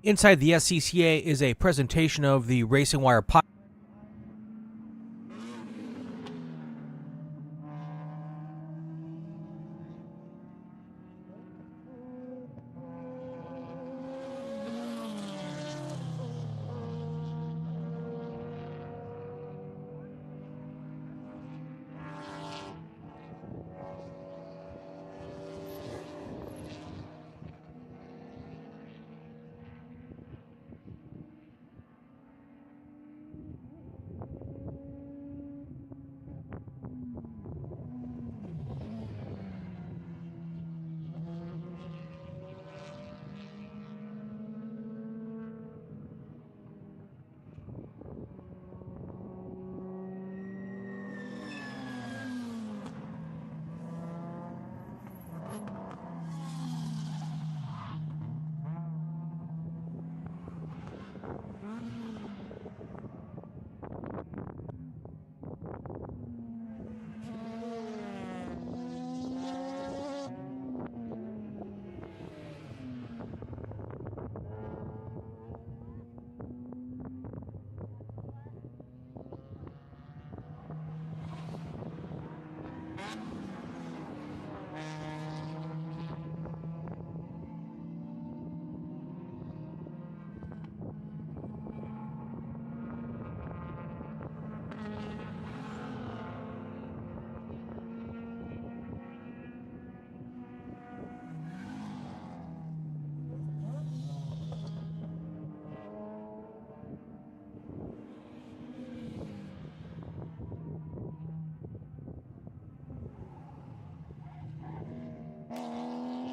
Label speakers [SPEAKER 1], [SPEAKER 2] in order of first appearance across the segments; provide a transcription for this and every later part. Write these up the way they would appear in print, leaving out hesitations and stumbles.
[SPEAKER 1] Inside the SCCA is a presentation of the Racing Wire podcast.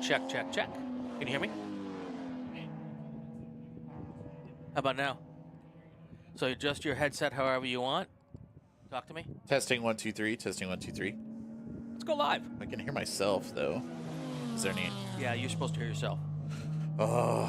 [SPEAKER 1] Check, check, check. Can you hear me? How about now? So adjust your headset however you want. Talk to me.
[SPEAKER 2] Testing 1 2 3. Testing 1 2 3.
[SPEAKER 1] Let's go live.
[SPEAKER 2] I can hear myself though. Is there any?
[SPEAKER 1] Yeah, you're supposed to hear yourself.
[SPEAKER 2] Oh,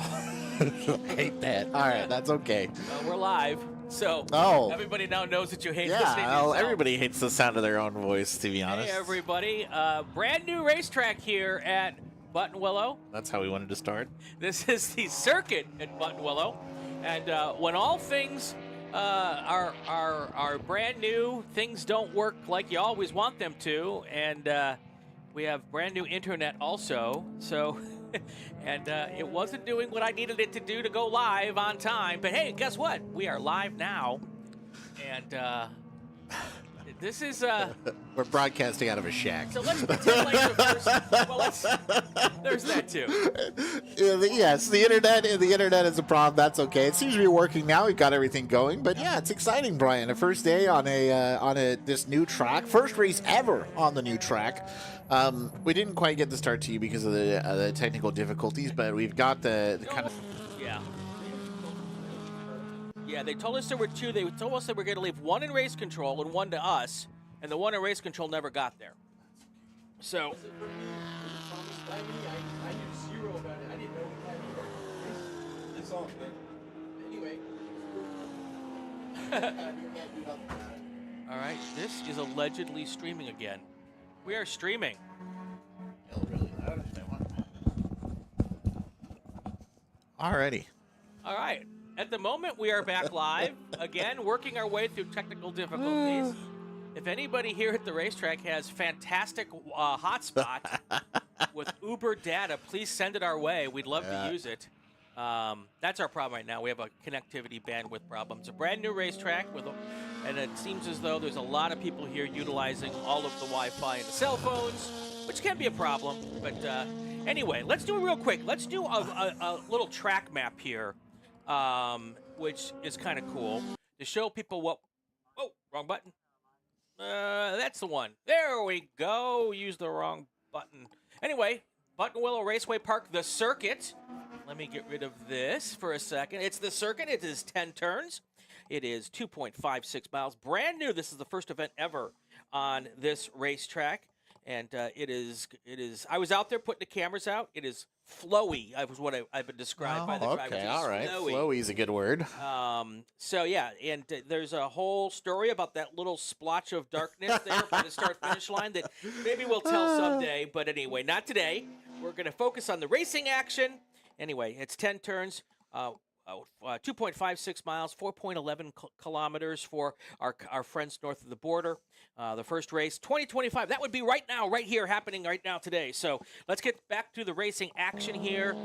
[SPEAKER 2] I hate that. All right, that's okay.
[SPEAKER 1] We're live, so everybody now knows that you hate listening to yourself.
[SPEAKER 2] Everybody hates the sound of their own voice, to be honest.
[SPEAKER 1] Hey, everybody. Brand new racetrack here at Buttonwillow.
[SPEAKER 2] That's how we wanted to start.
[SPEAKER 1] This is the circuit at Buttonwillow, and when all things are brand new, things don't work like you always want them to, and we have brand new internet also. So, and it wasn't doing what I needed it to do to go live on time. But hey, guess what? We are live now, and this is
[SPEAKER 2] we're broadcasting out of a shack.
[SPEAKER 1] So let's pretend like the first. Well, there's that too.
[SPEAKER 2] Yes, the internet is a problem. That's okay. It seems to be working now. We've got everything going, but yeah, it's exciting, Brian. The first day on this new track, first race ever on the new track. We didn't quite get the start to you because of the technical difficulties, but we've got the kind of.
[SPEAKER 1] Yeah, they told us there were two. They told us that we're going to leave one in race control and one to us, and the one in race control never got there. So.
[SPEAKER 3] I knew zero about it. I didn't know we had this on, but anyway.
[SPEAKER 1] All right, this is allegedly streaming again. We are streaming.
[SPEAKER 2] Really loud if they want. Alrighty.
[SPEAKER 1] All right. At the moment, we are back live, again, working our way through technical difficulties. If anybody here at the racetrack has fantastic hotspot with Uber data, please send it our way. We'd love to use it. That's our problem right now. We have a connectivity bandwidth problem. It's a brand new racetrack, and it seems as though there's a lot of people here utilizing all of the Wi-Fi and the cell phones, which can be a problem. But anyway, let's do it real quick. Let's do a little track map here. Which is kind of cool to show people what. Oh, wrong button. That's the one. There we go. Use the wrong button. Anyway, Buttonwillow Raceway Park, the circuit. Let me get rid of this for a second. It's the circuit. It is 10 turns. It is 2.56 miles. Brand new. This is the first event ever on this racetrack. And it is. I was out there putting the cameras out. It is flowy. That was what I've been described by the drivers.
[SPEAKER 2] Okay, all right.
[SPEAKER 1] Flowy.
[SPEAKER 2] Flowy is a good word.
[SPEAKER 1] So yeah, and there's a whole story about that little splotch of darkness there by the start-finish line that maybe we'll tell someday. But anyway, not today. We're going to focus on the racing action. Anyway, it's 10 turns. 2.56 miles, 4.11 kilometers for our friends north of the border. The first race, 2025. That would be right now, right here, happening right now today. So let's get back to the racing action here.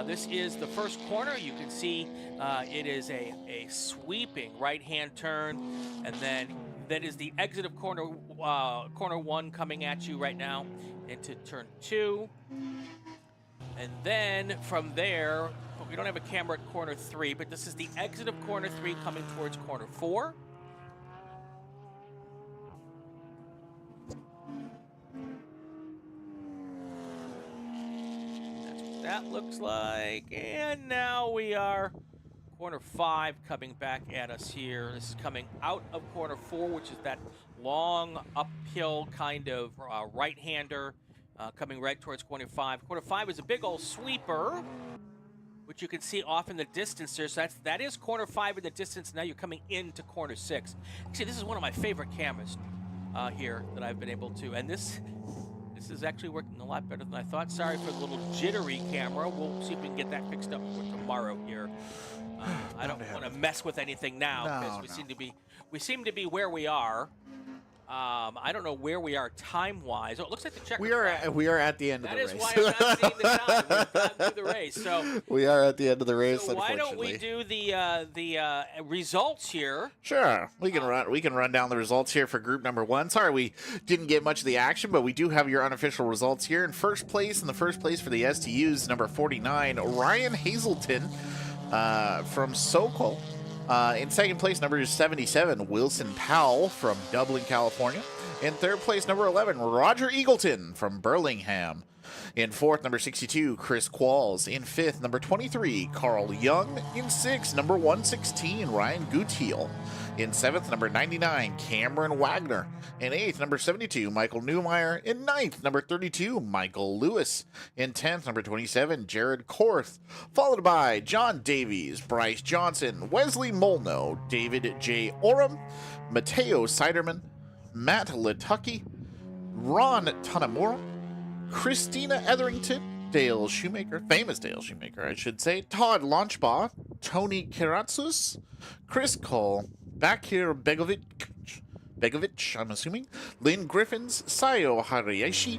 [SPEAKER 1] This is the first corner. You can see it is a sweeping right-hand turn, and then that is the exit of corner one coming at you right now into turn 2. And then from there, we don't have a camera at corner 3, but this is the exit of corner 3 coming towards corner 4. That's what that looks like. And now we are corner 5 coming back at us here. This is coming out of corner 4, which is that long uphill kind of right-hander. Coming right towards corner 5. Corner 5 is a big old sweeper, which you can see off in the distance there. So that is corner 5 in the distance. Now you're coming into corner 6. Actually, this is one of my favorite cameras here that I've been able to. And this is actually working a lot better than I thought. Sorry for the little jittery camera. We'll see if we can get that fixed up for tomorrow here. I don't want to mess with anything now because we seem to be where we are. I don't know where we are time-wise. Oh, it looks like the checker.
[SPEAKER 2] We are at the end of the race.
[SPEAKER 1] That is why I'm not seeing the time. We've gotten through the race. So
[SPEAKER 2] we are at the end of the race.
[SPEAKER 1] So why don't we do the results here?
[SPEAKER 2] Sure, we can run down the results here for group number 1. Sorry, we didn't get much of the action, but we do have your unofficial results here. In the first place for the STUs, number 49, Ryan Hazelton from Sokol. In second place, number 77, Wilson Powell from Dublin, California. In third place, number 11, Roger Eagleton from Burlingham. In fourth, number 62, Chris Qualls. In fifth, number 23, Carl Young. In sixth, number 116, Ryan Gutiel. In seventh, number 99, Cameron Wagner. In eighth, number 72, Michael Newmeyer. In ninth, number 32, Michael Lewis. In 10th, number 27, Jared Korth. Followed by John Davies, Bryce Johnson, Wesley Molno, David J. Oram, Mateo Siderman, Matt Latucky, Ron Tanamura, Christina Etherington, Dale Shoemaker, famous Dale Shoemaker, I should say, Todd Launchbaugh, Tony Kiratsus, Chris Cole, Bakir Begovic, I'm assuming, Lynn Griffins, Sayo Harayashi,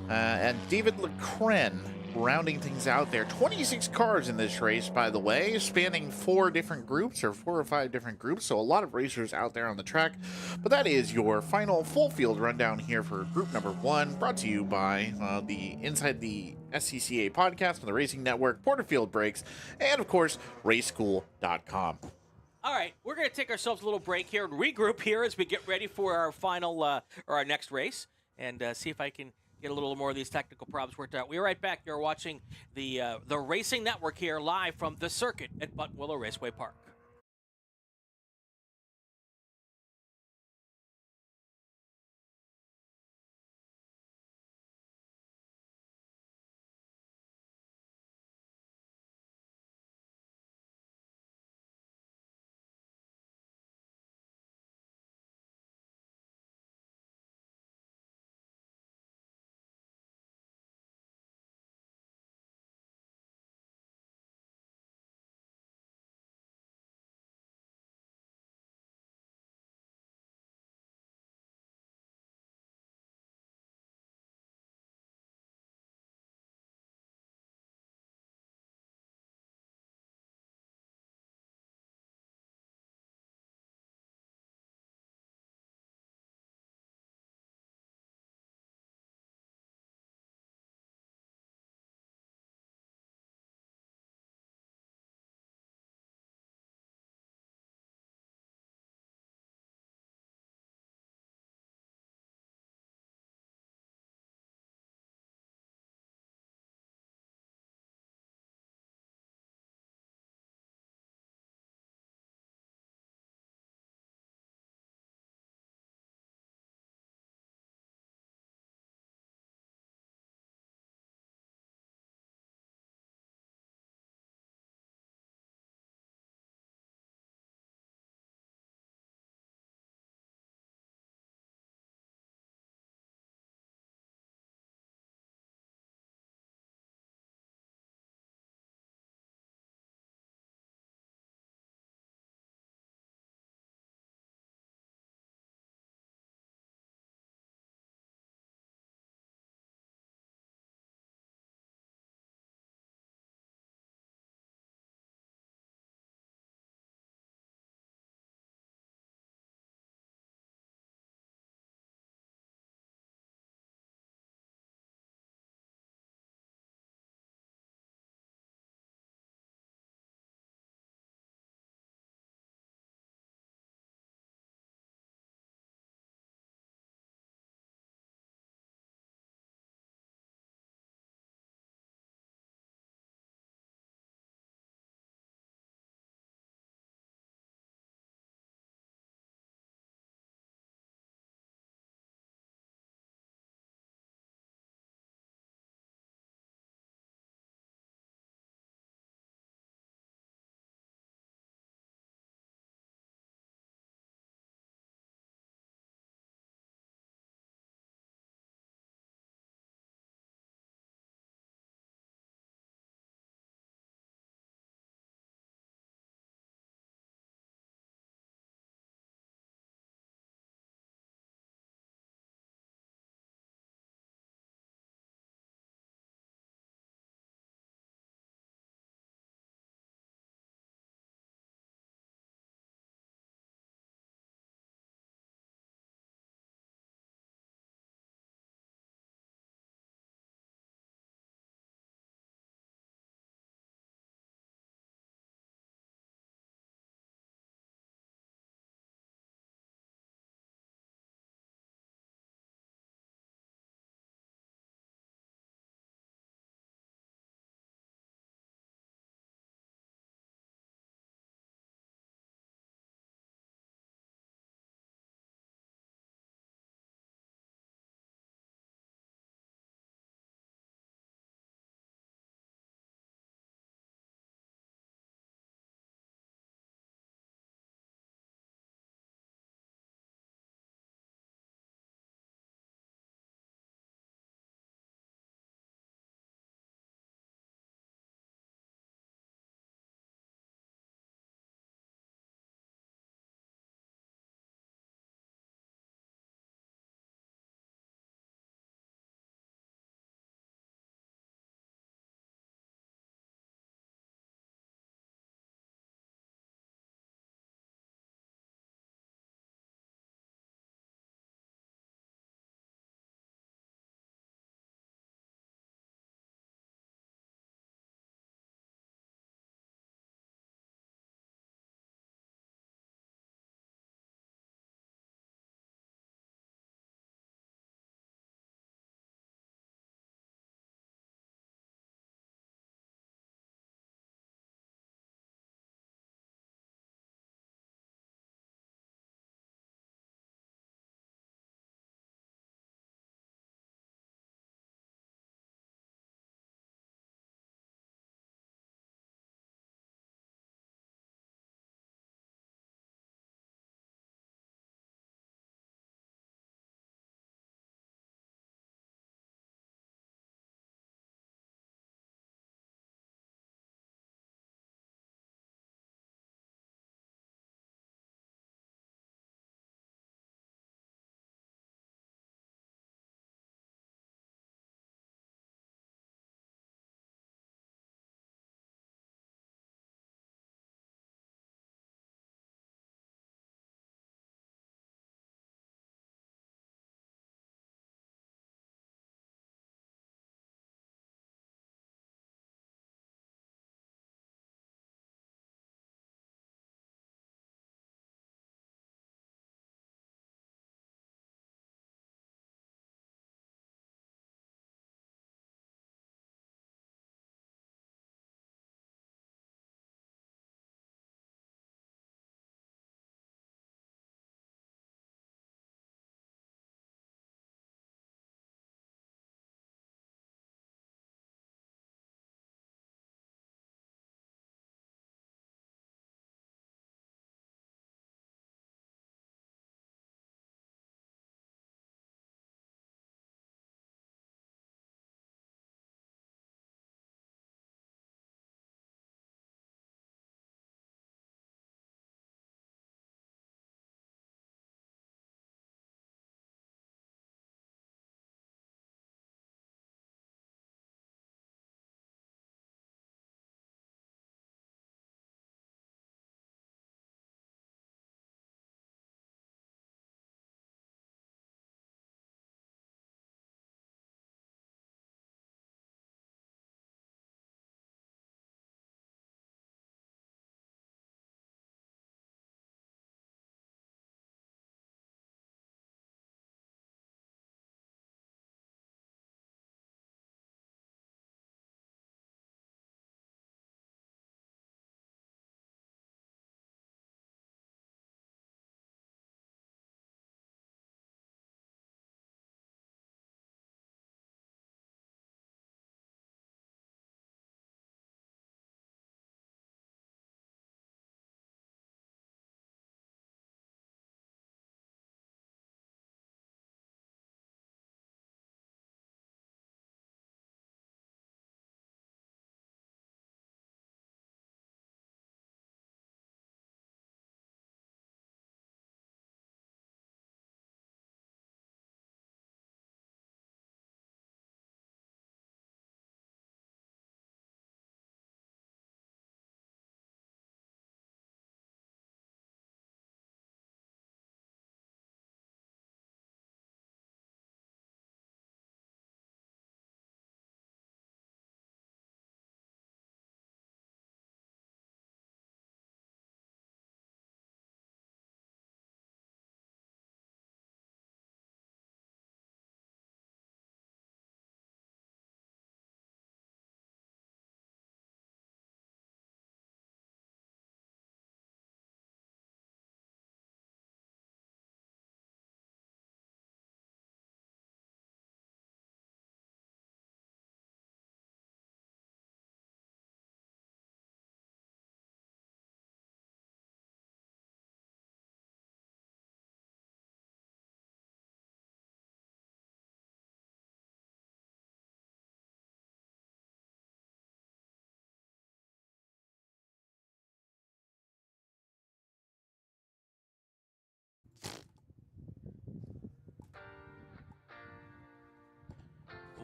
[SPEAKER 2] and David Lecren, rounding things out there. 26 cars in this race, by the way, spanning 4 or 5 different groups, so a lot of racers out there on the track. But that is your final full field rundown here for group number 1, brought to you by the Inside the SCCA podcast from the Racing Network, Porterfield Brakes, and of course, raceschool.com.
[SPEAKER 1] All right, we're going to take ourselves a little break here and regroup here as we get ready for our final or our next race, and see if I can get a little more of these technical problems worked out. We're right back. You're watching the Racing Network here live from the circuit at Buttonwillow Raceway Park.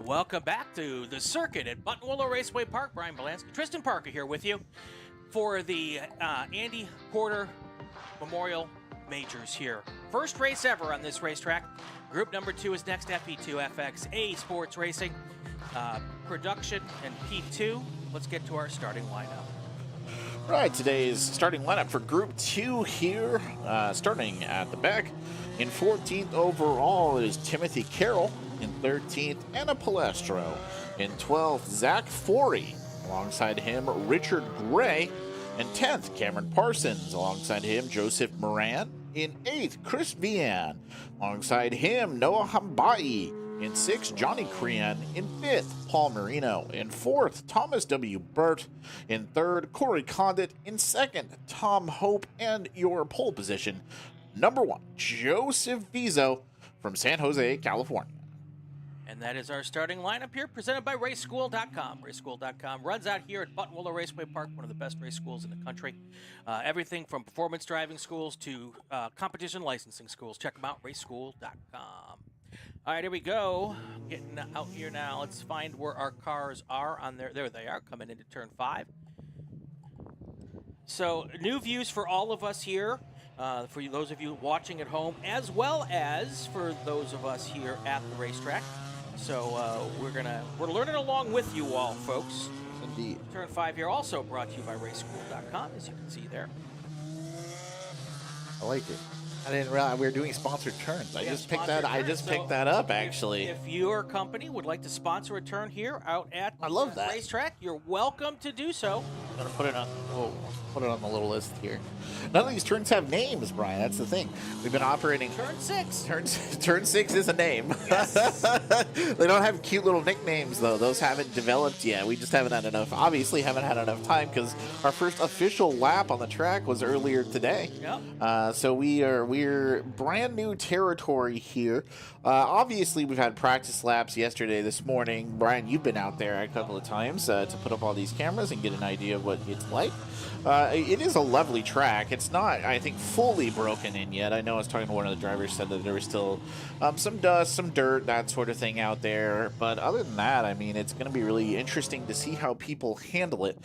[SPEAKER 1] Welcome back to the circuit at Buttonwillow Raceway Park. Brian Belansky, Tristan Parker here with you for the Andy Porter Memorial Majors here. First race ever on this racetrack. Group number 2 is next, FE2 FXA Sports Racing. Production and P2. Let's get to our starting lineup.
[SPEAKER 2] Right, today's starting lineup for Group 2 here, starting at the back. In 14th overall is Timothy Carroll. In 13th, Anna Palestro. In 12th, Zach Forey. Alongside him, Richard Gray. In 10th, Cameron Parsons. Alongside him, Joseph Moran. In 8th, Chris Vian. Alongside him, Noah Hambai. In 6th, Johnny Crean. In 5th, Paul Marino. In 4th, Thomas W. Burt. In 3rd, Corey Condit. In 2nd, Tom Hope. And your pole position, number 1, Joseph Vizo from San Jose, California.
[SPEAKER 1] And that is our starting lineup here, presented by Raceschool.com. Raceschool.com runs out here at Buttonwillow Raceway Park, one of the best race schools in the country. Everything from performance driving schools to competition licensing schools. Check them out, Raceschool.com. All right, here we go. Getting out here now. Let's find where our cars are on there. There they are, coming into turn 5. So, new views for all of us here. For those of you watching at home, as well as for those of us here at the racetrack. So we're learning along with you all, folks.
[SPEAKER 2] Indeed.
[SPEAKER 1] Turn 5 here, also brought to you by Raceschool.com, as you can see there.
[SPEAKER 2] I like it. I didn't realize we were doing sponsored turns. I just picked that. I just picked that up, actually.
[SPEAKER 1] If your company would like to sponsor a turn here out at
[SPEAKER 2] I love that
[SPEAKER 1] racetrack, you're welcome to do so.
[SPEAKER 2] I'm gonna put it on. Put it on the little list here. None of these turns have names, Brian. That's the thing. We've been operating.
[SPEAKER 1] Turn 6.
[SPEAKER 2] Turn 6 is a name.
[SPEAKER 1] Yes.
[SPEAKER 2] They don't have cute little nicknames though. Those haven't developed yet. We just haven't had enough. Obviously, haven't had enough time because our first official lap on the track was earlier today.
[SPEAKER 1] Yep.
[SPEAKER 2] So we're brand new territory here. Obviously, we've had practice laps yesterday, this morning. Brian, you've been out there a couple of times to put up all these cameras and get an idea of what it's like. It is a lovely track. It's not, I think, fully broken in yet. I know I was talking to one of the drivers, said that there was still some dust, some dirt, that sort of thing out there. But other than that, I mean, it's going to be really interesting to see how people handle it.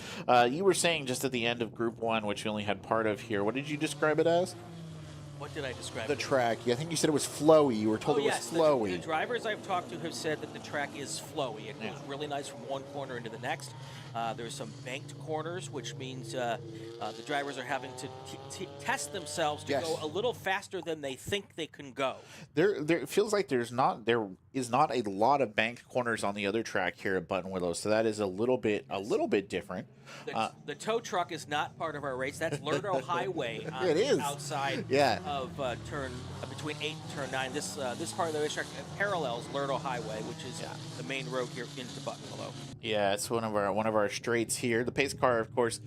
[SPEAKER 2] You were saying just at the end of Group 1, which we only had part of here, what did you describe it as?
[SPEAKER 1] What did I describe?
[SPEAKER 2] The track. I think you said it was flowy. You were told it was flowy.
[SPEAKER 1] The drivers I've talked to have said that the track is flowy. It goes really nice from one corner into the next. There's some banked corners, which means the drivers are having to test themselves to go a little faster than they think they can go.
[SPEAKER 2] There it feels like there is not a lot of banked corners on the other track here at Buttonwillow, so that is a little bit different.
[SPEAKER 1] The tow truck is not part of our race. That's Lerdo Highway on
[SPEAKER 2] it is.
[SPEAKER 1] The outside of turn between 8 and turn 9. This part of the racetrack parallels Lerdo Highway, which is the main road here into Buttonwillow. Yeah,
[SPEAKER 2] it's one of our straights here. The pace car, of course,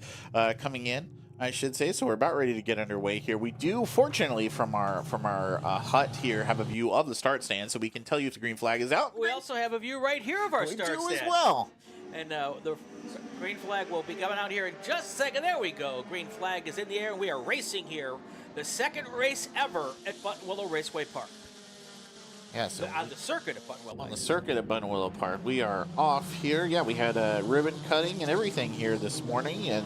[SPEAKER 2] coming in, I should say. So we're about ready to get underway here. We do, fortunately, from our hut here, have a view of the start stand, so we can tell you if the green flag is out.
[SPEAKER 1] We also have a view right here of our start stand.
[SPEAKER 2] We do as well.
[SPEAKER 1] And the green flag will be coming out here in just a second. There we go. Green flag is in the air, and we are racing here. The second race ever at Buttonwillow Raceway Park.
[SPEAKER 2] Yeah, so
[SPEAKER 1] on the circuit at Buttonwillow.
[SPEAKER 2] On the circuit at Buttonwillow Park. We are off here. Yeah, we had ribbon cutting and everything here this morning, and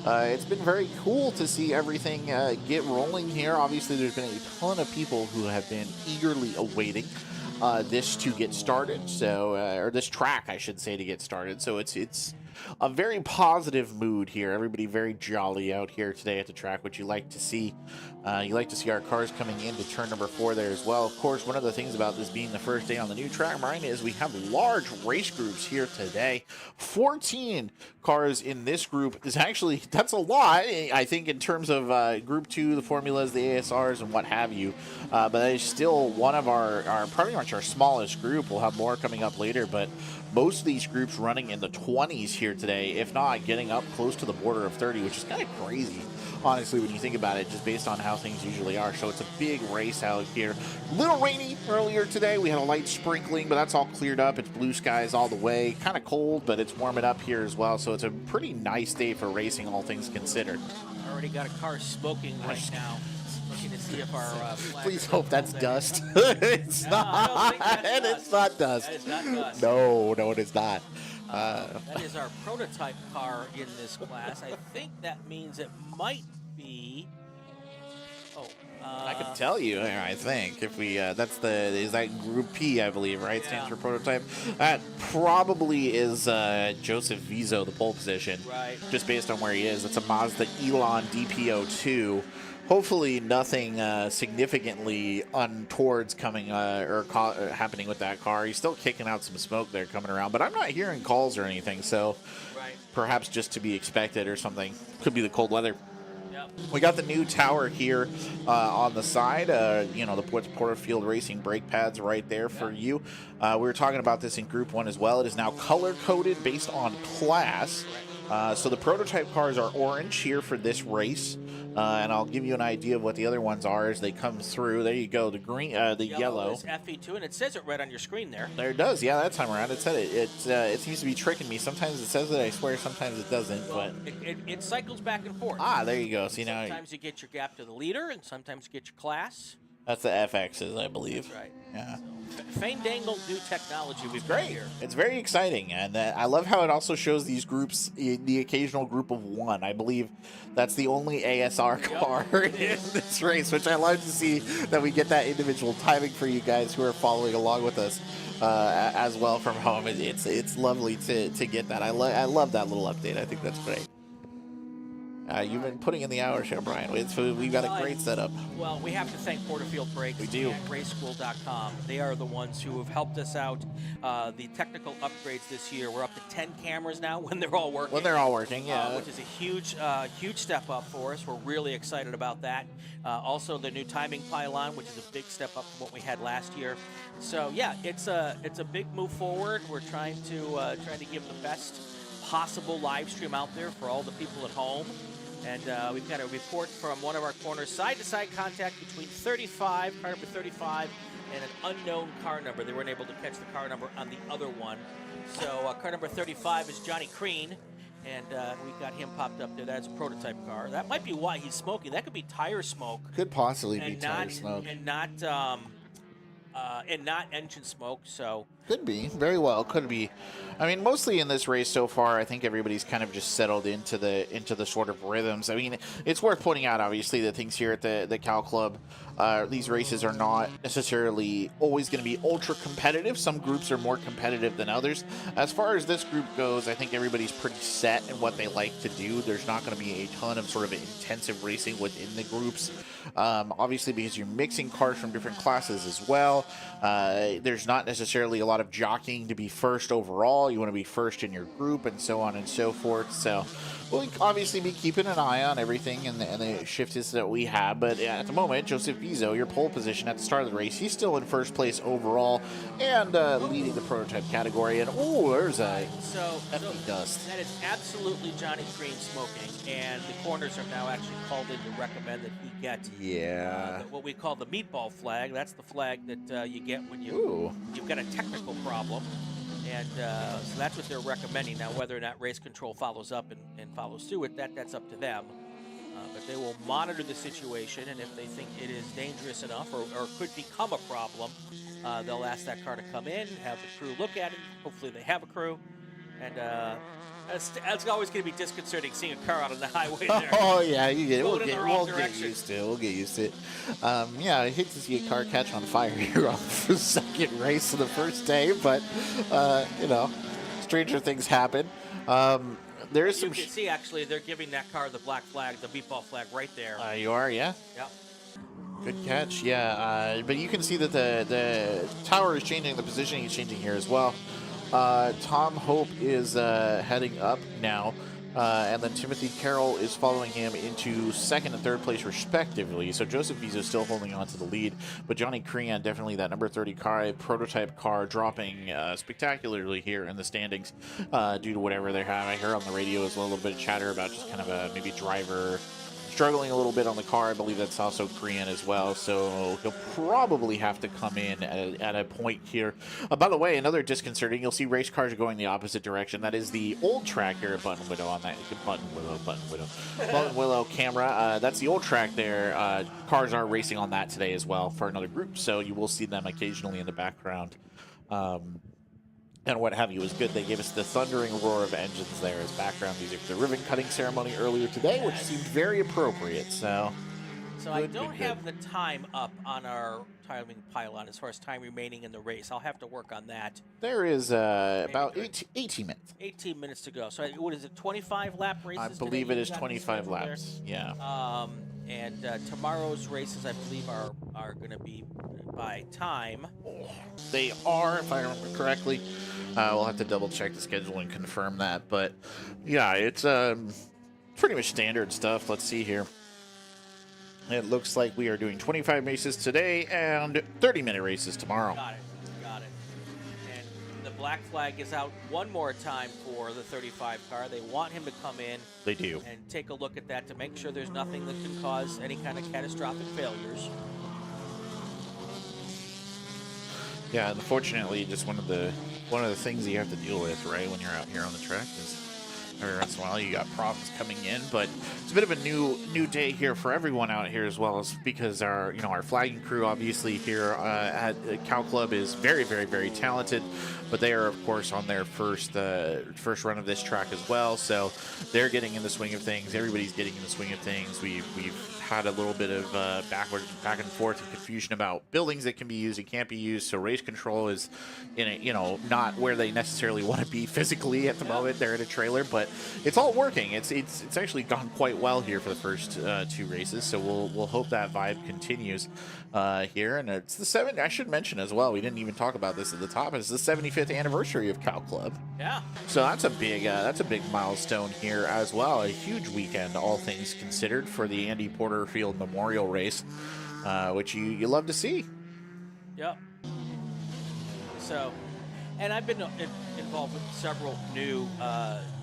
[SPEAKER 2] it's been very cool to see everything get rolling here. Obviously, there's been a ton of people who have been eagerly awaiting this to get started. So, or this track, I should say, to get started. So it's a very positive mood here. Everybody very jolly out here today at the track, which you like to see. You like to see our cars coming into turn number 4 there as well. Of course, one of the things about this being the first day on the new track, Brian, is we have large race groups here today. 14 cars in this group is actually, that's a lot, I think, in terms of Group 2, the Formulas, the ASRs, and what have you. But that is still one of our pretty much our smallest group. We'll have more coming up later, but most of these groups running in the 20s here today, if not getting up close to the border of 30, which is kind of crazy, honestly, when you think about it, just based on how things usually are. So it's a big race out here. A little rainy earlier today. We had a light sprinkling, but that's all cleared up. It's blue skies all the way. Kind of cold, but it's warming up here as well. So it's a pretty nice day for racing, all things considered.
[SPEAKER 1] I already got a car smoking right now. Looking to see if our flag
[SPEAKER 2] Please
[SPEAKER 1] is
[SPEAKER 2] hope that's
[SPEAKER 1] there.
[SPEAKER 2] dust. It's
[SPEAKER 1] No, I don't
[SPEAKER 2] not.
[SPEAKER 1] think that's
[SPEAKER 2] And
[SPEAKER 1] dust.
[SPEAKER 2] it's not dust.
[SPEAKER 1] That is not dust.
[SPEAKER 2] No, no, it is not.
[SPEAKER 1] That is our prototype car in this class. I think that means it might be. Oh,
[SPEAKER 2] I can tell you. I think if we that's the is that Group P, I believe, right? Stands for prototype. That probably is Joseph Vizo, the pole position.
[SPEAKER 1] Right.
[SPEAKER 2] Just based on where he is, it's a Mazda Elon DPO2. Hopefully, nothing significantly untowards coming happening with that car. He's still kicking out some smoke there coming around, but I'm not hearing calls or anything. So perhaps just to be expected or something. Could be the cold weather. We got the new tower here on the side. You know, the Porterfield Racing brake pads right there for you. We were talking about this in Group 1 as well. It is now color-coded based on class. So the prototype cars are orange here for this race. And I'll give you an idea of what the other ones are as they come through. There you go. The green, the yellow
[SPEAKER 1] is FE2, and it says it right on your screen there.
[SPEAKER 2] There it does. Yeah, that time around it said it. It seems to be tricking me. Sometimes it says it. I swear. Sometimes it doesn't.
[SPEAKER 1] Well,
[SPEAKER 2] but
[SPEAKER 1] it cycles back and forth.
[SPEAKER 2] Ah, there you go. See now.
[SPEAKER 1] Sometimes you get your gap to the leader, and sometimes you get your class.
[SPEAKER 2] That's the FXs, I believe.
[SPEAKER 1] That's right.
[SPEAKER 2] Yeah.
[SPEAKER 1] Fandangled new technology we've got
[SPEAKER 2] Great.
[SPEAKER 1] here.
[SPEAKER 2] It's very exciting, and I love how it also shows these groups in the occasional group of one. I believe that's the only ASR car in this race, which I love to see that we get that individual timing for you guys who are following along with us as well from home. It's lovely to get that. I love that little update. I think that's great. You've been putting in the hours here, Brian. We've got a great setup.
[SPEAKER 1] Well, we have to thank Porterfield Brakes
[SPEAKER 2] We do.
[SPEAKER 1] and Raceschool.com. They are the ones who have helped us out. The technical upgrades this year, we're up to 10 cameras now when they're all working.
[SPEAKER 2] When they're all working, yeah.
[SPEAKER 1] Which is a huge step up for us. We're really excited about that. Also, the new timing pylon, which is a big step up from what we had last year. So, yeah, it's a big move forward. We're trying to give the best possible live stream out there for all the people at home. And we've got a report from one of our corners, side-to-side contact between car number 35, and an unknown car number. They weren't able to catch the car number on the other one. So car number 35 is Johnny Crean, and we got him popped up there. That's a prototype car. That might be why he's smoking. That could be tire smoke.
[SPEAKER 2] Could possibly be tire smoke.
[SPEAKER 1] And not engine smoke, so...
[SPEAKER 2] Could be. Very well. Could be. I mean, mostly in this race so far, I think everybody's kind of just settled into the sort of rhythms. I mean, it's worth pointing out, obviously, that things here at the Cal Club, these races are not necessarily always going to be ultra competitive. Some groups are more competitive than others. As far as this group goes, I think everybody's pretty set in what they like to do. There's not going to be a ton of sort of intensive racing within the groups. Obviously, because you're mixing cars from different classes as well. There's not necessarily a lot of jockeying to be first overall. You want to be first in your group and so on and so forth. So we'll obviously be keeping an eye on everything and the shifts that we have. But at the moment, Joseph Vizo, your pole position at the start of the race, he's still in first place overall and leading the prototype category. And there's a FE dust.
[SPEAKER 1] That is absolutely Johnny Crean smoking, and the corners are now actually called in to recommend that he get what we call the meatball flag. That's the flag that you get when you've got a technical problem. And so that's what they're recommending. Now, whether or not race control follows up and follows through it, that's up to them. But they will monitor the situation, and if they think it is dangerous enough or could become a problem, they'll ask that car to come in, have the crew look at it. Hopefully they have a crew. And it's always going to be disconcerting seeing a car out on the highway there.
[SPEAKER 2] Oh, yeah, you get it.
[SPEAKER 1] We'll
[SPEAKER 2] Get used to it. We'll get used to it. Yeah, I hate to see a car catch on fire here on the second race of the first day, but, stranger things happen. There is some...
[SPEAKER 1] You can see, actually, they're giving that car the black flag, the meatball flag right there.
[SPEAKER 2] You are, yeah?
[SPEAKER 1] Yep.
[SPEAKER 2] Good catch, yeah. But you can see that the tower is changing, the positioning is changing here as well. Tom Hope is heading up now, and then Timothy Carroll is following him into second and third place respectively. So Joseph Vizo still holding on to the lead, but Johnny Crean, definitely that number 30 car, prototype car, dropping spectacularly here in the standings due to whatever they have. I hear on the radio as well a little bit of chatter about just kind of a maybe driver struggling a little bit on the car. I believe that's also Korean as well, so he'll probably have to come in at a point here. By the way, another disconcerting, you'll see race cars going the opposite direction. That is the old track here at Buttonwillow on that Buttonwillow camera. That's the old track there. Cars are racing on that today as well for another group, so you will see them occasionally in the background. And what have you is good. They gave us the thundering roar of engines there as background music for the ribbon cutting ceremony earlier today, which seemed very appropriate. So
[SPEAKER 1] I don't have the time up on our timing pylon as far as time remaining in the race. I'll have to work on that.
[SPEAKER 2] There is about 18 minutes.
[SPEAKER 1] 18 minutes to go. So what is it, 25 lap races?
[SPEAKER 2] I believe it is 25 laps.
[SPEAKER 1] There?
[SPEAKER 2] Yeah.
[SPEAKER 1] And tomorrow's races, I believe, are going to be by time.
[SPEAKER 2] They are, if I remember correctly. We'll have to double check the schedule and confirm that. But yeah, it's pretty much standard stuff. Let's see here. It looks like we are doing 25 races today and 30-minute races tomorrow.
[SPEAKER 1] Got it. And the black flag is out one more time for the 35 car. They want him to come in.
[SPEAKER 2] They do.
[SPEAKER 1] And take a look at that to make sure there's nothing that can cause any kind of catastrophic failures.
[SPEAKER 2] Yeah, unfortunately, just one of the things you have to deal with, right, when you're out here on the track is every once in a while you got problems coming in. But it's a bit of a new day here for everyone out here as well, as because our flagging crew obviously here at Cow Club is very, very, very talented, but they are of course on their first run of this track as well, so they're getting in the swing of things. Everybody's getting in the swing of things. We've had a little bit of back and forth and confusion about buildings that can be used and can't be used. So race control is in a, not where they necessarily want to be physically at the moment. They're in a trailer, but it's all working. It's actually gone quite well here for the first two races. So we'll hope that vibe continues here. And it's the I should mention as well, we didn't even talk about this at the top. It's the 75th anniversary of Cow Club.
[SPEAKER 1] Yeah.
[SPEAKER 2] So that's a big milestone here as well. A huge weekend, all things considered, for the Andy Porterfield Memorial Race, which you love to see.
[SPEAKER 1] Yep. So, and I've been involved with several new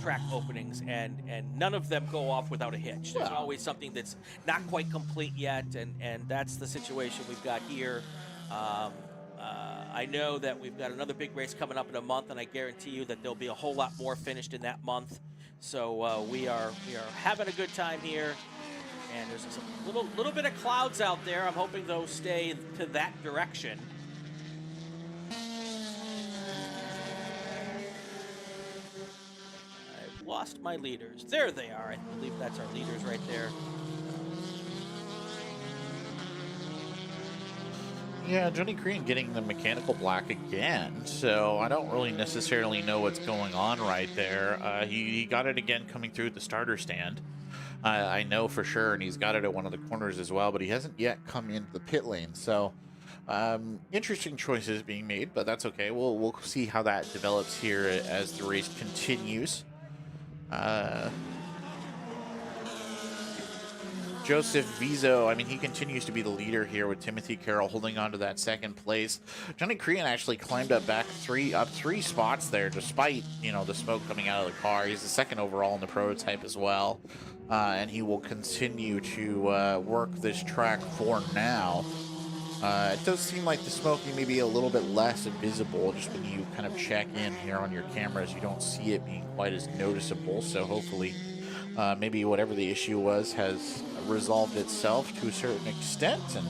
[SPEAKER 1] track openings, and none of them go off without a hitch. There's always something that's not quite complete yet, and that's the situation we've got here. I know that we've got another big race coming up in a month, and I guarantee you that there'll be a whole lot more finished in that month. So we are having a good time here, and there's a little bit of clouds out there. I'm hoping those stay to that direction. I've lost my leaders. There they are. I believe that's our leaders right there.
[SPEAKER 2] Yeah, Johnny Green getting the mechanical black again, so I don't really necessarily know what's going on right there. He got it again coming through the starter stand. I know for sure, and he's got it at one of the corners as well, but he hasn't yet come into the pit lane. So interesting choices being made, but that's okay. We'll see how that develops here as the race continues. Joseph Vizo, I mean, he continues to be the leader here with Timothy Carroll holding on to that second place. Johnny Crean actually climbed up three spots there, despite, the smoke coming out of the car. He's the second overall in the prototype as well. And he will continue to work this track for now. It does seem like the smoking may be a little bit less visible just when you kind of check in here on your cameras. You don't see it being quite as noticeable, so hopefully maybe whatever the issue was has resolved itself to a certain extent, and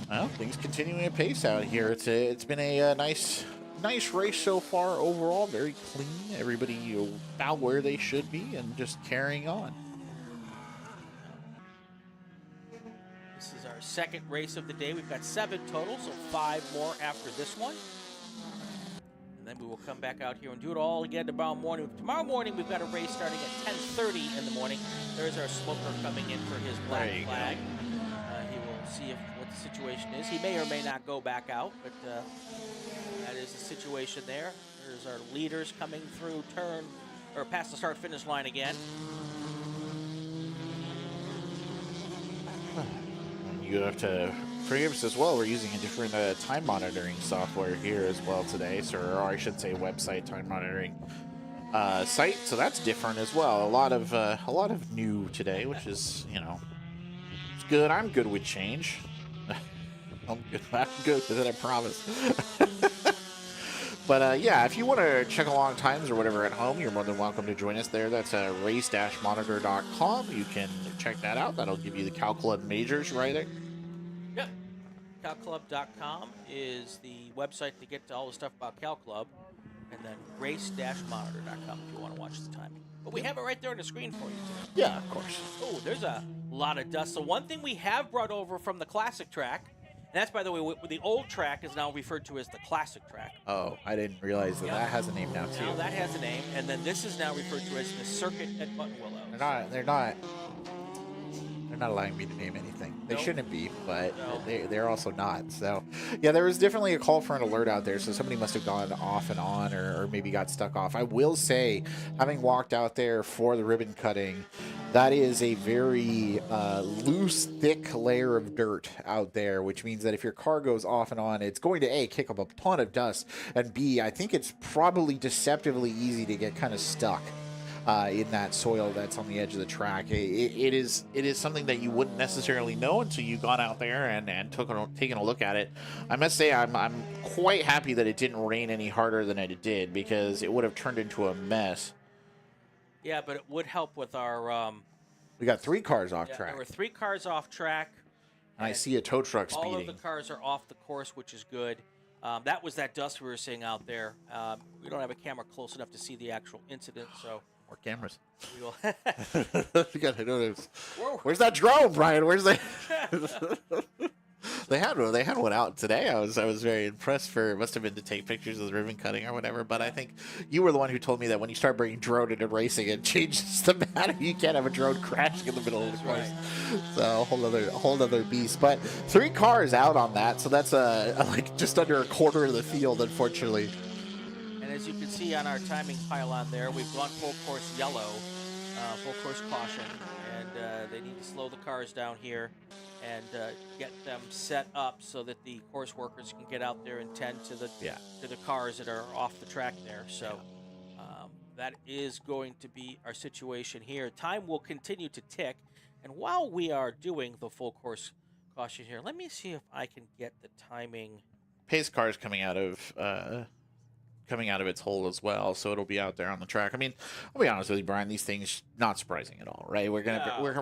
[SPEAKER 2] well, things continuing at pace out here. It's been a nice race so far overall, very clean. Everybody about where they should be and just carrying on.
[SPEAKER 1] This is our second race of the day. We've got 7 total, so 5 more after this one. And then we will come back out here and do it all again tomorrow morning. Tomorrow morning, we've got a race starting at 10:30 in the morning. There's our smoker coming in for his black flag. He will see what the situation is. He may or may not go back out, but that is the situation there. There's our leaders coming through past the start-finish line again.
[SPEAKER 2] You have to forgive us as well. We're using a different time monitoring software here as well today, or I should say website time monitoring. site, so that's different as well. A lot of new today, which is, you know, it's good. I'm good with change. I'm good with it, I promise. But yeah, if you want to check along times or whatever at home, you're more than welcome to join us there. That's race-monitor.com. You can check that out. That'll give you the Cal Club majors right there.
[SPEAKER 1] Yep. CalClub.com is the website to get to all the stuff about Cal Club. And then race-monitor.com if you want to watch the timing. But we have it right there on the screen for you today.
[SPEAKER 2] Yeah, of course.
[SPEAKER 1] Oh, there's a lot of dust. So one thing we have brought over from the classic track, and that's, by the way, the old track is now referred to as the classic track.
[SPEAKER 2] Oh, I didn't realize that that has a name now, too.
[SPEAKER 1] Now that has a name, and then this is now referred to as the circuit at Buttonwillow.
[SPEAKER 2] They're not allowing me to name anything. They shouldn't be, but they're also not. So, yeah, there was definitely a call for an alert out there. So somebody must have gone off and on, or maybe got stuck off. I will say, having walked out there for the ribbon cutting, that is a very loose, thick layer of dirt out there, which means that if your car goes off and on, it's going to A, kick up a ton of dust, and B, I think it's probably deceptively easy to get kind of stuck in that soil that's on the edge of the track. It is something that you wouldn't necessarily know until you've gone out there and taken a look at it. I must say I'm quite happy that it didn't rain any harder than it did, because it would have turned into a mess.
[SPEAKER 1] Yeah, but it would help with our...
[SPEAKER 2] we got 3 cars off track.
[SPEAKER 1] There were 3 cars off track.
[SPEAKER 2] And I see a tow truck speeding.
[SPEAKER 1] All of the cars are off the course, which is good. That was that dust we were seeing out there. We don't have a camera close enough to see the actual incident, so...
[SPEAKER 2] More cameras.
[SPEAKER 1] We will...
[SPEAKER 2] You gotta notice. Where's that drone, Brian? Where's that? They had one out today. I was very impressed. It must have been to take pictures of the ribbon cutting or whatever. But I think you were the one who told me that when you start bringing drone into racing, it changes the matter. You can't have a drone crashing in the middle of the course. Right. So a whole other beast. But 3 cars out on that, so that's like just under a quarter of the field, unfortunately.
[SPEAKER 1] As you can see on our timing pylon there, we've gone full course yellow, full course caution, and they need to slow the cars down here and get them set up so that the course workers can get out there and tend to the cars that are off the track there. So that is going to be our situation here. Time will continue to tick, and while we are doing the full course caution here, let me see if I can get the timing.
[SPEAKER 2] Pace car is coming out of its hole as well, so it'll be out there on the track. I mean, I'll be honest with you, Brian, these things not surprising at all, right? We're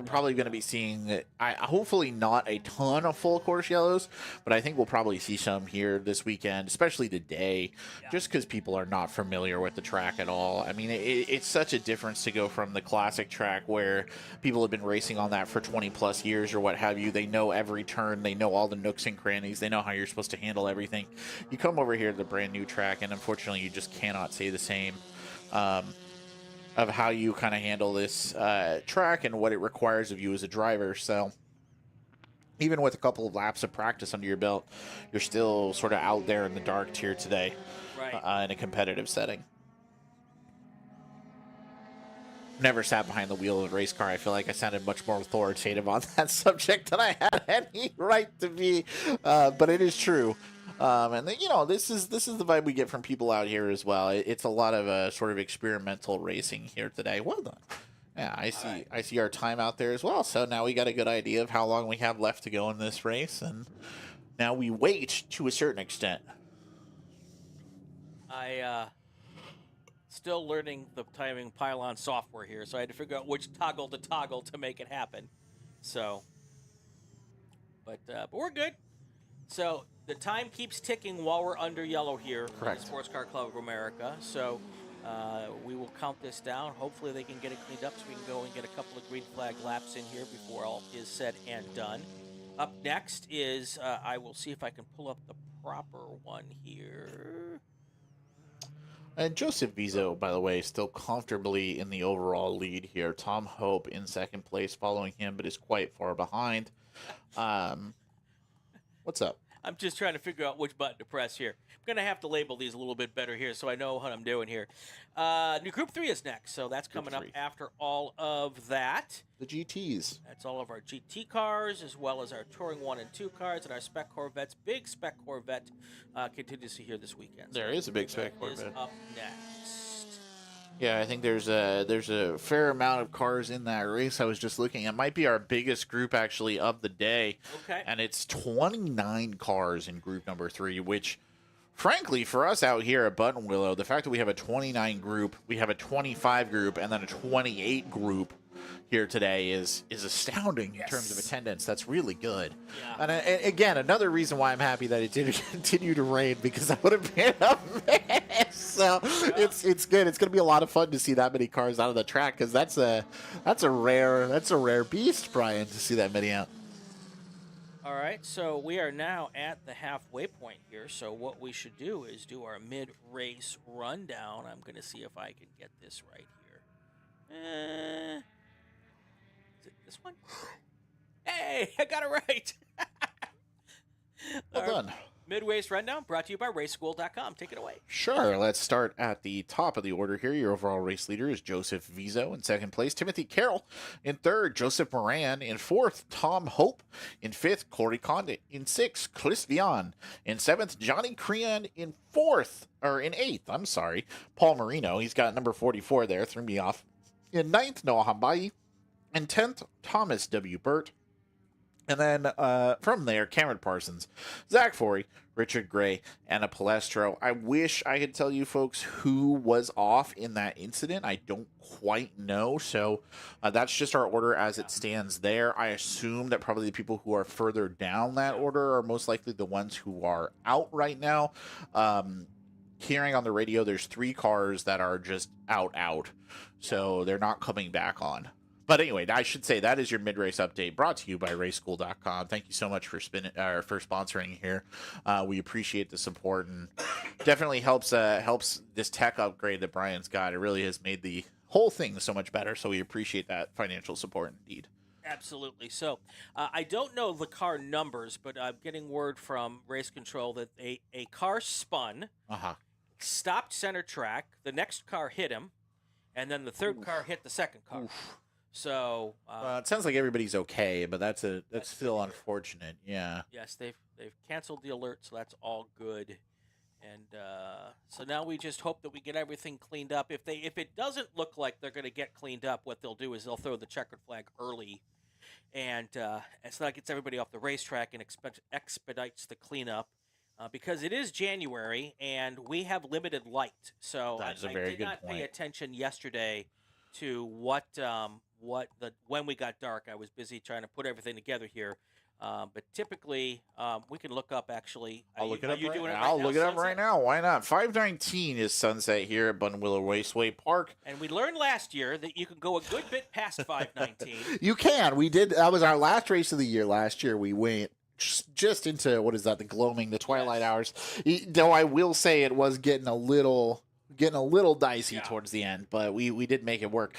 [SPEAKER 2] probably gonna be seeing hopefully not a ton of full course yellows, but I think we'll probably see some here this weekend, especially today, just because people are not familiar with the track at all. I mean, it's such a difference to go from the classic track where people have been racing on that for 20 plus years or what have you. They know every turn, they know all the nooks and crannies, they know how you're supposed to handle everything. You come over here to the brand new track, and unfortunately you just cannot say the same of how you kind of handle this track and what it requires of you as a driver. So even with a couple of laps of practice under your belt, you're still sort of out there in the dark here today, right, in a competitive setting. Never sat behind the wheel of a race car. I feel like I sounded much more authoritative on that subject than I had any right to be, but it is true. And then, this is the vibe we get from people out here as well. It's a lot of sort of experimental racing here today. Well done. Yeah, I see our time out there as well. So now we got a good idea of how long we have left to go in this race, and now we wait to a certain extent.
[SPEAKER 1] Still learning the timing pylon software here, so I had to figure out which toggle to make it happen. So, but we're good. So the time keeps ticking while we're under yellow here.
[SPEAKER 2] Correct.
[SPEAKER 1] In the Sports Car Club of America. So we will count this down. Hopefully they can get it cleaned up so we can go and get a couple of green flag laps in here before all is said and done. Up next is, I will see if I can pull up the proper one here.
[SPEAKER 2] And Joseph Vizo, by the way, still comfortably in the overall lead here. Tom Hope in second place following him, but is quite far behind. What's up?
[SPEAKER 1] I'm just trying to figure out which button to press here. I'm going to have to label these a little bit better here so I know what I'm doing here. New Group 3 is next, so that's coming up after all of that.
[SPEAKER 2] The GTs.
[SPEAKER 1] That's all of our GT cars, as well as our Touring 1 and 2 cars, and our Spec Corvettes. Big Spec Corvette continues to here this weekend.
[SPEAKER 2] There is a Big Spec Corvette.
[SPEAKER 1] Is up next.
[SPEAKER 2] Yeah, I think there's a fair amount of cars in that race. I was just looking. It might be our biggest group actually of the day.
[SPEAKER 1] Okay.
[SPEAKER 2] And it's 29 cars in group number 3, which frankly for us out here at Buttonwillow, the fact that we have a 29 group, we have a 25 group and then a 28 group here today is astounding in terms of attendance. That's really good.
[SPEAKER 1] Yeah.
[SPEAKER 2] And again, another reason why I'm happy that it didn't continue to rain, because that would have been a mess. So it's good. It's going to be a lot of fun to see that many cars out of the track, because that's a rare beast, Brian, to see that many out.
[SPEAKER 1] All right, so we are now at the halfway point here. So what we should do is do our mid-race rundown. I'm going to see if I can get this right here. Is it this one? Hey, I got it right.
[SPEAKER 2] Well done.
[SPEAKER 1] Mid-race rundown brought to you by raceschool.com. Take it away.
[SPEAKER 2] Sure. Let's start at the top of the order here. Your overall race leader is Joseph Vizo in second place. Timothy Carroll in third. Joseph Moran in fourth. Tom Hope in fifth. Corey Condit in sixth. Chris Vian in seventh. Johnny Crean in eighth. I'm sorry. Paul Marino. He's got number 44 there. Threw me off. In ninth, Noah Hambai. In 10th, Thomas W. Burt. And then from there, Cameron Parsons, Zach Forey, Richard Gray, Anna Palestro. I wish I could tell you folks who was off in that incident. I don't quite know. So that's just our order as it stands there. I assume that probably the people who are further down that order are most likely the ones who are out right now. Hearing on the radio, there's 3 cars that are just out. So they're not coming back on. But anyway, I should say that is your mid-race update brought to you by raceschool.com. Thank you so much for for sponsoring here. We appreciate the support, and definitely helps this tech upgrade that Brian's got. It really has made the whole thing so much better, so we appreciate that financial support indeed.
[SPEAKER 1] Absolutely. So I don't know the car numbers, but I'm getting word from Race Control that a car spun, stopped center track, the next car hit him, and then the third car hit the second car. So
[SPEAKER 2] it sounds like everybody's okay, but that's still unfortunate. Yeah.
[SPEAKER 1] Yes, they've canceled the alert, so that's all good. And so now we just hope that we get everything cleaned up. If it doesn't look like they're going to get cleaned up, what they'll do is they'll throw the checkered flag early, and so that gets everybody off the racetrack and expedites the cleanup. Because it is January and we have limited light, so I did not pay attention yesterday to when we got dark. I was busy trying to put everything together here. But typically, we can look up, actually.
[SPEAKER 2] I'll look it up right now. Why not? 5:19 is sunset here at Buttonwillow Raceway Park.
[SPEAKER 1] And we learned last year that you can go a good bit past 5:19.
[SPEAKER 2] You can. We did. That was our last race of the year last year. We went just into, what is that, the gloaming, the twilight hours. Though I will say it was getting a little dicey towards the end, but we did make it work.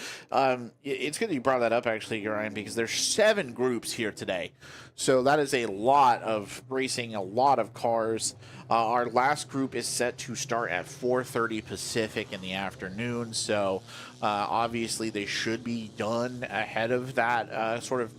[SPEAKER 2] It's good that you brought that up, actually, Ryan, because there's 7 groups here today. So that is a lot of racing, a lot of cars. Our last group is set to start at 4:30 Pacific in the afternoon. So obviously they should be done ahead of that sort of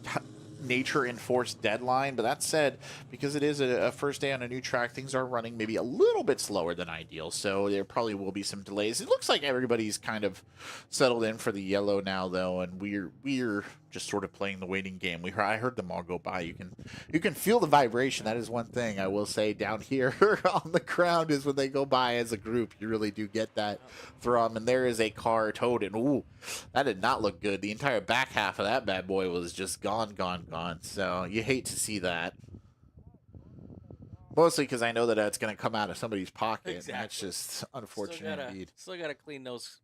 [SPEAKER 2] nature-enforced deadline. But that said, because it is a first day on a new track, things are running maybe a little bit slower than ideal, so there probably will be some delays. It looks like everybody's kind of settled in for the yellow now, though, and we're just sort of playing the waiting game. I heard them all go by. You can feel the vibration. That is one thing I will say down here on the ground, is when they go by as a group, you really do get that thrum. And there is a car towed, and ooh, that did not look good. The entire back half of that bad boy was just gone. So you hate to see that. Mostly because I know that it's going to come out of somebody's pocket.
[SPEAKER 1] Exactly.
[SPEAKER 2] And that's just unfortunate indeed.
[SPEAKER 1] Still got to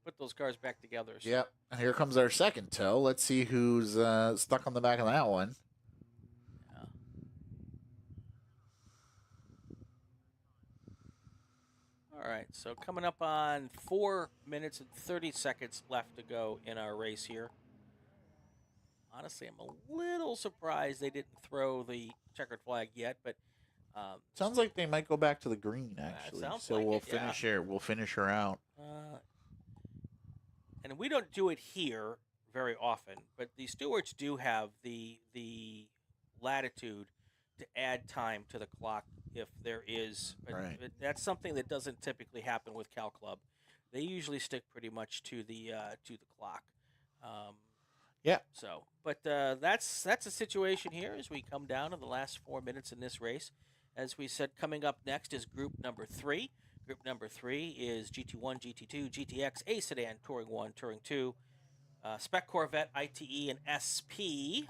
[SPEAKER 1] put those cars back together. So.
[SPEAKER 2] Yep. And here comes our second tow. Let's see who's stuck on the back of that one.
[SPEAKER 1] Yeah. All right. So coming up on 4 minutes and 30 seconds left to go in our race here. Honestly, I'm a little surprised they didn't throw the checkered flag yet, but
[SPEAKER 2] sounds like they might go back to the green, actually. So
[SPEAKER 1] like
[SPEAKER 2] we'll finish her. We'll finish her out.
[SPEAKER 1] And we don't do it here very often, but the stewards do have the latitude to add time to the clock if there is.
[SPEAKER 2] Right.
[SPEAKER 1] That's something that doesn't typically happen with Cal Club. they usually stick pretty much to the clock.
[SPEAKER 2] Yeah.
[SPEAKER 1] So, but that's the situation here as we come down to the last 4 minutes in this race. As we said, coming up next is group number 3. Group number 3 is GT1, GT2, GTX, A Sedan, Touring 1, Touring 2, Spec Corvette, ITE, and SP.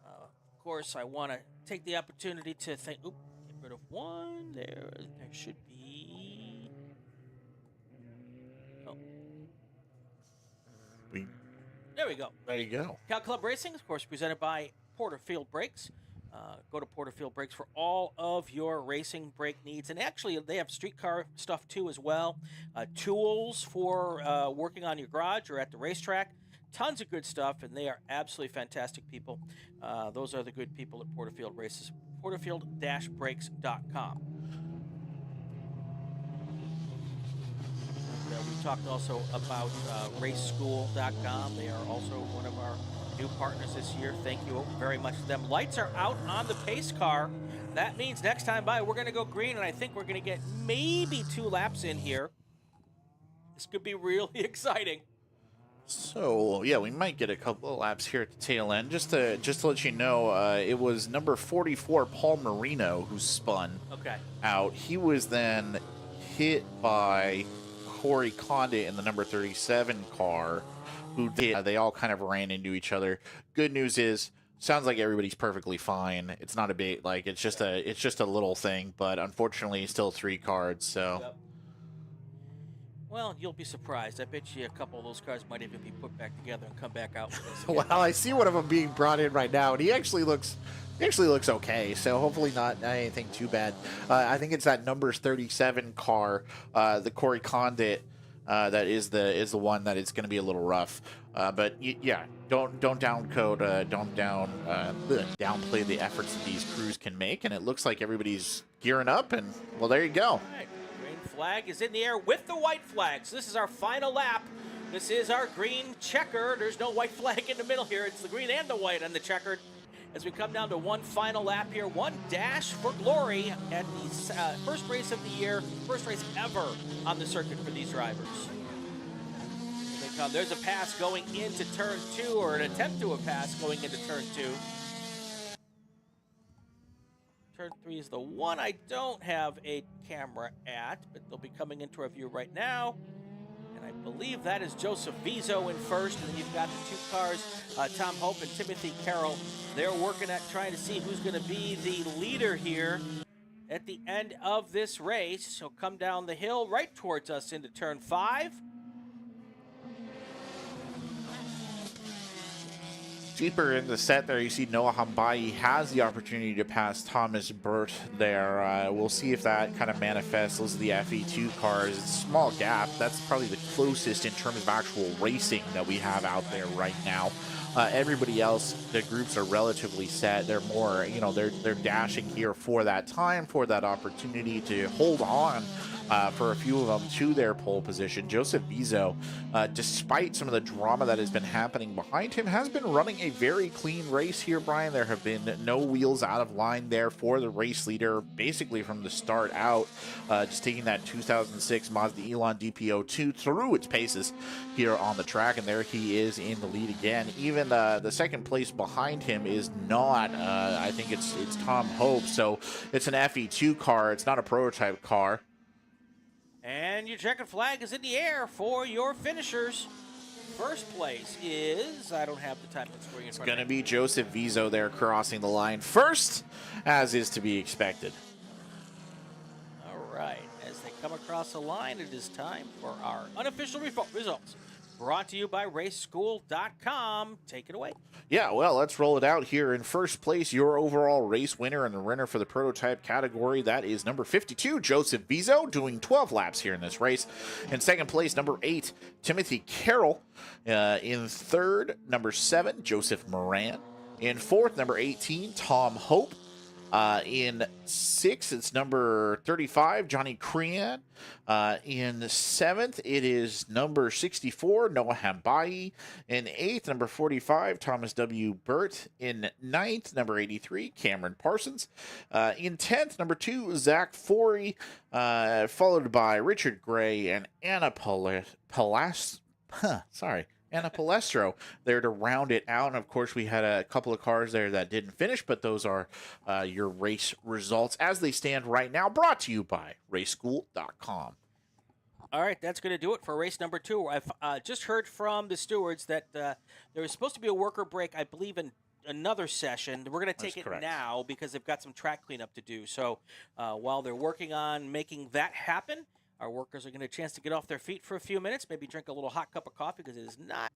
[SPEAKER 1] Of course, I want to take the opportunity to think. Oop, get rid of one. There should be. Oh, there we go.
[SPEAKER 2] There you go.
[SPEAKER 1] Cal Club Racing, of course, presented by Porterfield Brakes. Go to Porterfield Brakes for all of your racing brake needs. And actually, they have streetcar stuff too as well. Tools for working on your garage or at the racetrack. Tons of good stuff, and they are absolutely fantastic people. Those are the good people at Porterfield Races. Porterfield-brakes.com. We talked also about raceschool.com. They are also one of our new partners this year. Thank you very much to them. Lights are out on the pace car. That means next time by, we're going to go green, and I think we're going to get maybe 2 laps in here. This could be really exciting.
[SPEAKER 2] So, yeah, we might get a couple of laps here at the tail end. Just to let you know, it was number 44, Paul Marino, who spun out. He was then hit by Corey Condit in the number 37 car, who did. They all kind of ran into each other. Good news is, sounds like everybody's perfectly fine. It's not a big, like, it's just a little thing, but unfortunately, still 3 cards, so...
[SPEAKER 1] Yep. Well, you'll be surprised. I bet you a couple of those cars might even be put back together and come back out with us again.
[SPEAKER 2] Well, I see one of them being brought in right now, and he actually looks okay. So hopefully not anything too bad. I think it's that numbers 37 car, the Corey Condit, that is the one that is going to be a little rough. But yeah, don't downplay the efforts that these crews can make, and it looks like everybody's gearing up. And well, there you go.
[SPEAKER 1] All right. Flag is in the air with the white flag. So this is our final lap. This is our green checker. There's no white flag in the middle here. It's the green and the white on the checkered. As we come down to one final lap here, one dash for glory at the first race of the year, first race ever on the circuit for these drivers. Here they come. There's a pass going into turn 2, or an attempt to a pass going into turn 2. Turn 3 is the one I don't have a camera at, but they'll be coming into our view right now. And I believe that is Joseph Vizo in first, and then you've got the 2 cars, Tom Hope and Timothy Carroll. They're working at trying to see who's going to be the leader here at the end of this race. So come down the hill right towards us into turn 5.
[SPEAKER 2] Deeper in the set there, you see Noah Hambai has the opportunity to pass Thomas Burt there. We'll see if that kind of manifests. Those are the FE2 cars. It's a small gap. That's probably the closest in terms of actual racing that we have out there right now. Everybody else, the groups are relatively set. They're more, they're dashing here for that time, for that opportunity to hold on for a few of them to their pole position. Joseph Vizo, despite some of the drama that has been happening behind him, has been running a very clean race here, Brian. There have been no wheels out of line there for the race leader, basically from the start out, just taking that 2006 Mazda Elon DPO2 through its paces here on the track, and there he is in the lead again. Even the second place behind him is not, I think it's Tom Hope, so it's an FE2 car. It's not a prototype car.
[SPEAKER 1] And your checkered flag is in the air for your finishers. First place is, I don't have the time scoring in front of me.
[SPEAKER 2] It's going to be Joseph Vizo there crossing the line first, as is to be expected.
[SPEAKER 1] All right, as they come across the line, it is time for our unofficial results. Brought to you by raceschool.com. Take it away.
[SPEAKER 2] Yeah, well, let's roll it out here. In first place, your overall race winner and the winner for the prototype category, that is number 52, Joseph Vizo, doing 12 laps here in this race. In second place, number 8, Timothy Carroll. In third, number 7, Joseph Moran. In fourth, number 18, Tom Hope. In 6, it's number 35, Johnny Crean. In 7th, it is number 64, Noah Hambai. In 8th, number 45, Thomas W. Burt. In 9th, number 83, Cameron Parsons. In 10th, number 2, Zach Forey, followed by Richard Gray and Anna Anna Palestro there to round it out. And of course, we had a couple of cars there that didn't finish, but those are your race results as they stand right now, brought to you by raceschool.com.
[SPEAKER 1] All right, that's going to do it for race number 2. I've just heard from the stewards that there was supposed to be a worker break, I believe, in another session. We're going to take it now because they've got some track cleanup to do. So while they're working on making that happen, our workers are going to get a chance to get off their feet for a few minutes, maybe drink a little hot cup of coffee because it is not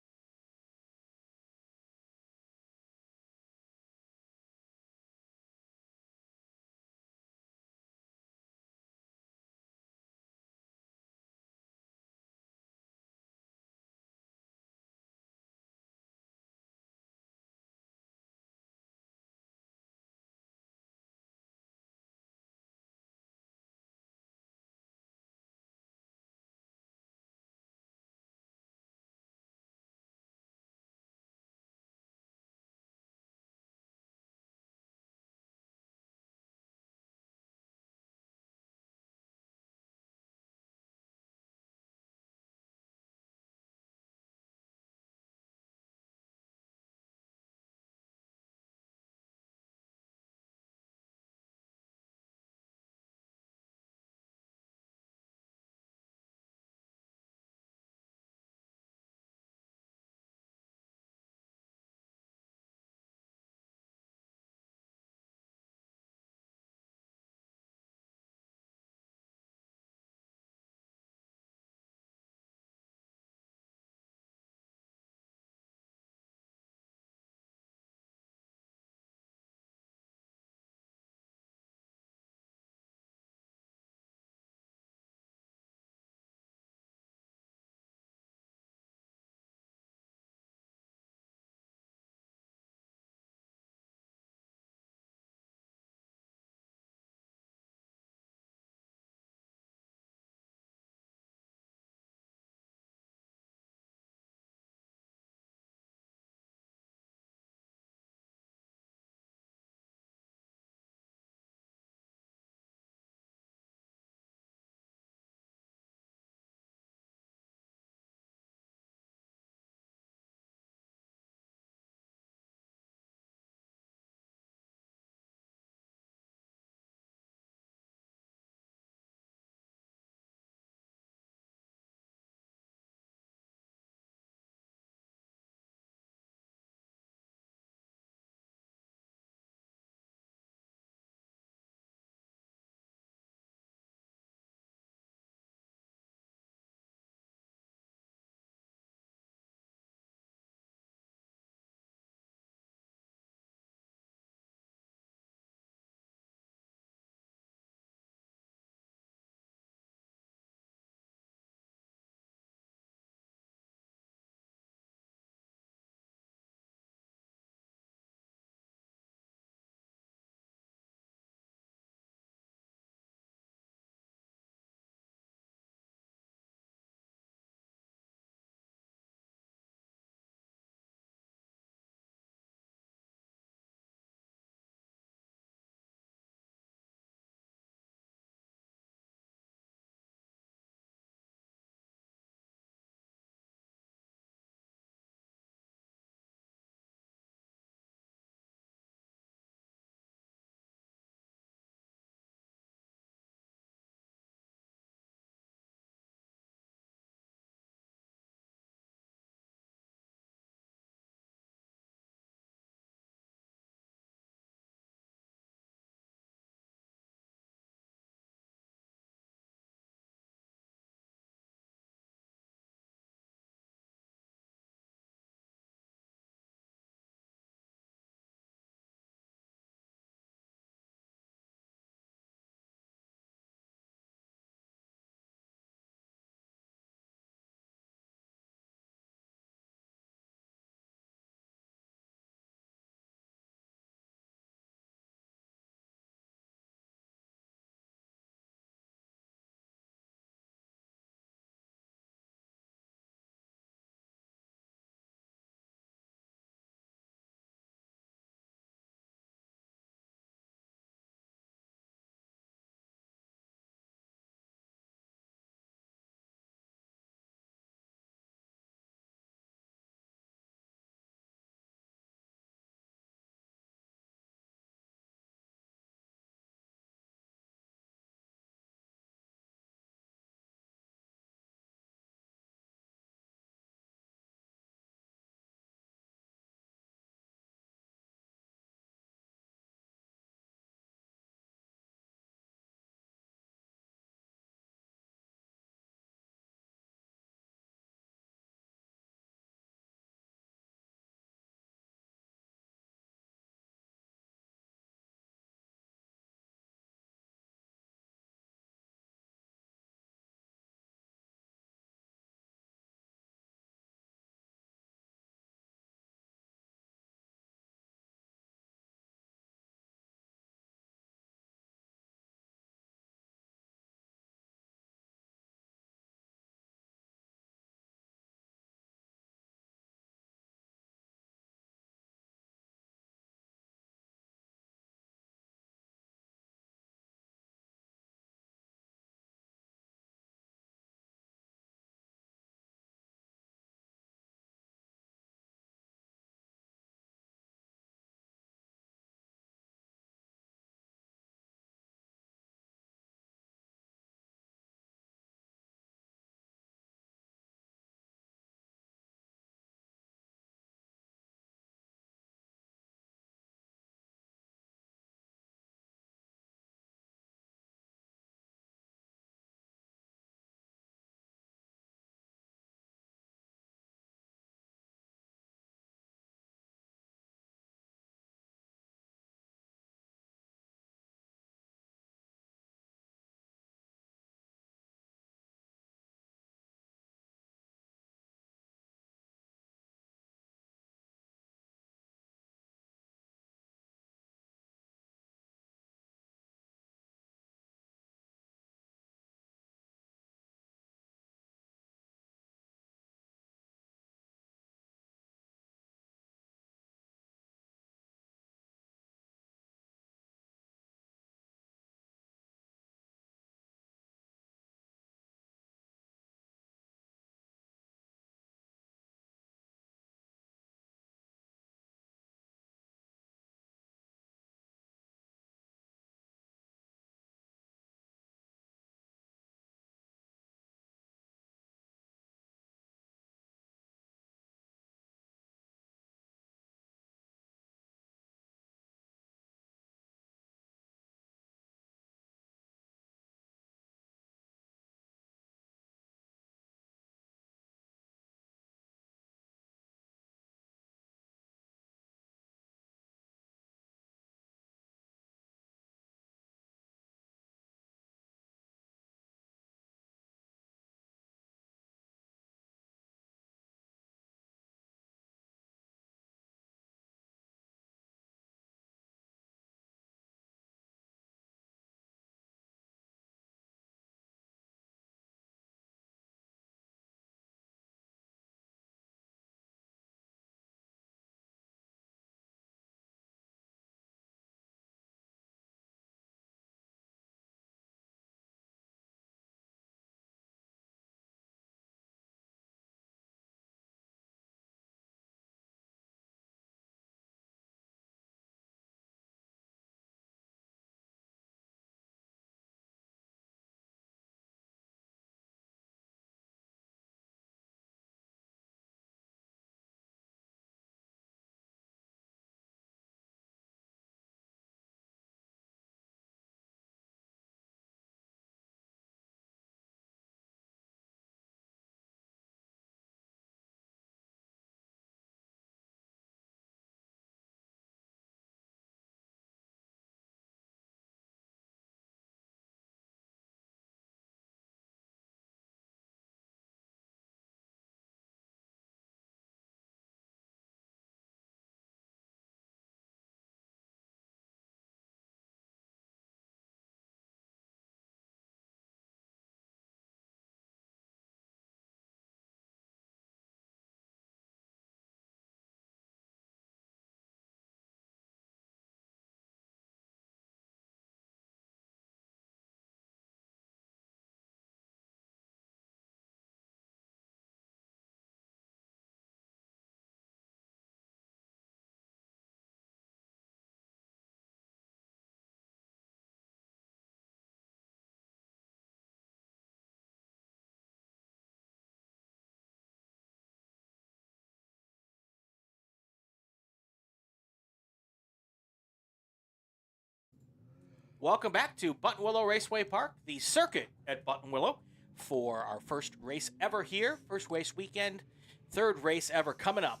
[SPEAKER 1] Welcome back to Buttonwillow Raceway Park, the circuit at Buttonwillow, for our first race ever here, first race weekend, third race ever coming up.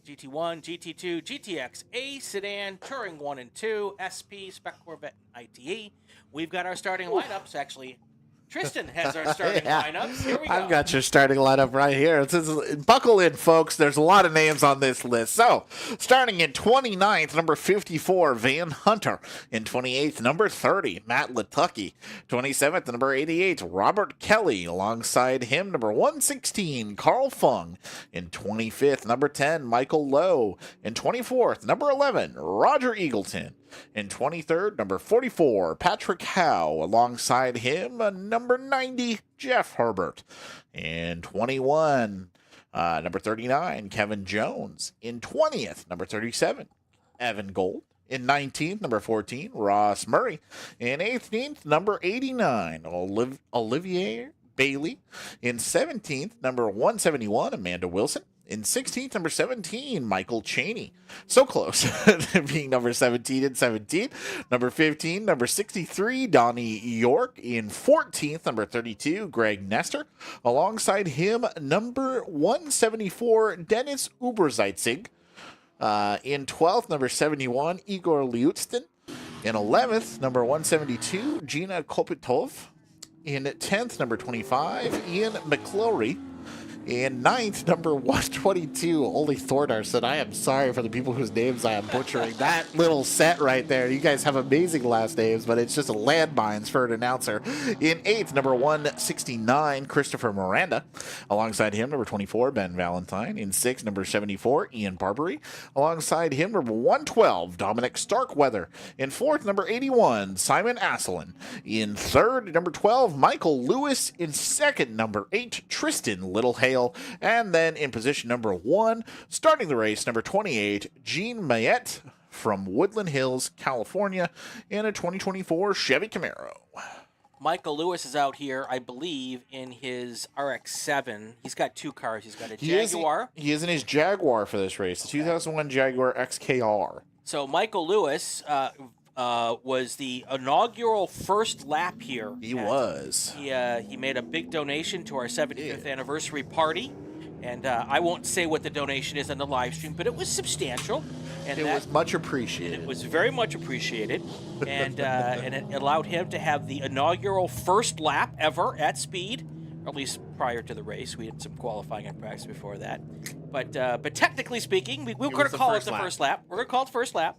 [SPEAKER 1] GT1, GT2, GTX, A Sedan, Touring 1 and 2, SP, Spec Corvette, and ITE. We've got our starting lineups, actually. Tristan has our starting lineups. Here we go.
[SPEAKER 2] I've got your starting lineup right here. Buckle in, folks. There's a lot of names on this list. So, starting in 29th, number 54, Van Hunter. In 28th, number 30, Matt Latucky. 27th, number 88, Robert Kelly. Alongside him, number 116, Carl Fung. In 25th, number 10, Michael Lowe. In 24th, number 11, Roger Eagleton. In 23rd, number 44, Patrick Howe. Alongside him, number 90, Jeff Herbert. In 21, number 39, Kevin Jones. In 20th, number 37, Evan Gold. In 19th, number 14, Ross Murray. In 18th, number 89, Olivier Bailey. In 17th, number 171, Amanda Wilson. In 16th, number 17, Michael Cheney. So close to being number 17 and 17. Number 15, number 63, Donnie York. In 14th, number 32, Greg Nestor. Alongside him, number 174, Dennis Uberzeitzig. In 12th, number 71, Igor Liutstin. In 11th, number 172, Gina Kopitov. In 10th, number 25, Ian McClory. In 9th, number 122, Ole Thordarson. I am sorry for the people whose names I am butchering. That little set right there. You guys have amazing last names, but it's just a landmines for an announcer. In 8th, number 169, Christopher Miranda. Alongside him, number 24, Ben Valentine. In 6th, number 74, Ian Barbary. Alongside him, number 112, Dominic Starkweather. In 4th, number 81, Simon Asselin. In 3rd, number 12, Michael Lewis. In 2nd, number 8, Tristan Littlehale. And then in position number 1, starting the race, number 28, Gene Mayette from Woodland Hills, California, in a 2024 Chevy Camaro.
[SPEAKER 1] Michael Lewis is out here, I believe, in his RX-7. He's got two cars. He's got a Jaguar.
[SPEAKER 2] He is in his Jaguar for this race, the 2001 Jaguar XKR.
[SPEAKER 1] So Michael Lewis was the inaugural first lap here.
[SPEAKER 2] He was.
[SPEAKER 1] He made a big donation to our 75th anniversary party. And I won't say what the donation is on the live stream, but it was substantial. And
[SPEAKER 2] it was much appreciated.
[SPEAKER 1] It was very much appreciated. And it allowed him to have the inaugural first lap ever at speed, or at least prior to the race. We had some qualifying and practice before that. But technically speaking, we could have called it the first lap. We're going to call it the first lap.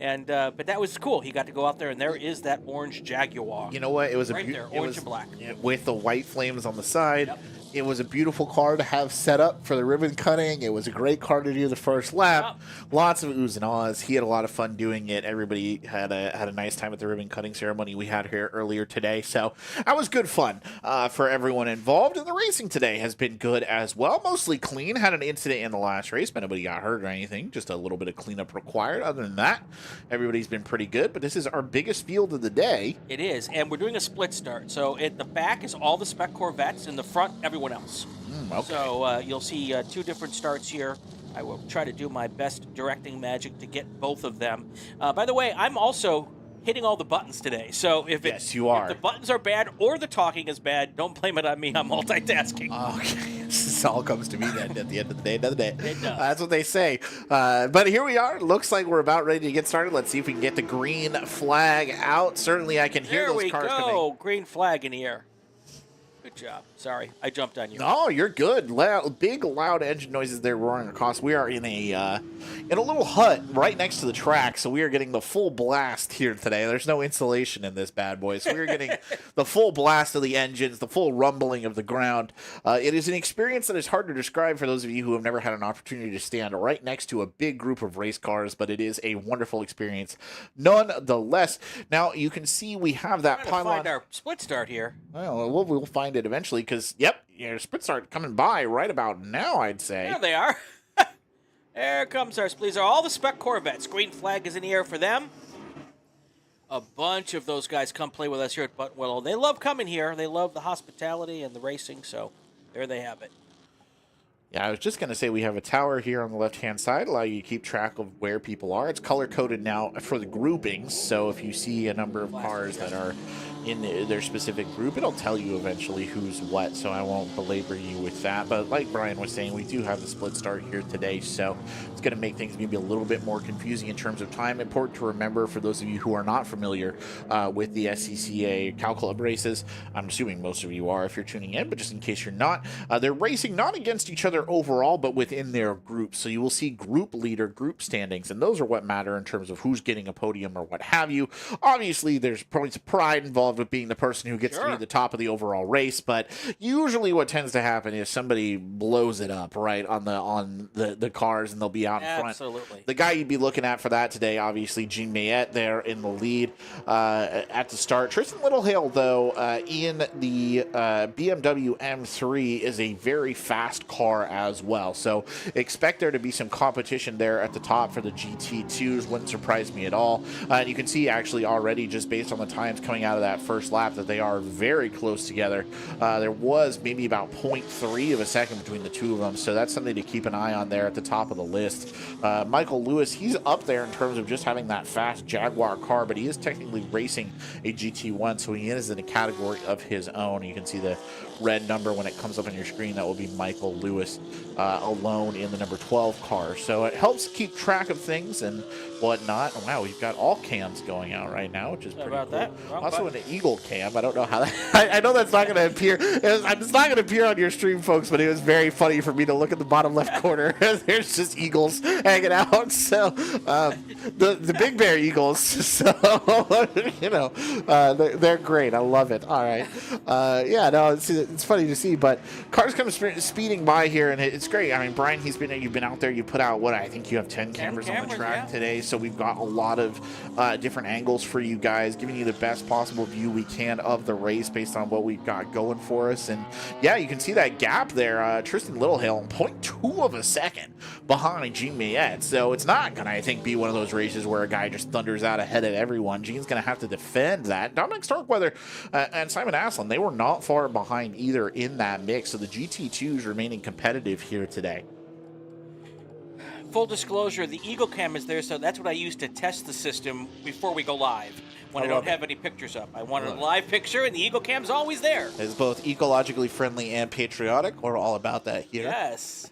[SPEAKER 1] And but that was cool. He got to go out there, and there is that orange Jaguar.
[SPEAKER 2] You know what? It was
[SPEAKER 1] right there, orange and black,
[SPEAKER 2] with the white flames on the side.
[SPEAKER 1] Yep.
[SPEAKER 2] It was a beautiful car to have set up for the ribbon cutting. It was a great car to do the first lap.
[SPEAKER 1] Yep.
[SPEAKER 2] Lots of oohs and ahs. He had a lot of fun doing it. Everybody had a nice time at the ribbon cutting ceremony we had here earlier today. So that was good fun for everyone involved. And the racing today has been good as well. Mostly clean. Had an incident in the last race, but nobody got hurt or anything. Just a little bit of cleanup required. Other than that, everybody's been pretty good. But this is our biggest field of the day.
[SPEAKER 1] It is, and we're doing a split start. So at the back is all the Spec Corvettes, in the front, everyone else.
[SPEAKER 2] Okay.
[SPEAKER 1] So you'll see two different starts here. I will try to do my best directing magic to get both of them. By the way, I'm also hitting all the buttons today. So if
[SPEAKER 2] you are.
[SPEAKER 1] If the buttons are bad or the talking is bad, don't blame it on me. I'm multitasking.
[SPEAKER 2] Okay. This all comes to me then at the end of the day. Another day.
[SPEAKER 1] It does.
[SPEAKER 2] That's what they say. But here we are. Looks like we're about ready to get started. Let's see if we can get the green flag out. Certainly I can hear those cars coming.
[SPEAKER 1] There we go. Green flag in the air. Good job. Sorry, I jumped on you.
[SPEAKER 2] No, you're good. Big, loud engine noises there roaring across. We are in a little hut right next to the track, so we are getting the full blast here today. There's no insulation in this bad boy, so we're getting the full blast of the engines, the full rumbling of the ground. It is an experience that is hard to describe for those of you who have never had an opportunity to stand right next to a big group of race cars, but it is a wonderful experience nonetheless. Now, you can see we have that
[SPEAKER 1] We're
[SPEAKER 2] pylon.
[SPEAKER 1] trying to find our split start here.
[SPEAKER 2] Well, we'll find it eventually because, yep, your splits are coming by right about now, I'd say.
[SPEAKER 1] There they are. There comes our splits. All the Spec Corvettes. Green flag is in the air for them. A bunch of those guys come play with us here at Buttonwillow. They love coming here. They love the hospitality and the racing, so there they have it.
[SPEAKER 2] Yeah, I was just going to say we have a tower here on the left-hand side, allow you to keep track of where people are. It's color-coded now for the groupings, so if you see a number of cars that are in their specific group, it'll tell you eventually who's what, so I won't belabor you with that. But like Brian was saying, we do have the split start here today, so it's going to make things maybe a little bit more confusing in terms of time. Important to remember for those of you who are not familiar with the SCCA Cow Club races. I'm assuming most of you are if you're tuning in, but just in case you're not, they're racing not against each other overall, but within their groups. So you will see group leader, group standings, and those are what matter in terms of who's getting a podium or what have you. Obviously, there's points of pride involved with being the person who gets to be at the top of the overall race, but usually what tends to happen is somebody blows it up right on the cars, and they'll be out in front.
[SPEAKER 1] Absolutely.
[SPEAKER 2] The guy you'd be looking at for that today, obviously, Jean Mayette there in the lead at the start. Tristan Littlehale, though, in the BMW M3 is a very fast car as well, so expect there to be some competition there at the top for the GT2s. Wouldn't surprise me at all. And you can see actually already just based on the times coming out of that first lap that they are very close together. There was maybe about 0.3 of a second between the two of them, so that's something to keep an eye on there at the top of the list. Michael Lewis, he's up there in terms of just having that fast Jaguar car, but he is technically racing a GT1, so he is in a category of his own. You can see the red number when it comes up on your screen. That will be Michael Lewis alone in the number 12 car, so it helps keep track of things and whatnot. Wow, we've got all cams going out right now, which is pretty cool.
[SPEAKER 1] That?
[SPEAKER 2] Also an Eagle cam. I don't know how that I know that's not going to appear. It's not going to appear on your stream, folks, but it was very funny for me to look at the bottom left corner. There's just eagles hanging out. So the Big Bear Eagles. So you know, they're great. I love it. All right. Yeah, no, it's funny to see, but cars come speeding by here, and it's great. I mean, Brian, you've been out there. You put out what I think you have 10 cameras on the track today, so we've got a lot of different angles for you guys, giving you the best possible view we can of the race based on what we've got going for us. And yeah, you can see that gap there. Tristan Littlehale, 0.2 of a second behind Jean Mayette. So it's not going to, I think, be one of those races where a guy just thunders out ahead of everyone. Jean's going to have to defend that. Dominic Starkweather and Simon Aslan, they were not far behind either in that mix. So the GT2s remaining competitive here today.
[SPEAKER 1] Full disclosure, the Eagle Cam is there, so that's what I use to test the system before we go live. When I don't have any pictures up, I want a live picture, and the Eagle Cam's always there.
[SPEAKER 2] It's both ecologically friendly and patriotic. We're all about that here.
[SPEAKER 1] Yes.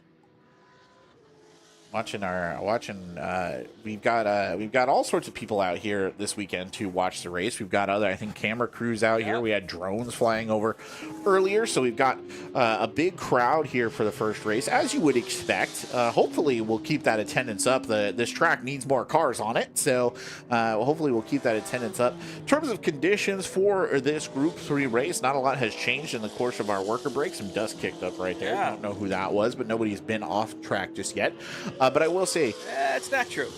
[SPEAKER 2] We've got all sorts of people out here this weekend to watch the race. We've got other, I think, camera crews out here. We had drones flying over earlier, so we've got a big crowd here for the first race, as you would expect. Hopefully, we'll keep that attendance up. This track needs more cars on it, so hopefully we'll keep that attendance up. In terms of conditions for this Group 3 race, not a lot has changed in the course of our worker break. Some dust kicked up right there. I don't know who that was, but nobody's been off track just yet. But I will say...
[SPEAKER 1] it's not true.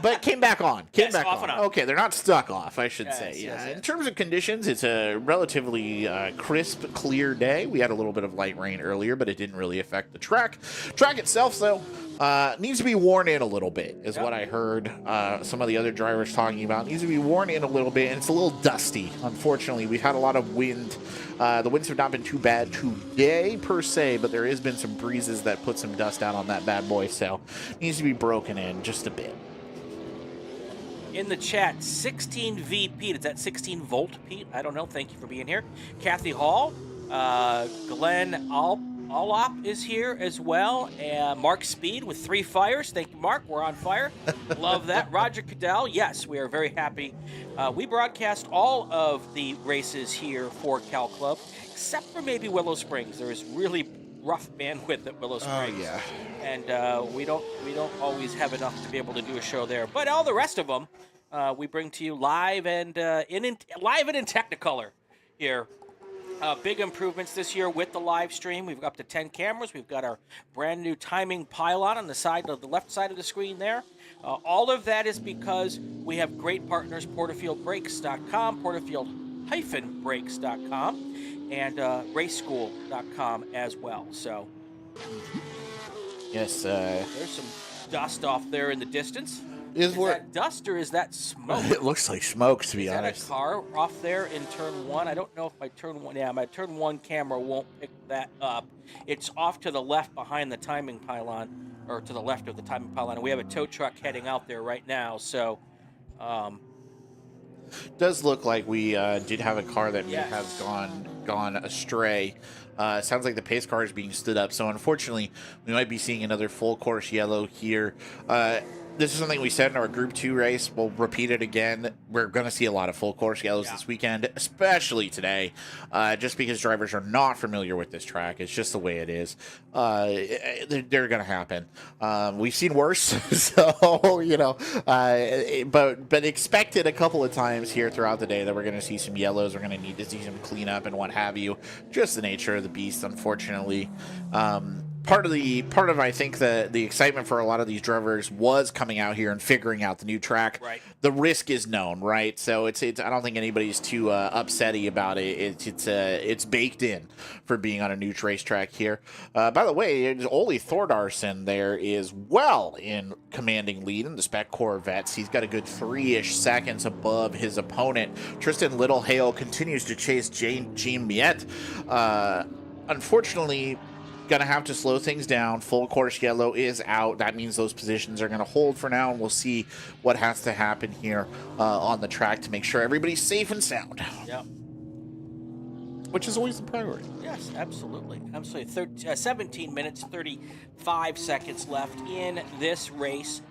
[SPEAKER 2] But came back on.
[SPEAKER 1] Off and on.
[SPEAKER 2] Okay, they're not stuck off, I should say. Yes. In terms of conditions, it's a relatively crisp, clear day. We had a little bit of light rain earlier, but it didn't really affect the track. Track itself, though, needs to be worn in a little bit, is what I heard some of the other drivers talking about. It needs to be worn in a little bit, and it's a little dusty. Unfortunately, we've had a lot of wind. The winds have not been too bad today, per se, but there has been some breezes that put some dust out on that bad boy, so it needs to be broken in just a bit.
[SPEAKER 1] In the chat, 16V Pete. Is that 16 volt Pete? I don't know. Thank you for being here. Kathy Hall, Glenn Alop is here as well. And Mark Speed with 3 fires. Thank you, Mark. We're on fire. Love that. Roger Cadell. Yes, we are very happy. We broadcast all of the races here for Cal Club, except for maybe Willow Springs. There is really rough bandwidth at Willow Springs.
[SPEAKER 2] Oh, yeah.
[SPEAKER 1] And we don't always have enough to be able to do a show there. But all the rest of them, we bring to you live and in Technicolor here. Big improvements this year with the live stream. We've got up to 10 cameras. We've got our brand new timing pylon on the left side of the screen there. All of that is because we have great partners, PorterfieldBrakes.com, Porterfield-Brakes.com, and raceschool.com as well. So,
[SPEAKER 2] yes,
[SPEAKER 1] there's some dust off there in the distance. Is that dust or is that smoke?
[SPEAKER 2] It looks like smoke, to be honest.
[SPEAKER 1] Is that a car off there in turn 1? I don't know if my turn 1 camera won't pick that up. It's off to the left behind the timing pylon, or to the left of the timing pylon. We have a tow truck heading out there right now, so
[SPEAKER 2] does look like we did have a car that may have gone astray. Sounds like the pace car is being stood up, so unfortunately we might be seeing another full course yellow here. This is something we said in our Group 2 race. We'll repeat it again. We're going to see a lot of full course yellows this weekend, especially today, just because drivers are not familiar with this track. It's just the way it is. They're going to happen. We've seen worse, so, you know, but expected a couple of times here throughout the day that we're going to see some yellows. We're going to need to see some cleanup and what have you. Just the nature of the beast, unfortunately. Part of I think the excitement for a lot of these drivers was coming out here and figuring out the new track.
[SPEAKER 1] Right.
[SPEAKER 2] The risk is known, right? So it's I don't think anybody's too upsetty about it. It's baked in for being on a new racetrack here. By the way, Ole Thordarson there is well in commanding lead in the spec Corvettes. He's got a good 3-ish seconds above his opponent. Tristan Littlehale continues to chase Jean Miette. Unfortunately, gonna have to slow things down. Full course yellow is out. That means those positions are gonna hold for now, and we'll see what has to happen here on the track to make sure everybody's safe and sound.
[SPEAKER 1] Yep.
[SPEAKER 2] Which is always the priority.
[SPEAKER 1] Yes, absolutely. 17 minutes, 35 seconds left in this race.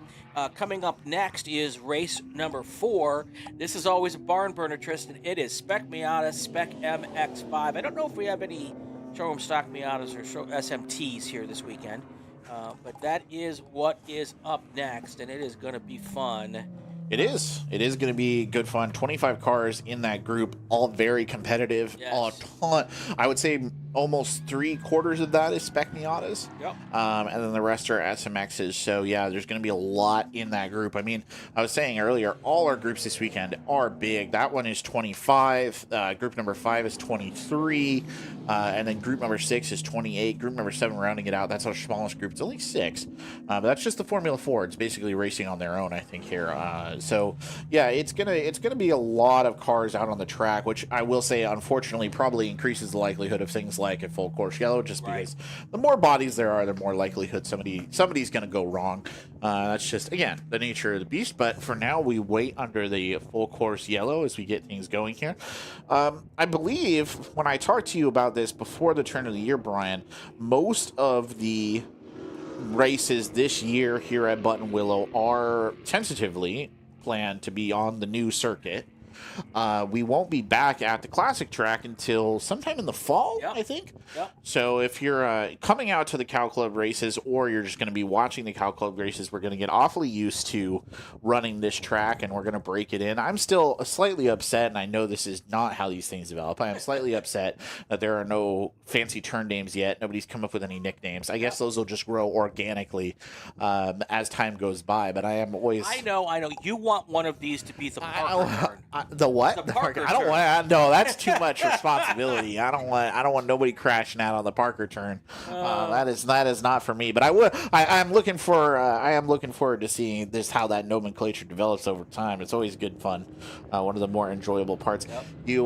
[SPEAKER 1] Coming up next is race number 4. This is always a barn burner, Tristan. It is Spec Miata, Spec MX-5. I don't know if we have any showroom stock Miatas or SMTs here this weekend, but that is what is up next, and it is going to be fun.
[SPEAKER 2] It is. It is going to be good fun. 25 cars in that group, all very competitive.
[SPEAKER 1] Yes.
[SPEAKER 2] A ton. I would say almost 3/4 of that is Spec Miatas.
[SPEAKER 1] Yep.
[SPEAKER 2] And then the rest are SMXs. So, yeah, there's going to be a lot in that group. I mean, I was saying earlier, all our groups this weekend are big. That one is 25. Group number 5 is 23. And then group number 6 is 28. Group number 7, rounding it out, that's our smallest group. It's only 6. But that's just the Formula 4. It's basically racing on their own, I think, here. So, yeah, it's gonna be a lot of cars out on the track, which I will say, unfortunately, probably increases the likelihood of things like a full course yellow, just because the more bodies there are, the more likelihood somebody's gonna go wrong. That's just, again, the nature of the beast. But for now, we wait under the full course yellow as we get things going here. I believe when I talked to you about this before the turn of the year, Brian, most of the races this year here at Buttonwillow are tentatively planned to be on the new circuit. We won't be back at the classic track until sometime in the fall, I think.
[SPEAKER 1] Yep.
[SPEAKER 2] So if you're coming out to the Cow Club races, or you're just going to be watching the Cow Club races, we're going to get awfully used to running this track, and we're going to break it in. I'm still slightly upset, and I know this is not how these things develop. I am slightly upset that there are no fancy turn names yet. Nobody's come up with any nicknames. I guess those will just grow organically as time goes by, but I am always...
[SPEAKER 1] I know. You want one of these to be the Parker turn.
[SPEAKER 2] The what?
[SPEAKER 1] The Parker
[SPEAKER 2] I don't
[SPEAKER 1] turn.
[SPEAKER 2] want. No, that's too much responsibility. I don't want nobody crashing out on the Parker turn. That is not for me. But I am looking forward to seeing this, how that nomenclature develops over time. It's always good fun. One of the more enjoyable parts.
[SPEAKER 1] Yep.
[SPEAKER 2] You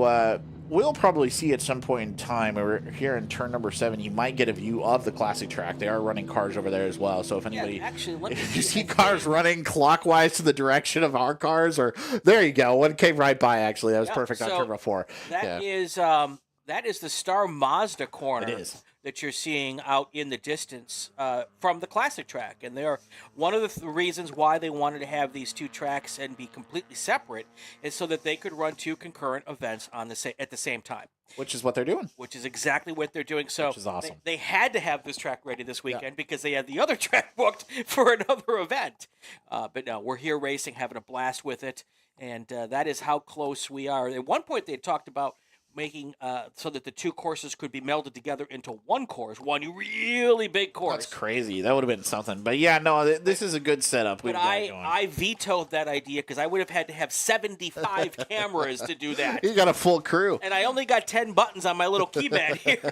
[SPEAKER 2] will probably see at some point in time, or here in turn number 7, you might get a view of the classic track. They are running cars over there as well. So if anybody, if you see cars running clockwise to the direction of our cars, or there you go, one came right by. Actually, that was perfect on turn 4.
[SPEAKER 1] That is the Star Mazda corner.
[SPEAKER 2] It is.
[SPEAKER 1] That you're seeing out in the distance from the classic track. And they're one of the reasons why they wanted to have these two tracks and be completely separate is so that they could run 2 concurrent events on at the same time.
[SPEAKER 2] Which is what they're doing.
[SPEAKER 1] Which is exactly what they're doing. So
[SPEAKER 2] which is awesome.
[SPEAKER 1] They had to have this track ready this weekend because they had the other track booked for another event. But no, we're here racing, having a blast with it. And that is how close we are. At one point, they had talked about making so that the 2 courses could be melded together into one course, one really big course.
[SPEAKER 2] That's crazy. That would have been something. But yeah, no, this is a good setup.
[SPEAKER 1] But I vetoed that idea because I would have had to have 75 cameras to do that.
[SPEAKER 2] You got a full crew.
[SPEAKER 1] And I only got 10 buttons on my little keypad here.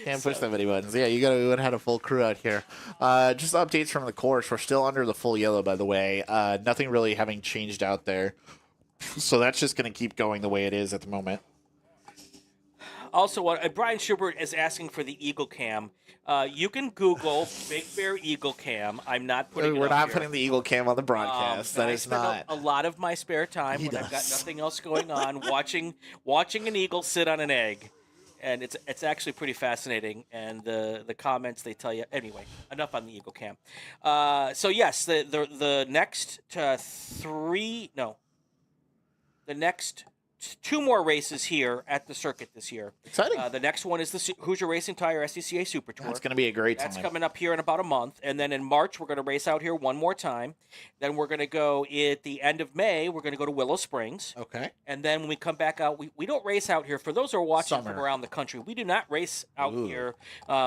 [SPEAKER 2] Can't push that many buttons. Yeah, we would have had a full crew out here. Just updates from the course. We're still under the full yellow, by the way. Nothing really having changed out there. So that's just going to keep going the way it is at the moment.
[SPEAKER 1] Also, Brian Schubert is asking for the Eagle Cam. You can Google Big Bear Eagle Cam. I'm not putting it
[SPEAKER 2] We're
[SPEAKER 1] up
[SPEAKER 2] not
[SPEAKER 1] here.
[SPEAKER 2] putting the Eagle Cam on the broadcast. That
[SPEAKER 1] I
[SPEAKER 2] is
[SPEAKER 1] spend
[SPEAKER 2] not.
[SPEAKER 1] a lot of my spare time when I've got nothing else going on watching an eagle sit on an egg. And it's actually pretty fascinating. And the comments they tell you. Anyway, enough on the Eagle Cam. So, yes, the next the next 2 more races here at the circuit this year.
[SPEAKER 2] Exciting.
[SPEAKER 1] The next one is the Hoosier Racing Tire SCCA Super Tour.
[SPEAKER 2] That's going to be a great time.
[SPEAKER 1] That's coming up here in about a month. And then in March, we're going to race out here one more time. Then we're going to go at the end of May, we're going to go to Willow Springs.
[SPEAKER 2] Okay.
[SPEAKER 1] And then when we come back out, we don't race out here. For those who are watching
[SPEAKER 2] Summer.
[SPEAKER 1] from around the country, we do not race out here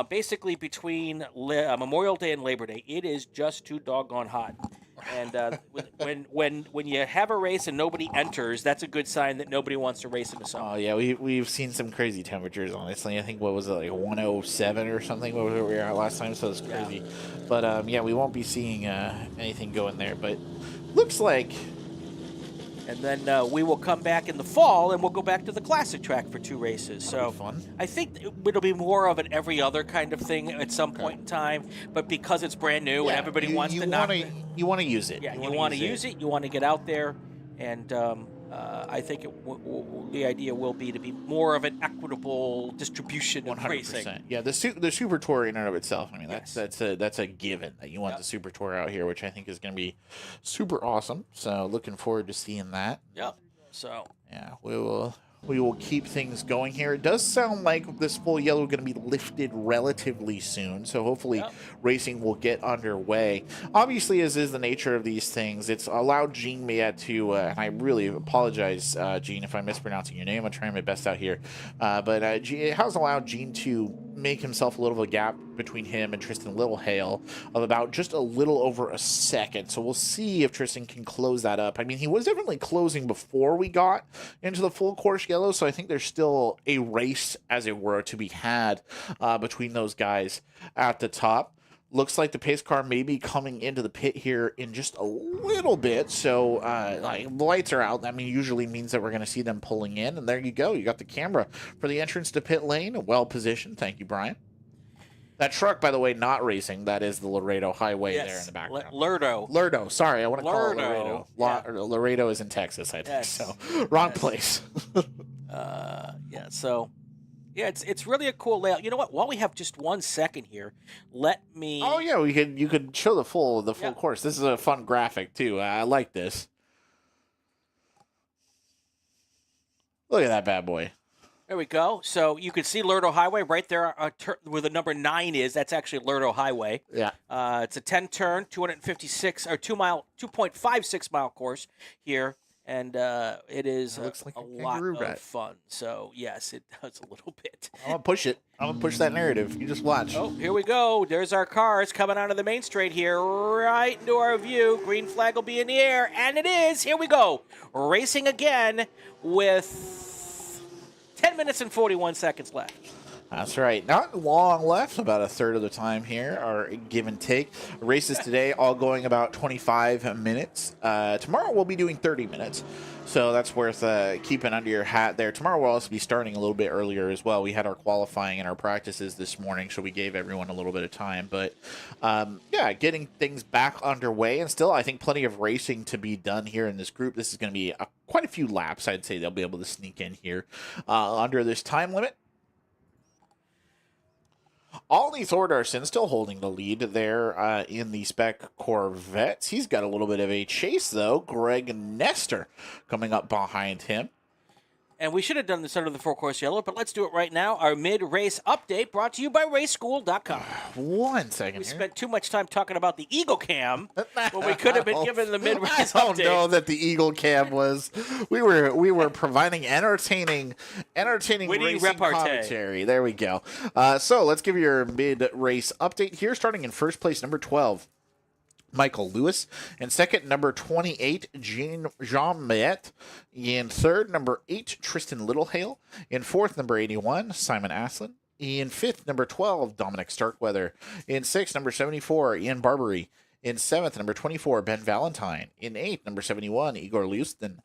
[SPEAKER 1] basically between Memorial Day and Labor Day. It is just too doggone hot. And when you have a race and nobody enters, that's a good sign that nobody wants to race in the summer.
[SPEAKER 2] Oh, yeah, we've seen some crazy temperatures, honestly. I think, what was it, like 107 or something where we were at last time, so it's crazy. Yeah. But, yeah, we won't be seeing anything going there. But looks like...
[SPEAKER 1] And then we will come back in the fall, and we'll go back to the classic track for 2 races.
[SPEAKER 2] That'll be fun.
[SPEAKER 1] I think it'll be more of an every other kind of thing at some point in time. But because it's brand new and everybody wants to
[SPEAKER 2] you want to use it.
[SPEAKER 1] Yeah, you want to use it. You want to get out there, and I think the idea will be to be more of an equitable distribution of
[SPEAKER 2] 100%.
[SPEAKER 1] racing.
[SPEAKER 2] Yeah, the Super Tour in and of itself. I mean, that's a given that you want the Super Tour out here, which I think is going to be super awesome. So looking forward to seeing that.
[SPEAKER 1] Yep. So
[SPEAKER 2] yeah, we will keep things going here. It does sound like this full yellow is going to be lifted relatively soon, so hopefully racing will get underway. Obviously, as is the nature of these things, it's allowed Gene Miette to, and I really apologize, Gene, if I'm mispronouncing your name. I'm trying my best out here. But it has allowed Gene to make himself a little of a gap between him and Tristan Littlehale of about just a little over a second. So we'll see if Tristan can close that up. I mean, he was definitely closing before we got into the full course yellow, so I think there's still a race, as it were, to be had between those guys at the top. Looks like the pace car may be coming into the pit here in just a little bit. So, the lights are out. That usually means that we're going to see them pulling in. And there you go. You got the camera for the entrance to pit lane. Well positioned. Thank you, Brian. That truck, by the way, not racing. That is the Laredo Highway there in the background.
[SPEAKER 1] Lerdo.
[SPEAKER 2] Sorry, I want to call it Laredo. Laredo is in Texas, I think. So, wrong place.
[SPEAKER 1] Yeah, so... Yeah, it's really a cool layout. You know what? While we have just 1 second here, let me...
[SPEAKER 2] Oh, yeah, you could show the full course. This is a fun graphic, too. I like this. Look at that bad boy.
[SPEAKER 1] There we go. So you can see Lerdo Highway right there where the number 9 is. That's actually Lerdo Highway.
[SPEAKER 2] Yeah.
[SPEAKER 1] It's a 10-turn, 2.56 mile course here. And it is
[SPEAKER 2] looks like
[SPEAKER 1] a lot of fun. So, yes, it does a little bit.
[SPEAKER 2] I'm going to push it. I'm going to push that narrative. You just watch.
[SPEAKER 1] Oh, here we go. There's our cars coming onto the main straight here, right into our view. Green flag will be in the air, and it is. Here we go. Racing again with 10 minutes and 41 seconds left.
[SPEAKER 2] That's right. Not long left, about a third of the time here, our give and take. Races today all going about 25 minutes. Tomorrow we'll be doing 30 minutes, so that's worth keeping under your hat there. Tomorrow we'll also be starting a little bit earlier as well. We had our qualifying and our practices this morning, so we gave everyone a little bit of time. But, yeah, getting things back underway, and still I think plenty of racing to be done here in this group. This is going to be quite a few laps, I'd say, they'll be able to sneak in here under this time limit. Ollie Thordarson still holding the lead there in the spec Corvettes. He's got a little bit of a chase, though. Greg Nestor coming up behind him.
[SPEAKER 1] And we should have done this under the full course yellow, but let's do it right now. Our mid-race update brought to you by RaceSchool.com.
[SPEAKER 2] 1 second
[SPEAKER 1] We
[SPEAKER 2] here.
[SPEAKER 1] spent too much time talking about the Eagle Cam when we could have been given the mid-race update.
[SPEAKER 2] I don't know that the Eagle Cam was. We were providing entertaining
[SPEAKER 1] Witty
[SPEAKER 2] racing
[SPEAKER 1] repartee.
[SPEAKER 2] commentary. There we go. So let's give you your mid-race update here, starting in first place, number 12. Michael Lewis. In second, number 28, Jean Miette. In third, number 8, Tristan Littlehale. In fourth, number 81, Simon Aslin. In 5th, number 12, Dominic Starkweather. In 6th, number 74, Ian Barbary. In 7th, number 24, Ben Valentine. In 8th, number 71, Igor Lustin.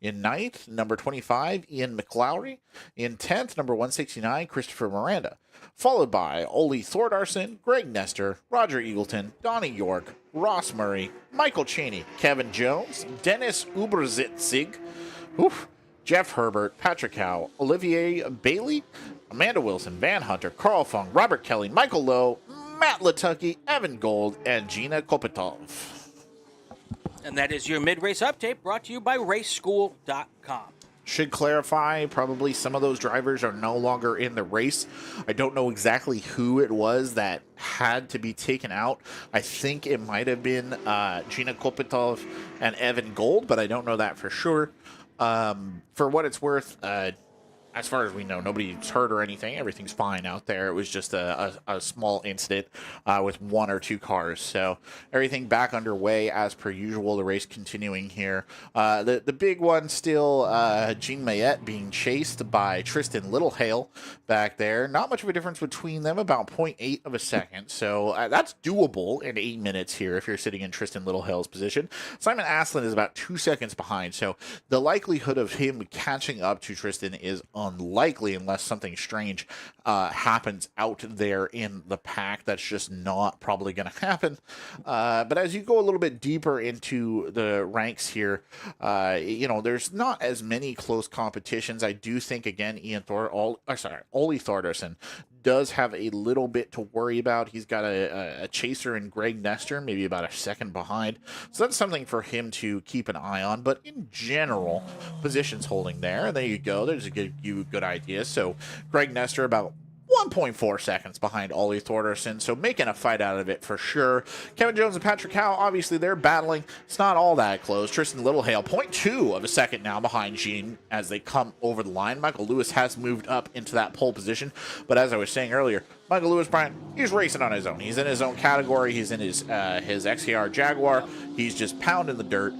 [SPEAKER 2] In 9th, number 25, Ian McLowry. In 10th, number 169, Christopher Miranda. Followed by Ole Thordarson, Greg Nestor, Roger Eagleton, Donnie York, Ross Murray, Michael Cheney, Kevin Jones, Dennis Uberzitzig, Jeff Herbert, Patrick Howe, Olivier Bailey, Amanda Wilson, Van Hunter, Carl Fung, Robert Kelly, Michael Lowe, Matt Latucky, Evan Gold, and Gina Kopitov.
[SPEAKER 1] And that is your mid-race update brought to you by raceschool.com.
[SPEAKER 2] Should clarify, probably some of those drivers are no longer in the race. I don't know exactly who it was that had to be taken out. I think it might have been Gina Kopitov and Evan Gold, but I don't know that for sure. For what it's worth, as far as we know, nobody's hurt or anything. Everything's fine out there. It was just a small incident with 1 or 2 cars. So everything back underway as per usual. The race continuing here. The big one still, Jean Mayette being chased by Tristan Littlehale back there. Not much of a difference between them, about 0.8 of a second. So that's doable in 8 minutes here if you're sitting in Tristan Littlehale's position. Simon Aslan is about 2 seconds behind. So the likelihood of him catching up to Tristan is unlikely unless something strange happens out there in the pack. That's just not probably going to happen. But as you go a little bit deeper into the ranks here, there's not as many close competitions. I do think, again, Ole Thordarson does have a little bit to worry about. He's got a chaser in Greg Nestor, maybe about a second behind. So that's something for him to keep an eye on. But in general, positions holding there. And there you go. There's a good idea. So Greg Nestor about 1.4 seconds behind Ole Thordarson, so making a fight out of it for sure. Kevin Jones and Patrick Howe, obviously they're battling. It's not all that close. Tristan Littlehale, 0.2 of a second now behind Jean as they come over the line. Michael Lewis has moved up into that pole position, but as I was saying earlier, Michael Lewis, Brian, he's racing on his own. He's in his own category. He's in his XKR Jaguar. He's just pounding the dirt.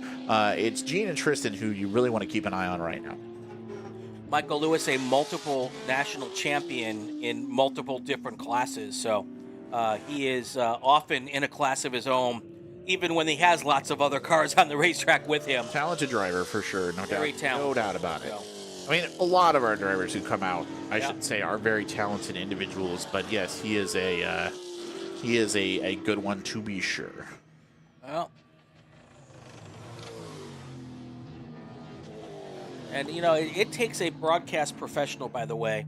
[SPEAKER 2] It's Jean and Tristan who you really want to keep an eye on right now.
[SPEAKER 1] Michael Lewis, a multiple national champion in multiple different classes. So he is often in a class of his own, even when he has lots of other cars on the racetrack with him.
[SPEAKER 2] Talented driver for sure.
[SPEAKER 1] Very talented.
[SPEAKER 2] No doubt about it. I mean, a lot of our drivers who come out, I should say, are very talented individuals. But yes, he is a good one to be sure.
[SPEAKER 1] Well, and it takes a broadcast professional, by the way,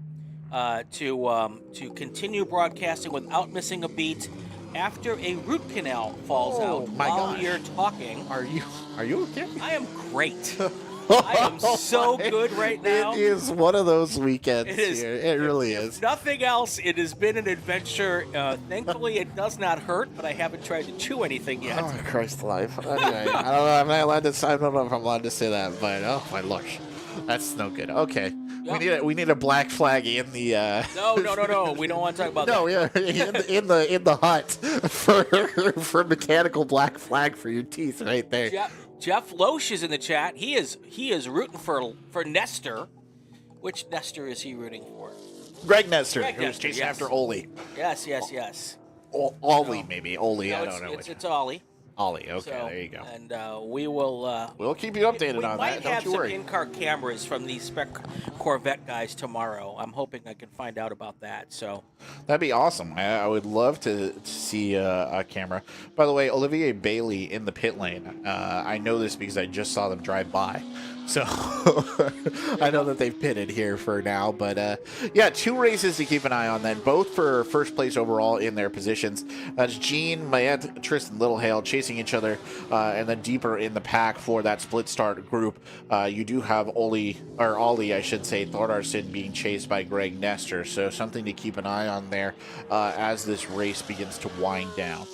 [SPEAKER 1] to continue broadcasting without missing a beat after a root canal falls out while you're talking.
[SPEAKER 2] Are you okay?
[SPEAKER 1] I am great. I am so good right now.
[SPEAKER 2] It is one of those weekends.
[SPEAKER 1] It is.
[SPEAKER 2] Here. It really is.
[SPEAKER 1] If nothing else, it has been an adventure. Thankfully, it does not hurt, but I haven't tried to chew anything yet.
[SPEAKER 2] Oh, Christ alive. Anyway, I don't know. I'm not allowed to. I don't know if I'm allowed to say that, but oh my gosh, that's no good. Okay. Yep. We need a black flag in the.
[SPEAKER 1] No. We don't want to talk about that.
[SPEAKER 2] No, yeah, in the hut for mechanical black flag for your teeth right there.
[SPEAKER 1] Jeff Loesch is in the chat. He is rooting for Nestor. Which Nestor is he rooting for?
[SPEAKER 2] Greg Nestor, who was chasing after Ole.
[SPEAKER 1] Yes.
[SPEAKER 2] Ollie, maybe. Ole, I don't know.
[SPEAKER 1] It's Ollie.
[SPEAKER 2] Ollie, okay, there you go.
[SPEAKER 1] And we will...
[SPEAKER 2] we'll keep you updated on that, don't you worry.
[SPEAKER 1] We might have some in-car cameras from the Spec Corvette guys tomorrow. I'm hoping I can find out about that, so...
[SPEAKER 2] That'd be awesome. I would love to see a camera. By the way, Olivier Bailey in the pit lane. I know this because I just saw them drive by. So I know that they've pitted here for now. But, yeah, 2 races to keep an eye on then, both for first place overall in their positions. That's Jean, Mayette, Tristan Littlehale chasing each other. And then deeper in the pack for that split start group, you do have Ollie, I should say, Thordarson being chased by Greg Nestor. So something to keep an eye on there as this race begins to wind down.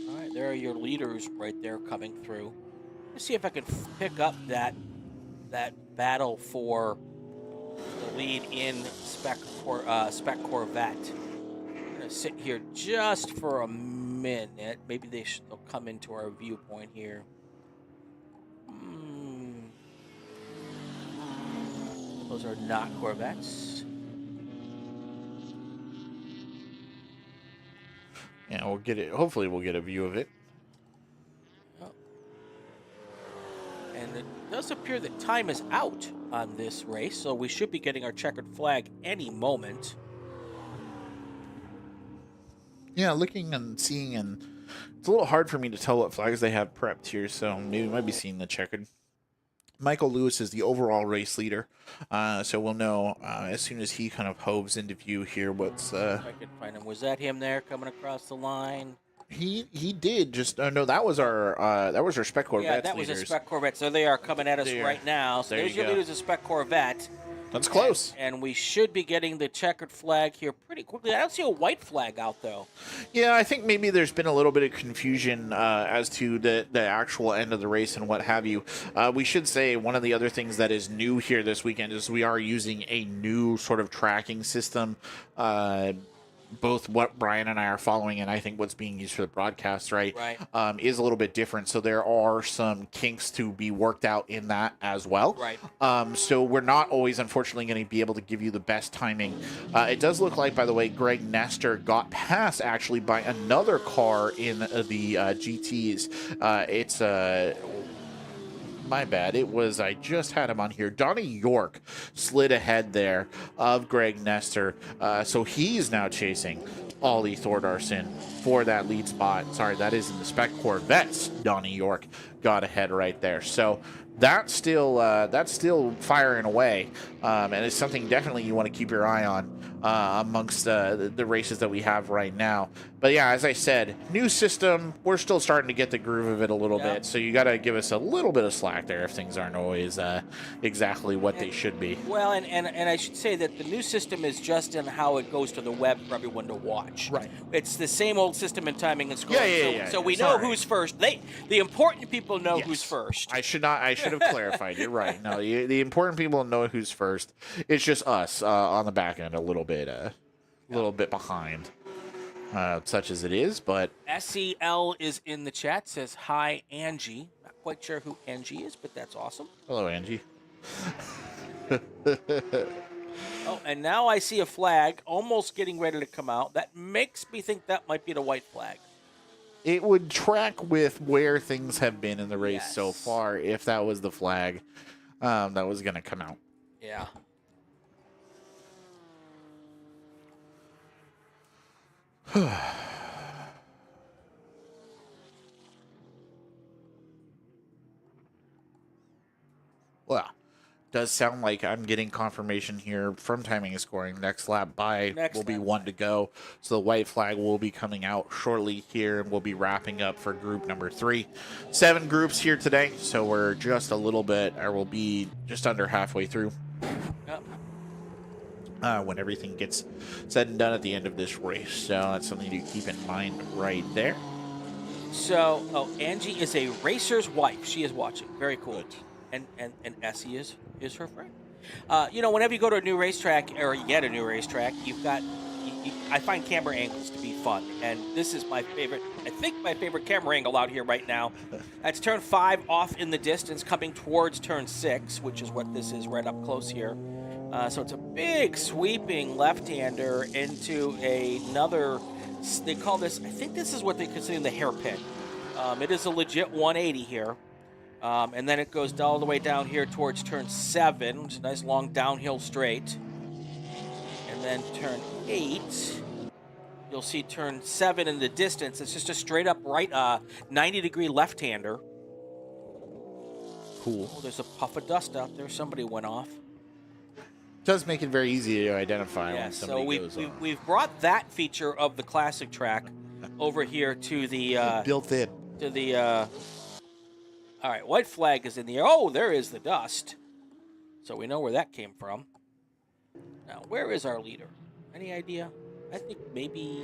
[SPEAKER 1] All right, there are your leaders right there coming through. Let's see if I can pick up that battle for the lead in Spec Corvette. I'm going to sit here just for a minute. Maybe they'll come into our viewpoint here. Those are not Corvettes.
[SPEAKER 2] Yeah, we'll get it. Hopefully, we'll get a view of it.
[SPEAKER 1] And it does appear that time is out on this race, so we should be getting our checkered flag any moment.
[SPEAKER 2] Yeah, looking and seeing, and it's a little hard for me to tell what flags they have prepped here, so maybe we might be seeing the checkered. Michael Lewis is the overall race leader, so we'll know as soon as he kind of hoves into view here what's...
[SPEAKER 1] If I could find him. Was that him there coming across the line?
[SPEAKER 2] He did just... no, that was our Spec Corvette
[SPEAKER 1] Yeah, that was a Spec Corvette, so they are coming at us right now. So there's your leaders of Spec Corvette.
[SPEAKER 2] That's close.
[SPEAKER 1] And we should be getting the checkered flag here pretty quickly. I don't see a white flag out, though.
[SPEAKER 2] Yeah, I think maybe there's been a little bit of confusion as to the actual end of the race and what have you. We should say one of the other things that is new here this weekend is we are using a new sort of tracking system. Both what Brian and I are following and I think what's being used for the broadcast, right. Is a little bit different. So there are some kinks to be worked out in that as well.
[SPEAKER 1] Right.
[SPEAKER 2] So we're not always, unfortunately, going to be able to give you the best timing. It does look like, by the way, Greg Nestor got passed actually by another car in the GTs. It's my bad. It was, I just had him on here. Donnie York slid ahead there of Greg Nestor. So he's now chasing Ollie Thordarson for that lead spot. Sorry, that is in the Spec Corvettes. Donnie York got ahead right there. So that's still firing away. And it's something definitely you want to keep your eye on amongst the races that we have right now. But yeah, as I said, new system. We're still starting to get the groove of it a little bit. So you got to give us a little bit of slack there if things aren't always exactly what they should be.
[SPEAKER 1] Well, and I should say that the new system is just in how it goes to the web for everyone to watch.
[SPEAKER 2] Right.
[SPEAKER 1] It's the same old system in timing and scoring.
[SPEAKER 2] Yeah.
[SPEAKER 1] So we know who's first. The important people know who's first.
[SPEAKER 2] I should have clarified. You're right. No, the important people know who's first. It's just us on the back end a little bit behind. Such as it is, but
[SPEAKER 1] SCL is in the chat, says, hi, Angie. Not quite sure who Angie is, but that's awesome.
[SPEAKER 2] Hello, Angie.
[SPEAKER 1] Oh, and now I see a flag almost getting ready to come out. That makes me think that might be the white flag.
[SPEAKER 2] It would track with where things have been in the race so far if that was the flag that was going to come out.
[SPEAKER 1] Yeah.
[SPEAKER 2] Well, does sound like I'm getting confirmation here from timing and scoring. Next lap will be one to go. So the white flag will be coming out shortly here, and we'll be wrapping up for group number 3. 7 groups here today, so we're just a little bit, or we'll be just under halfway through.
[SPEAKER 1] Yep.
[SPEAKER 2] When everything gets said and done at the end of this race. So that's something to keep in mind right there.
[SPEAKER 1] So, Angie is a racer's wife. She is watching. Very cool. And Essie is her friend. Whenever you go to a new racetrack or you get a new racetrack, I find camera angles to be fun. And this is my favorite, I think my favorite camera angle out here right now. That's turn 5 off in the distance coming towards turn 6, which is what this is right up close here. So it's a big sweeping left-hander into another, they call this, I think this is what they consider the hairpin. It is a legit 180 here. And then it goes all the way down here towards turn 7, which is a nice long downhill straight. And then turn 8, you'll see turn 7 in the distance. It's just a straight up right 90-degree left-hander.
[SPEAKER 2] Cool.
[SPEAKER 1] Oh, there's a puff of dust out there. Somebody went off.
[SPEAKER 2] Does make it very easy to identify when somebody goes off.
[SPEAKER 1] We've brought that feature of the classic track over here to the
[SPEAKER 2] built in
[SPEAKER 1] to the. All right, white flag is in the air. Oh, there is the dust. So we know where that came from. Now, where is our leader? Any idea? I think maybe.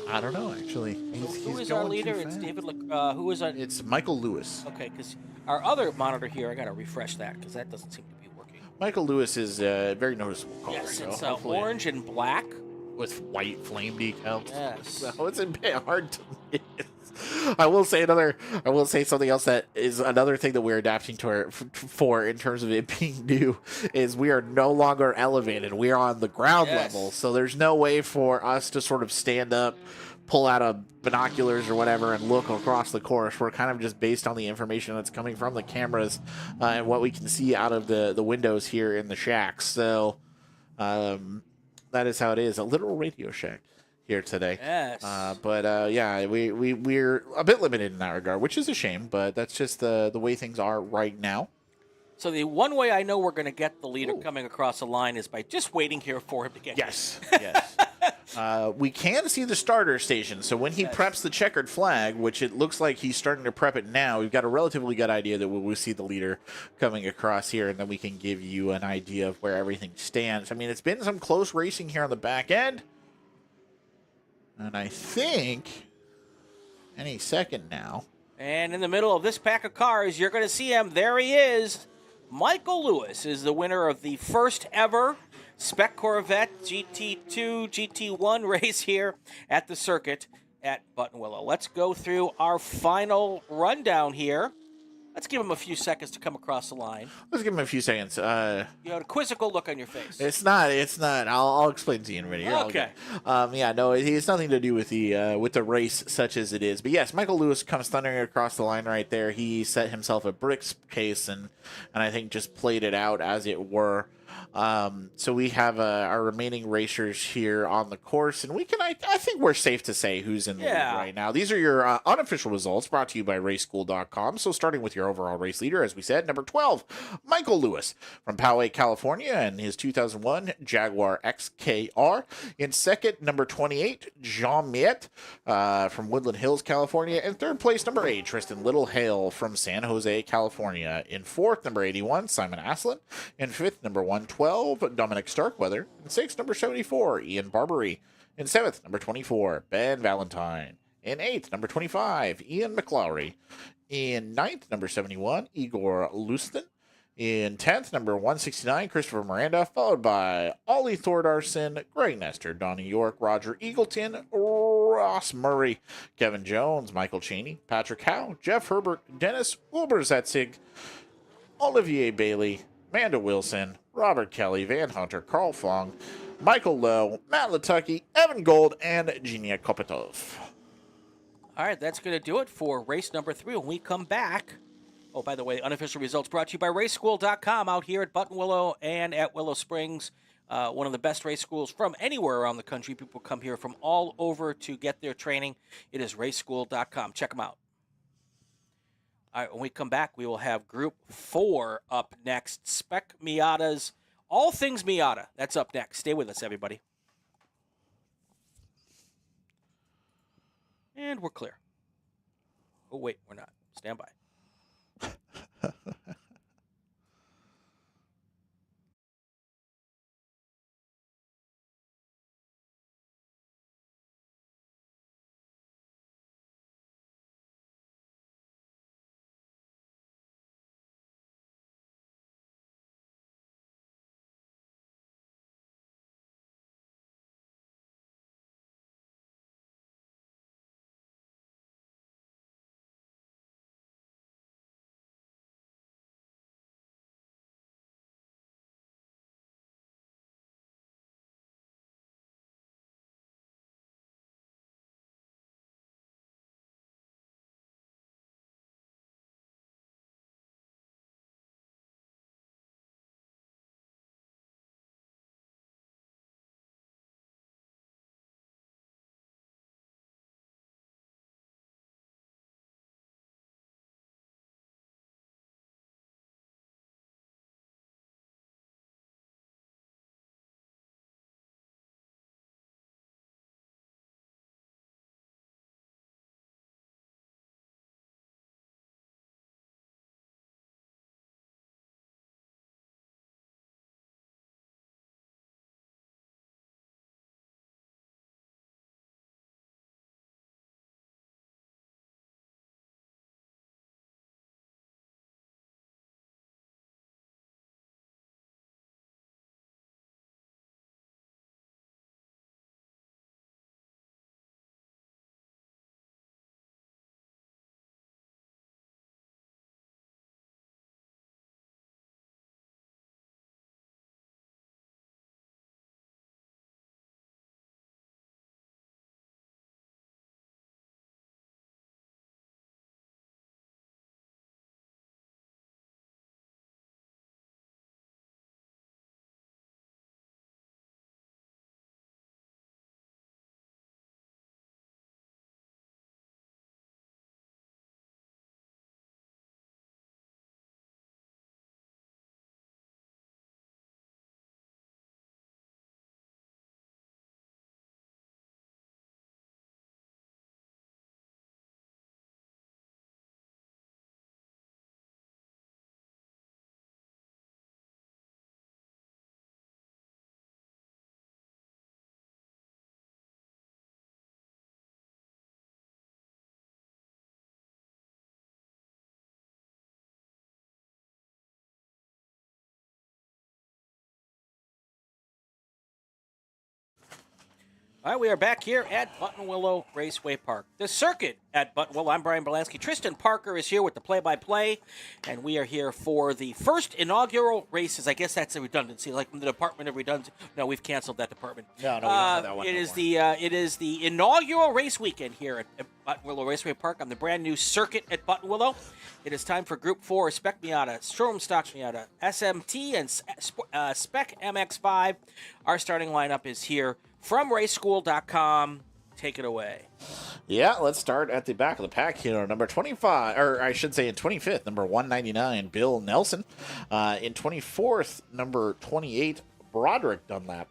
[SPEAKER 2] I don't know, actually.
[SPEAKER 1] Who is our leader? It's David. Who is our?
[SPEAKER 2] It's Michael Lewis.
[SPEAKER 1] Okay, because our other monitor here, I got to refresh that because that doesn't seem to be working.
[SPEAKER 2] Michael Lewis is a very noticeable color.
[SPEAKER 1] Yes, it's orange and black
[SPEAKER 2] with white flame decals.
[SPEAKER 1] Yes.
[SPEAKER 2] So it's a bit hard to miss. I will say something else that is another thing that we're adapting for in terms of it being new is we are no longer elevated. We are on the ground
[SPEAKER 1] Yes.
[SPEAKER 2] level, so there's no way for us to sort of stand up, pull out a binoculars or whatever and look across the course. We're kind of just based on the information that's coming from the cameras and what we can see out of the windows here in the shack. So that is how it is. A literal Radio Shack here today.
[SPEAKER 1] Yes.
[SPEAKER 2] Yeah, we're a bit limited in that regard, which is a shame, but that's just the way things are right now.
[SPEAKER 1] So the one way I know we're going to get the leader coming across the line is by just waiting here for him to get
[SPEAKER 2] Yes, yes. We can see the starter station, so when he preps the checkered flag, which it looks like he's starting to prep it now, we've got a relatively good idea that we'll see the leader coming across here, and then we can give you an idea of where everything stands. I mean, it's been some close racing here on the back end, and I think any second now.
[SPEAKER 1] And in the middle of this pack of cars, you're going to see him. There he is. Michael Lewis is the winner of the first ever Spec Corvette GT2, GT1 race here at the circuit at Buttonwillow. Let's go through our final rundown here. Let's give him a few seconds to come across the line.
[SPEAKER 2] Let's give him a few seconds.
[SPEAKER 1] You had a quizzical look on your face.
[SPEAKER 2] It's not. I'll explain to you in a minute. You're
[SPEAKER 1] okay.
[SPEAKER 2] Yeah, no, it has nothing to do with the race such as it is. But yes, Michael Lewis comes thundering across the line right there. He set himself a bricks case and I think just played it out as it were. So we have our remaining racers here on the course, and I think we're safe to say who's in the lead right now. These are your unofficial results brought to you by raceschool.com. So starting with your overall race leader, as we said, number 12, Michael Lewis from Poway, California, and his 2001 Jaguar XKR. In second, number 28, Jean Miette from Woodland Hills, California. In third place, number 8, Tristan Littlehale from San Jose, California. In fourth, number 81, Simon Aslin. In fifth, number 112, Dominic Starkweather. In sixth, number 74, Ian Barbary. In seventh, number 24, Ben Valentine. In eighth, number 25, Ian McLowry. In ninth, number 71, Igor Lustin. In 10th, number 169, Christopher Miranda, followed by Ollie Thordarson, Greg Nestor, Donnie York, Roger Eagleton, Ross Murray, Kevin Jones, Michael Cheney, Patrick Howe, Jeff Herbert, Dennis Wilberzetzig, Olivier Bailey, Amanda Wilson, Robert Kelly, Van Hunter, Carl Fong, Michael Lowe, Matt Latucky, Evan Gold, and Genia Kopitov.
[SPEAKER 1] All right, that's going to do it for race number 3. When we come back, oh, by the way, unofficial results brought to you by raceschool.com out here at Buttonwillow and at Willow Springs, one of the best race schools from anywhere around the country. People come here from all over to get their training. It is raceschool.com. Check them out. All right, when we come back, we will have Group 4 up next. Spec Miatas, all things Miata. That's up next. Stay with us, everybody. And we're clear. Oh, wait, we're not. Stand by. All right, we are back here at Buttonwillow Raceway Park. The circuit at Buttonwillow. I'm Brian Belansky. Tristan Parker is here with the play-by-play, and we are here for the first inaugural races. I guess that's a redundancy, like from the Department of Redundancy. No, we've canceled that department.
[SPEAKER 2] No, we don't have that one
[SPEAKER 1] It
[SPEAKER 2] no
[SPEAKER 1] is
[SPEAKER 2] more.
[SPEAKER 1] it is the inaugural race weekend here at Buttonwillow Raceway Park on the brand new circuit at Buttonwillow. It is time for Group 4, Spec Miata, Strom Stock Miata, SMT, and Spec MX-5. Our starting lineup is here from raceschool.com. Take it away.
[SPEAKER 2] Yeah, let's start at the back of the pack here. Number 25, or I should say in 25th, number 199, Bill Nelson. In 24th, number 28, Broderick Dunlap.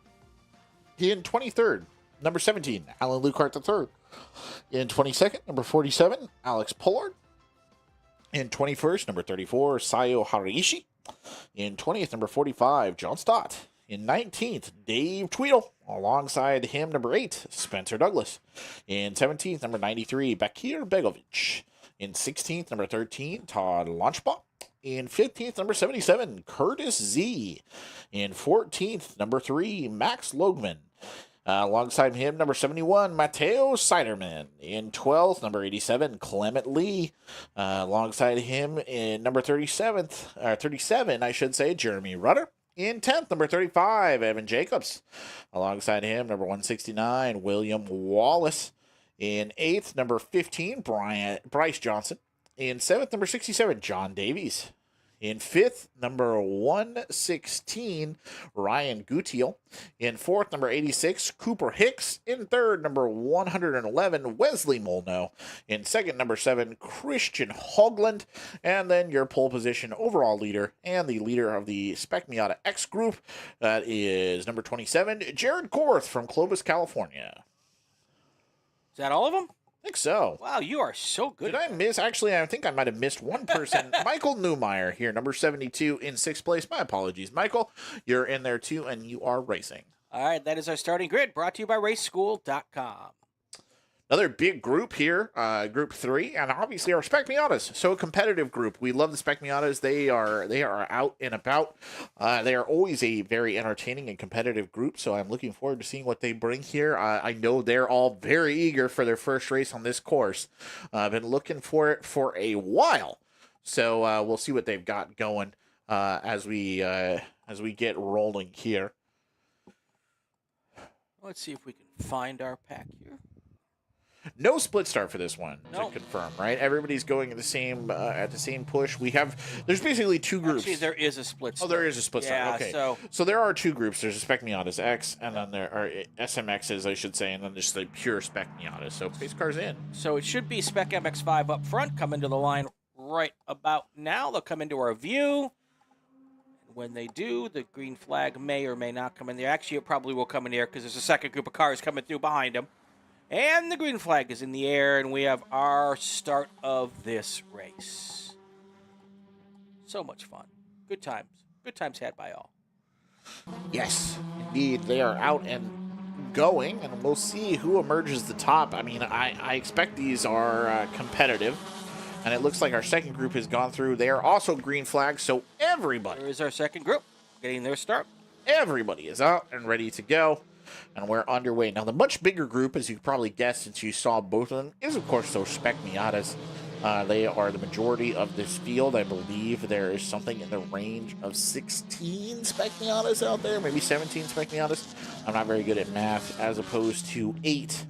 [SPEAKER 2] In 23rd, number 17, Alan Lucart III. In 22nd, number 47, Alex Pollard. In 21st, number 34, Sayo Haraishi. In 20th, number 45, John Stott. In 19th, Dave Tweedle. Alongside him, number 8, Spencer Douglas. In 17th, number 93, Bakir Begovic. In 16th, number 13, Todd Launchbaugh. In 15th, number 77, Curtis Z. In 14th, number 3, Max Logman. Alongside him, number 71, Matteo Siderman. In 12th, number 87, Clement Lee. Alongside him, in number 37, I should say, Jeremy Rudder. In 10th, number 35, Evan Jacobs. Alongside him, number 169, William Wallace. In 8th, number 15, Bryce Johnson. In 7th, number 67, John Davies. In 5th, number 116, Ryan Gutiel. In 4th, number 86, Cooper Hicks. In 3rd, number 111, Wesley Molno. In 2nd, number 7, Christian Hogland. And then your pole position overall leader and the leader of the Spec Miata X group, that is number 27, Jared Korth from Clovis, California.
[SPEAKER 1] Is that all of them?
[SPEAKER 2] I think so.
[SPEAKER 1] Wow, you are so good.
[SPEAKER 2] Did I miss? Actually, I think I might have missed one person. Michael Newmeyer here, number 72 in 6th place. My apologies, Michael. You're in there too, and you are racing.
[SPEAKER 1] All right, that is our starting grid, brought to you by raceschool.com.
[SPEAKER 2] Another big group here, Group 3, and obviously our Spec Miatas. So a competitive group. We love the Spec Miatas. They are out and about. They are always a very entertaining and competitive group, so I'm looking forward to seeing what they bring here. I know they're all very eager for their first race on this course. I've been looking for it for a while, so we'll see what they've got going as we get rolling here.
[SPEAKER 1] Let's see if we can find our pack here.
[SPEAKER 2] No split start for this one,
[SPEAKER 1] no.
[SPEAKER 2] to confirm, right? Everybody's going at the same push. There's basically two groups.
[SPEAKER 1] Actually, there is a split start.
[SPEAKER 2] Oh, there is a split start. Okay. So there are two groups. There's a Spec Miatas X, and then there are SMXs, I should say, and then there's the pure Spec Miatas. So pace car's in.
[SPEAKER 1] So it should be Spec MX-5 up front, come into the line right about now. They'll come into our view. When they do, the green flag may or may not come in there. Actually, it probably will come in the air because there's a second group of cars coming through behind them. And the green flag is in the air, and we have our start of this race. So much fun. Good times. Good times had by all.
[SPEAKER 2] Yes, indeed. They are out and going, and we'll see who emerges the top. I mean, I expect these are competitive, and it looks like our second group has gone through. They are also green flags, so everybody.
[SPEAKER 1] There is our second group getting their start.
[SPEAKER 2] Everybody is out and ready to go. And we're underway. Now, the much bigger group, as you could probably guess since you saw both of them, is, of course, those Spec Miatas. They are the majority of this field. I believe there is something in the range of 16 Spec Miatas out there, maybe 17 Spec Miatas. I'm not very good at math, as opposed to 8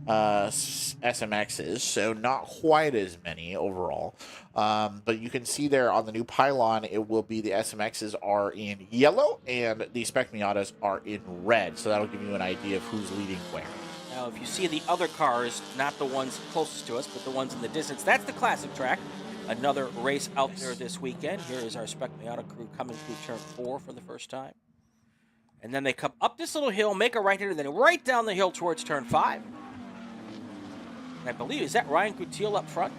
[SPEAKER 2] SMXs, so not quite as many overall. But you can see there on the new pylon, it will be the SMXs are in yellow and the Spec Miatas are in red. So that'll give you an idea of who's leading where.
[SPEAKER 1] Now, if you see the other cars, not the ones closest to us, but the ones in the distance, that's the classic track. Another race out there this weekend. Here is our Spec Miata crew coming through turn 4 for the first time. And then they come up this little hill, make a right-hander, then right down the hill towards turn 5. I believe, is that Ryan Gutiel up front?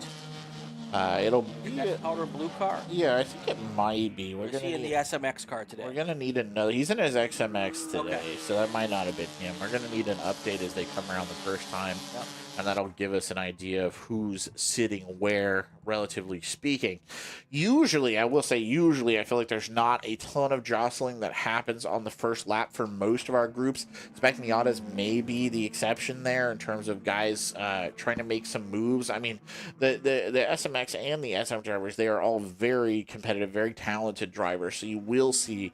[SPEAKER 2] It'll be
[SPEAKER 1] that powder blue car.
[SPEAKER 2] Yeah, I think it might be.
[SPEAKER 1] We're gonna in the SMX car today.
[SPEAKER 2] We're gonna need another. He's in his XMX today,
[SPEAKER 1] okay.
[SPEAKER 2] So that might not have been him. We're gonna need an update as they come around the first time.
[SPEAKER 1] Yep.
[SPEAKER 2] and that'll give us an idea of who's sitting where, relatively speaking. Usually, I will say, I feel like there's not a ton of jostling that happens on the first lap for most of our groups. Spec Miatas may be the exception there in terms of guys trying to make some moves. I mean, the SMX and the SM drivers, they are all very competitive, very talented drivers, so you will see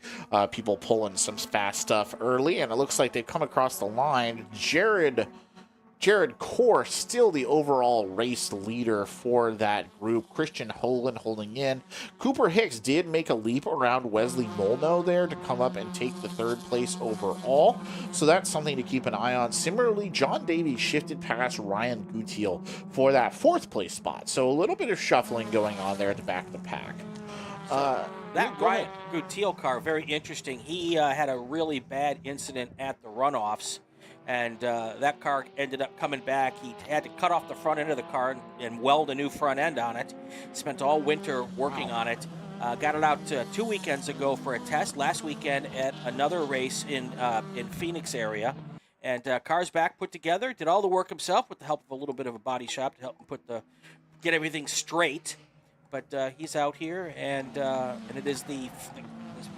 [SPEAKER 2] people pulling some fast stuff early, and it looks like they've come across the line. Jared Core still the overall race leader for that group. Christian Hoagland holding in. Cooper Hicks did make a leap around Wesley Molno there to come up and take the third place overall. So that's something to keep an eye on. Similarly, John Davies shifted past Ryan Gutiel for that fourth place spot. So a little bit of shuffling going on there at the back of the pack.
[SPEAKER 1] That Ryan Gutiel car, very interesting. He had a really bad incident at the runoffs. And that car ended up coming back. He had to cut off the front end of the car and weld a new front end on it. Spent all winter working on it. Got it out 2 weekends ago for a test. Last weekend at another race in Phoenix area. And car's back, put together. Did all the work himself with the help of a little bit of a body shop to help him get everything straight. But he's out here, and it is this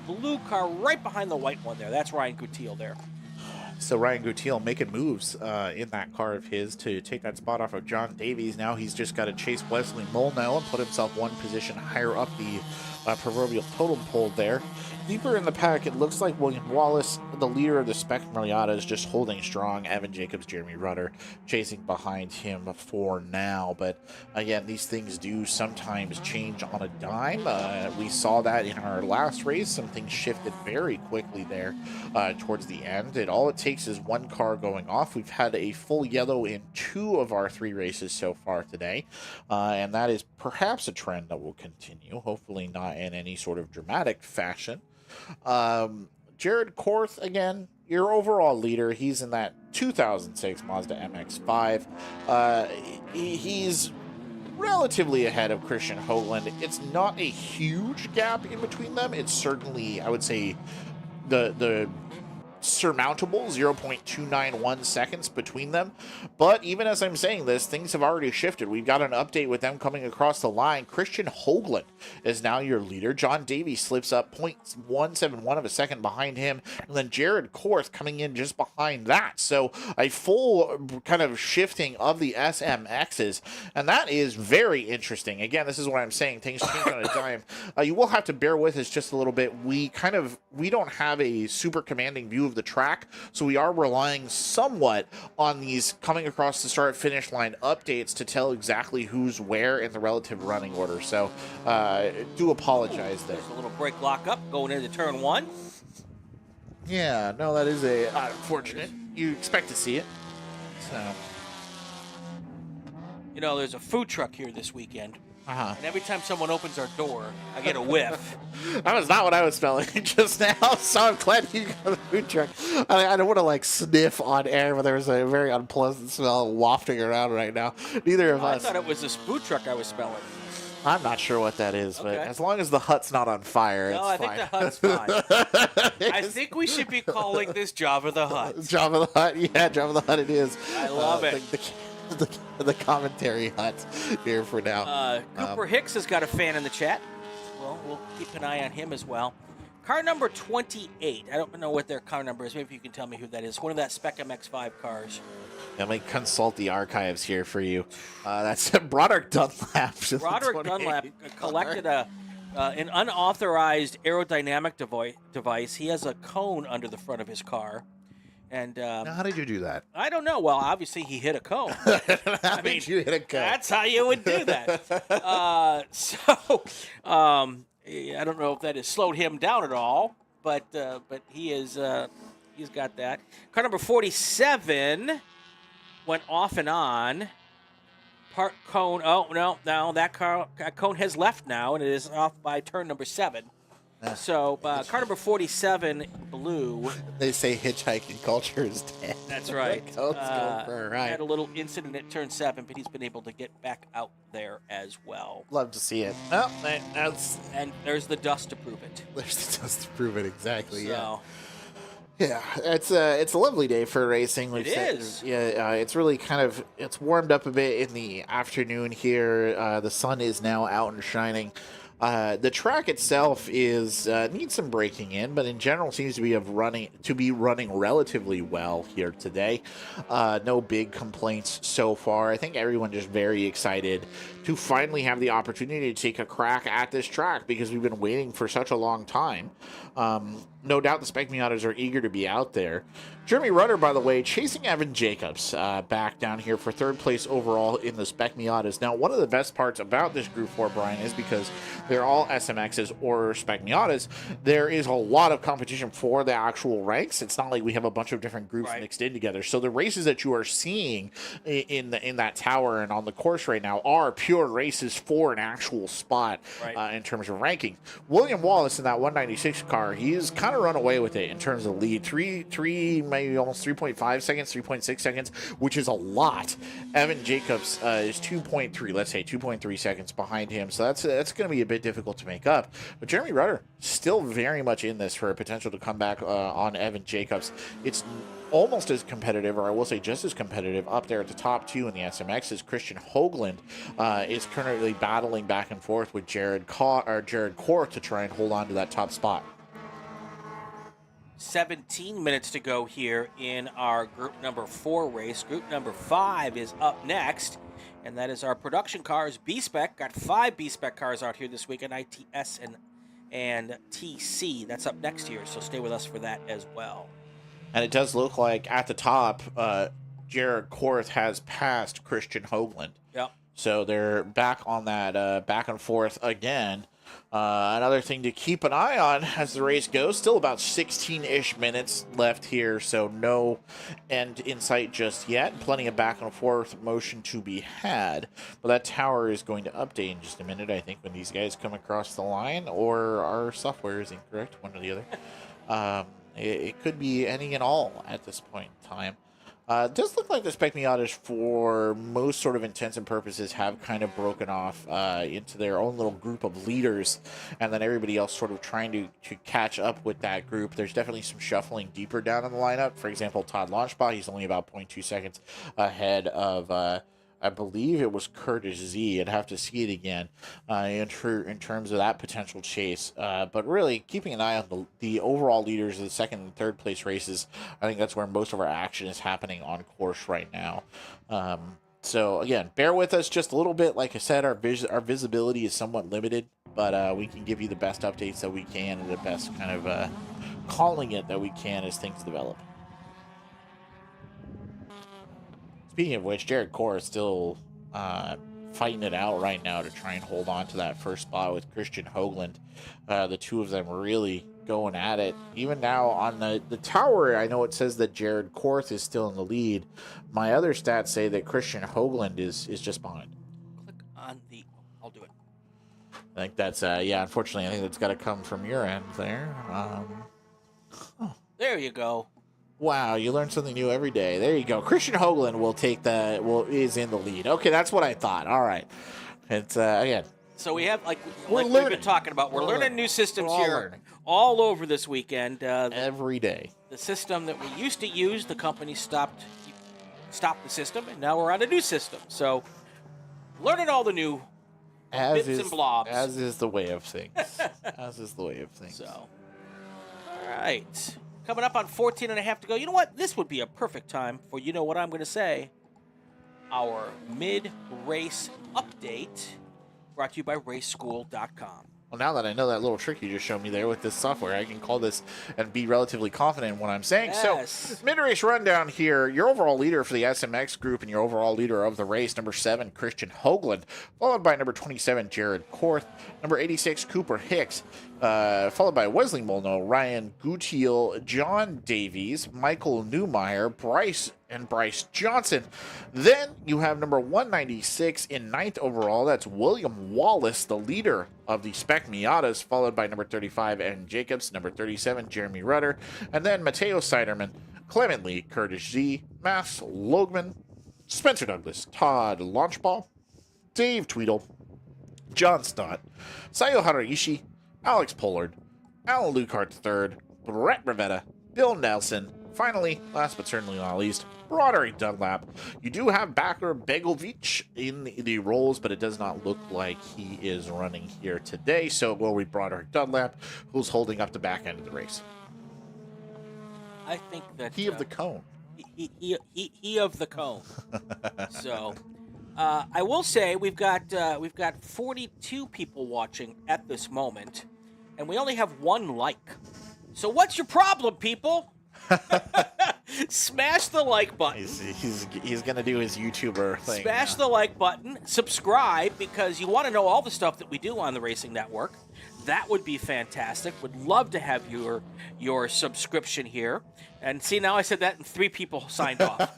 [SPEAKER 1] blue car right behind the white one there. That's Ryan Gutiel there.
[SPEAKER 2] So Ryan Gutiel making moves in that car of his to take that spot off of John Davies. Now he's just got to chase Wesley Molno and put himself one position higher up the proverbial totem pole there. Deeper in the pack, it looks like William Wallace, the leader of the Spec Miata, is just holding strong. Evan Jacobs, Jeremy Rudder chasing behind him for now. But again, these things do sometimes change on a dime. We saw that in our last race. Some things shifted very quickly there towards the end. All it takes is one car going off. We've had a full yellow in 2 of our 3 races so far today. And that is perhaps a trend that will continue. Hopefully not in any sort of dramatic fashion. Jared Korth, again, your overall leader. He's in that 2006 Mazda MX-5. He's relatively ahead of Christian Hoagland. It's not a huge gap in between them. It's certainly, I would say, the surmountable 0.291 seconds between them. But even as I'm saying this, things have already shifted. We've got an update with them coming across the line. Christian Hoagland is now your leader. John Davies slips up 0.171 of a second behind him, and then Jared Korth coming in just behind that. So a full kind of shifting of the SMXs, and that is very interesting. Again, this is what I'm saying. Things change on a dime. You will have to bear with us just a little bit. We don't have a super commanding view of the track, so we are relying somewhat on these coming across the start finish line updates to tell exactly who's where in the relative running order. So do apologize there.
[SPEAKER 1] There's a little brake lockup going into turn 1.
[SPEAKER 2] Yeah, no, that is unfortunate. You expect to see it. So,
[SPEAKER 1] you know, there's a food truck here this weekend.
[SPEAKER 2] Uh-huh.
[SPEAKER 1] And every time someone opens our door, I get a whiff.
[SPEAKER 2] That was not what I was smelling just now, so I'm glad you got the food truck. I don't want to, sniff on air, but there's a very unpleasant smell wafting around right now. Neither of us.
[SPEAKER 1] I thought it was this food truck I was smelling.
[SPEAKER 2] I'm not sure what that is, but
[SPEAKER 1] Okay.
[SPEAKER 2] as long as the hut's not on fire,
[SPEAKER 1] No,
[SPEAKER 2] it's
[SPEAKER 1] I
[SPEAKER 2] fine.
[SPEAKER 1] think the hut's fine. I think we should be calling this Java the Hut.
[SPEAKER 2] Jabba the Hutt, yeah, Jabba the Hutt it is.
[SPEAKER 1] I love it.
[SPEAKER 2] The commentary hut here for now.
[SPEAKER 1] Cooper Hicks has got a fan in the chat. Well, we'll keep an eye on him as well. Car number 28. I don't know what their car number is. Maybe you can tell me who that is. One of that Spec MX-5 cars.
[SPEAKER 2] Let me consult the archives here for you. That's Broderick Dunlap.
[SPEAKER 1] Broderick Dunlap collected an unauthorized aerodynamic device. He has a cone under the front of his car. And
[SPEAKER 2] Now, how did you do that?
[SPEAKER 1] I don't know. Well, obviously he hit a cone.
[SPEAKER 2] How did you hit a cone?
[SPEAKER 1] That's how you would do that. I don't know if that has slowed him down at all, but he is he's got that. Car number 47 went off and on. Part cone. Oh no, that cone has left now, and it is off by turn number 7. So car number 47 blue.
[SPEAKER 2] They say hitchhiking culture is dead.
[SPEAKER 1] That's right.
[SPEAKER 2] Let's go for a ride.
[SPEAKER 1] Had a little incident at turn 7, but he's been able to get back out there as well.
[SPEAKER 2] Love to see it. Oh, that's
[SPEAKER 1] And there's the dust to prove it.
[SPEAKER 2] there's the dust to prove it exactly.
[SPEAKER 1] So,
[SPEAKER 2] Yeah, it's a lovely day for racing.
[SPEAKER 1] It is.
[SPEAKER 2] Yeah, it's really it's warmed up a bit in the afternoon here. The sun is now out and shining. The track itself needs some breaking in, but in general seems to be running relatively well here today. No big complaints so far. I think everyone just very excited to finally have the opportunity to take a crack at this track because we've been waiting for such a long time. No doubt the Spec Miatas are eager to be out there. Jeremy Rudder, by the way, chasing Evan Jacobs back down here for third place overall in the Spec Miatas. Now, one of the best parts about this Group 4, Brian, is because they're all SMXs or Spec Miatas, there is a lot of competition for the actual ranks. It's not like we have a bunch of different groups mixed in together. So the races that you are seeing in that tower and on the course right now are pure races for an actual spot in terms of ranking. William Wallace in that 196 car, he's kind of run away with it in terms of lead. Maybe almost 3.5 seconds, 3.6 seconds, which is a lot. Evan Jacobs is 2.3 seconds behind him, so that's going to be a bit difficult to make up. But Jeremy Rudder still very much in this for a potential to come back on Evan Jacobs. It's almost as competitive, or I will say just as competitive, up there at the top two in the SMX is Christian Hoagland is currently battling back and forth with Jared Korth to try and hold on to that top spot.
[SPEAKER 1] 17 minutes to go here in our group number 4 race. Group number 5 is up next, and that is our production cars. B-Spec got 5 B-Spec cars out here this weekend, ITS and TC. That's up next year, so stay with us for that as well.
[SPEAKER 2] And it does look like at the top, Jared Korth has passed Christian Hoagland.
[SPEAKER 1] Yep.
[SPEAKER 2] So they're back on that back and forth again. Another thing to keep an eye on as the race goes. Still about 16-ish minutes left here, so no end in sight just yet. Plenty of back and forth motion to be had. But that tower is going to update in just a minute, I think, when these guys come across the line, or our software is incorrect, one or the other. It could be any and all at this point in time. It does look like the Spec Miatas, for most sort of intents and purposes, have kind of broken off into their own little group of leaders, and then everybody else sort of trying to catch up with that group. There's definitely some shuffling deeper down in the lineup. For example, Todd Launchbaugh, he's only about 0.2 seconds ahead of I believe it was Curtis Z. I'd have to see it again in terms of that potential chase. But really, keeping an eye on the overall leaders of the second and third place races, I think that's where most of our action is happening on course right now. So, again, bear with us just a little bit. Like I said, our visibility is somewhat limited, but we can give you the best updates that we can and the best kind of calling it that we can as things develop. Speaking of which, Jared Korth is still fighting it out right now to try and hold on to that first spot with Christian Hoagland. The two of them really going at it. Even now on the tower, I know it says that Jared Korth is still in the lead. My other stats say that Christian Hoagland is just behind.
[SPEAKER 1] Click on the... I'll do it.
[SPEAKER 2] I think that's, yeah, unfortunately, I think that's got to come from your end there.
[SPEAKER 1] There you go.
[SPEAKER 2] Wow, you learn something new every day. There you go. Christian Hoagland is in the lead. Okay, that's what I thought. All right. It's again.
[SPEAKER 1] So we have we've been talking about. We're learning new systems here all over this weekend.
[SPEAKER 2] Every day.
[SPEAKER 1] The system that we used to use, the company stopped the system, and now we're on a new system. So learning all the new bits and blobs.
[SPEAKER 2] As is the way of things. As is the way of things.
[SPEAKER 1] So, all right. Coming up on 14 and a half to go. You know what? This would be a perfect time for, you know what I'm going to say, our mid-race update, brought to you by raceschool.com.
[SPEAKER 2] Well, now that I know that little trick you just showed me there with this software, I can call this and be relatively confident in what I'm saying.
[SPEAKER 1] Yes.
[SPEAKER 2] So, mid-race rundown here. Your overall leader for the SMX group and your overall leader of the race, number 7, Christian Hoagland, followed by number 27, Jared Korth, number 86, Cooper Hicks, followed by Wesley Molno, Ryan Gutiel, John Davies, Michael Newmeyer, Bryce Johnson. Then you have number 196 in 9th overall. That's William Wallace, the leader of the Spec Miatas, followed by number 35, Evan Jacobs, number 37, Jeremy Rudder, and then Matteo Siderman, Clement Lee, Curtis Z, Mass Logman, Spencer Douglas, Todd Launchbaugh, Dave Tweedle, John Stott, Sayo Haraishi, Alex Pollard, Alan Lukart III, Brett Rivetta, Bill Nelson. Finally, last but certainly not least, Broderick Dunlap. You do have backer Begovic in the roles, but it does not look like he is running here today. So it will be Broderick Dunlap, who's holding up the back end of the race.
[SPEAKER 1] I think that
[SPEAKER 2] He of the cone.
[SPEAKER 1] He of the cone. So, I will say we've got 42 people watching at this moment, and we only have 1 like. So what's your problem, people? Smash the like button.
[SPEAKER 2] He's gonna do his YouTuber thing.
[SPEAKER 1] Smash the like button. Subscribe because you want to know all the stuff that we do on the Racing Network. That would be fantastic. Would love to have your subscription here. And see, now I said that and 3 people signed off.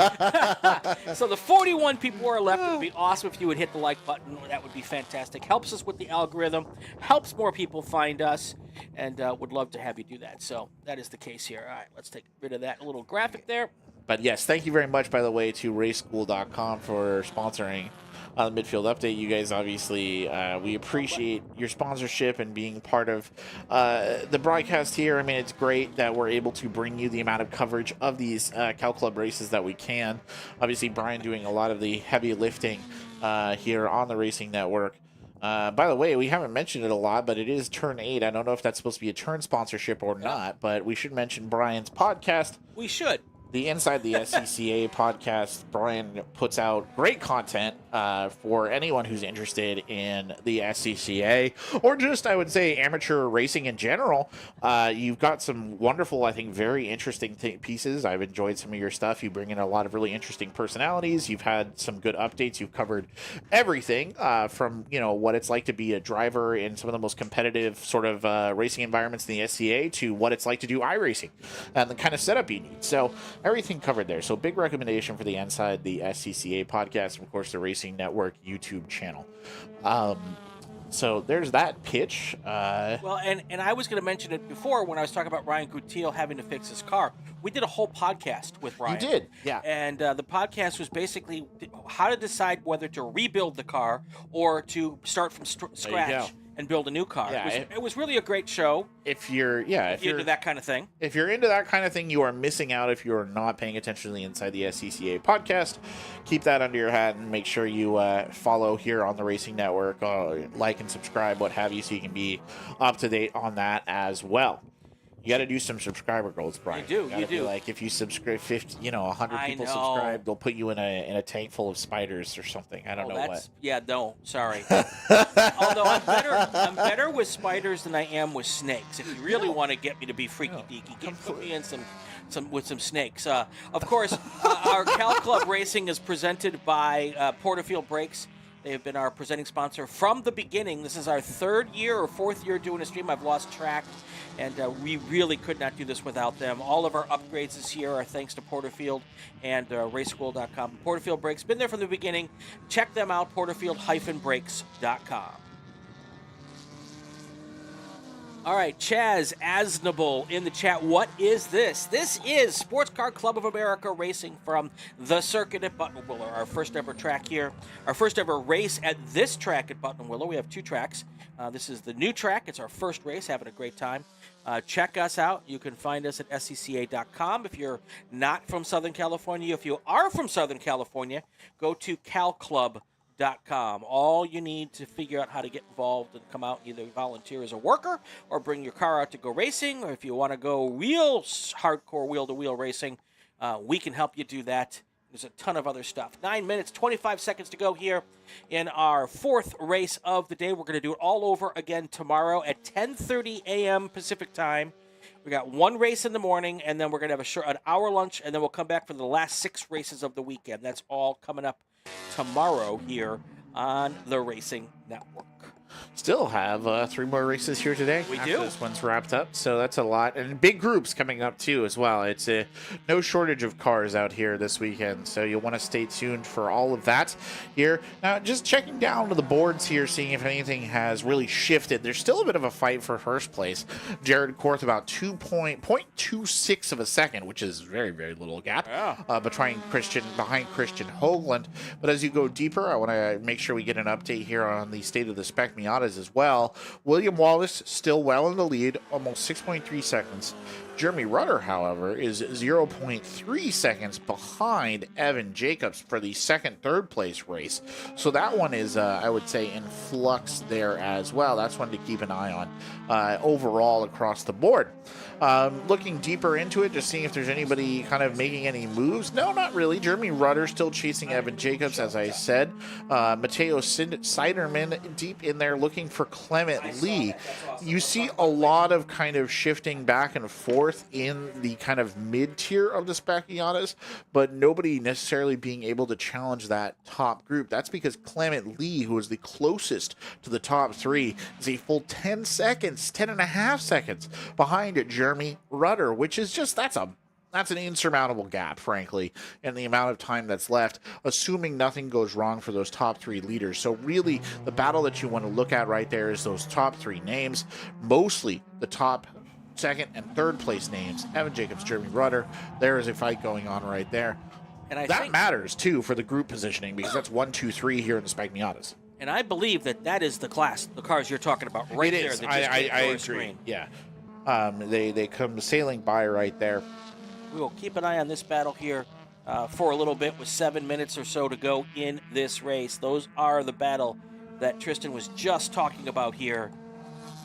[SPEAKER 1] So the 41 people who are left, it would be awesome if you would hit the like button. That would be fantastic. Helps us with the algorithm. Helps more people find us. And would love to have you do that. So that is the case here. All right, let's take rid of that little graphic there.
[SPEAKER 2] But yes, thank you very much, by the way, to raceschool.com for sponsoring the midfield update. You guys, obviously, we appreciate your sponsorship and being part of the broadcast here. I mean, it's great that we're able to bring you the amount of coverage of these Cal Club races that we can. Obviously, Brian doing a lot of the heavy lifting here on the Racing Network. By the way, we haven't mentioned it a lot, but it is Turn 8. I don't know if that's supposed to be a Turn sponsorship or not, but we should mention Brian's podcast.
[SPEAKER 1] We should.
[SPEAKER 2] The Inside the SCCA podcast. Brian puts out great content for anyone who's interested in the SCCA or just, I would say, amateur racing in general. You've got some wonderful, I think, very interesting pieces. I've enjoyed some of your stuff. You bring in a lot of really interesting personalities. You've had some good updates. You've covered everything from, what it's like to be a driver in some of the most competitive sort of racing environments in the SCA to what it's like to do iRacing and the kind of setup you need. So everything covered there. So big recommendation for the Inside the SCCA podcast, and of course the Racing Network YouTube channel. So there's that pitch.
[SPEAKER 1] Well, and I was going to mention it before when I was talking about Ryan Gutierrez having to fix his car. We did a whole podcast with Ryan.
[SPEAKER 2] You did, yeah.
[SPEAKER 1] And the podcast was basically how to decide whether to rebuild the car or to start from scratch and build a new car.
[SPEAKER 2] Yeah,
[SPEAKER 1] it was really a great show.
[SPEAKER 2] If you're
[SPEAKER 1] into that kind of thing.
[SPEAKER 2] If you're into that kind of thing, you are missing out if you're not paying attention to the Inside the SCCA podcast. Keep that under your hat and make sure you follow here on the Racing Network, like and subscribe, what have you, so you can be up to date on that as well. You got to do some subscriber goals, Brian.
[SPEAKER 1] You do.
[SPEAKER 2] Like if you subscribe 50, 100 people subscribe, they'll put you in a tank full of spiders or something. I don't know what.
[SPEAKER 1] Yeah, no, sorry. Although I'm better with spiders than I am with snakes. If you really want to get me to be freaky deaky, put me in some snakes. Of course, our Cal Club Racing is presented by Porterfield Brakes. They have been our presenting sponsor from the beginning. This is our 3rd year or 4th year doing a stream. I've lost track, and we really could not do this without them. All of our upgrades this year are thanks to Porterfield and raceschool.com. Porterfield Brakes, been there from the beginning. Check them out, porterfield-brakes.com. All right, Chaz Asnable in the chat. What is this? This is Sports Car Club of America Racing from the circuit at Buttonwillow. Our first ever track here. Our first ever race at this track at Buttonwillow. We have 2 tracks. This is the new track. It's our first race. Having a great time. Check us out. You can find us at SCCA.com. If you're not from Southern California, if you are from Southern California, go to CalClub.com. All you need to figure out how to get involved and come out and either volunteer as a worker or bring your car out to go racing, or if you want to go real hardcore wheel-to-wheel racing, we can help you do that. There's a ton of other stuff. 9 minutes, 25 seconds to go here in our 4th race of the day. We're going to do it all over again tomorrow at 10:30 a.m. Pacific time. We got 1 race in the morning, and then we're going to have an hour lunch, and then we'll come back for the last 6 races of the weekend. That's all coming up tomorrow here on the Racing Network.
[SPEAKER 2] Still have 3 more races here today.
[SPEAKER 1] We
[SPEAKER 2] after
[SPEAKER 1] do.
[SPEAKER 2] This one's wrapped up, so that's a lot. And big groups coming up, too, as well. It's no shortage of cars out here this weekend, so you'll want to stay tuned for all of that here. Now, just checking down to the boards here, seeing if anything has really shifted. There's still a bit of a fight for first place. Jared Korth about 0.26 of a second, which is very, very little gap behind Christian Hoagland. But as you go deeper, I want to make sure we get an update here on the state of the Spec Miatas as well. William Wallace still well in the lead, almost 6.3 seconds. Jeremy Rutter, however, is 0.3 seconds behind Evan Jacobs for the second, third place race. So that one is, I would say, in flux there as well. That's one to keep an eye on overall across the board. Looking deeper into it, just seeing if there's anybody kind of making any moves. No, not really. Jeremy Rutter still chasing Evan Jacobs, as I said. Matteo Siderman deep in there looking for Clement Lee. You see a lot of kind of shifting back and forth in the kind of mid-tier of the Spec Miatas, but nobody necessarily being able to challenge that top group. That's because Clement Lee, who is the closest to the top three, is a full 10 seconds, 10.5 seconds behind Jeremy Rutter, which is just, that's an insurmountable gap, frankly, in the amount of time that's left, assuming nothing goes wrong for those top three leaders. So really, the battle that you want to look at right there is those top three names, mostly the top second and third place names, Evan Jacobs, Jeremy Rutter. There is a fight going on right there. And that think matters, too, for the group positioning, because that's 1, 2, 3 here in the Spec Miatas.
[SPEAKER 1] And I believe that is the class, the cars you're talking about right there.
[SPEAKER 2] I agree. Screen. Yeah. They come sailing by right there.
[SPEAKER 1] We will keep an eye on this battle here for a little bit with 7 minutes or so to go in this race. Those are the battle that Tristan was just talking about here.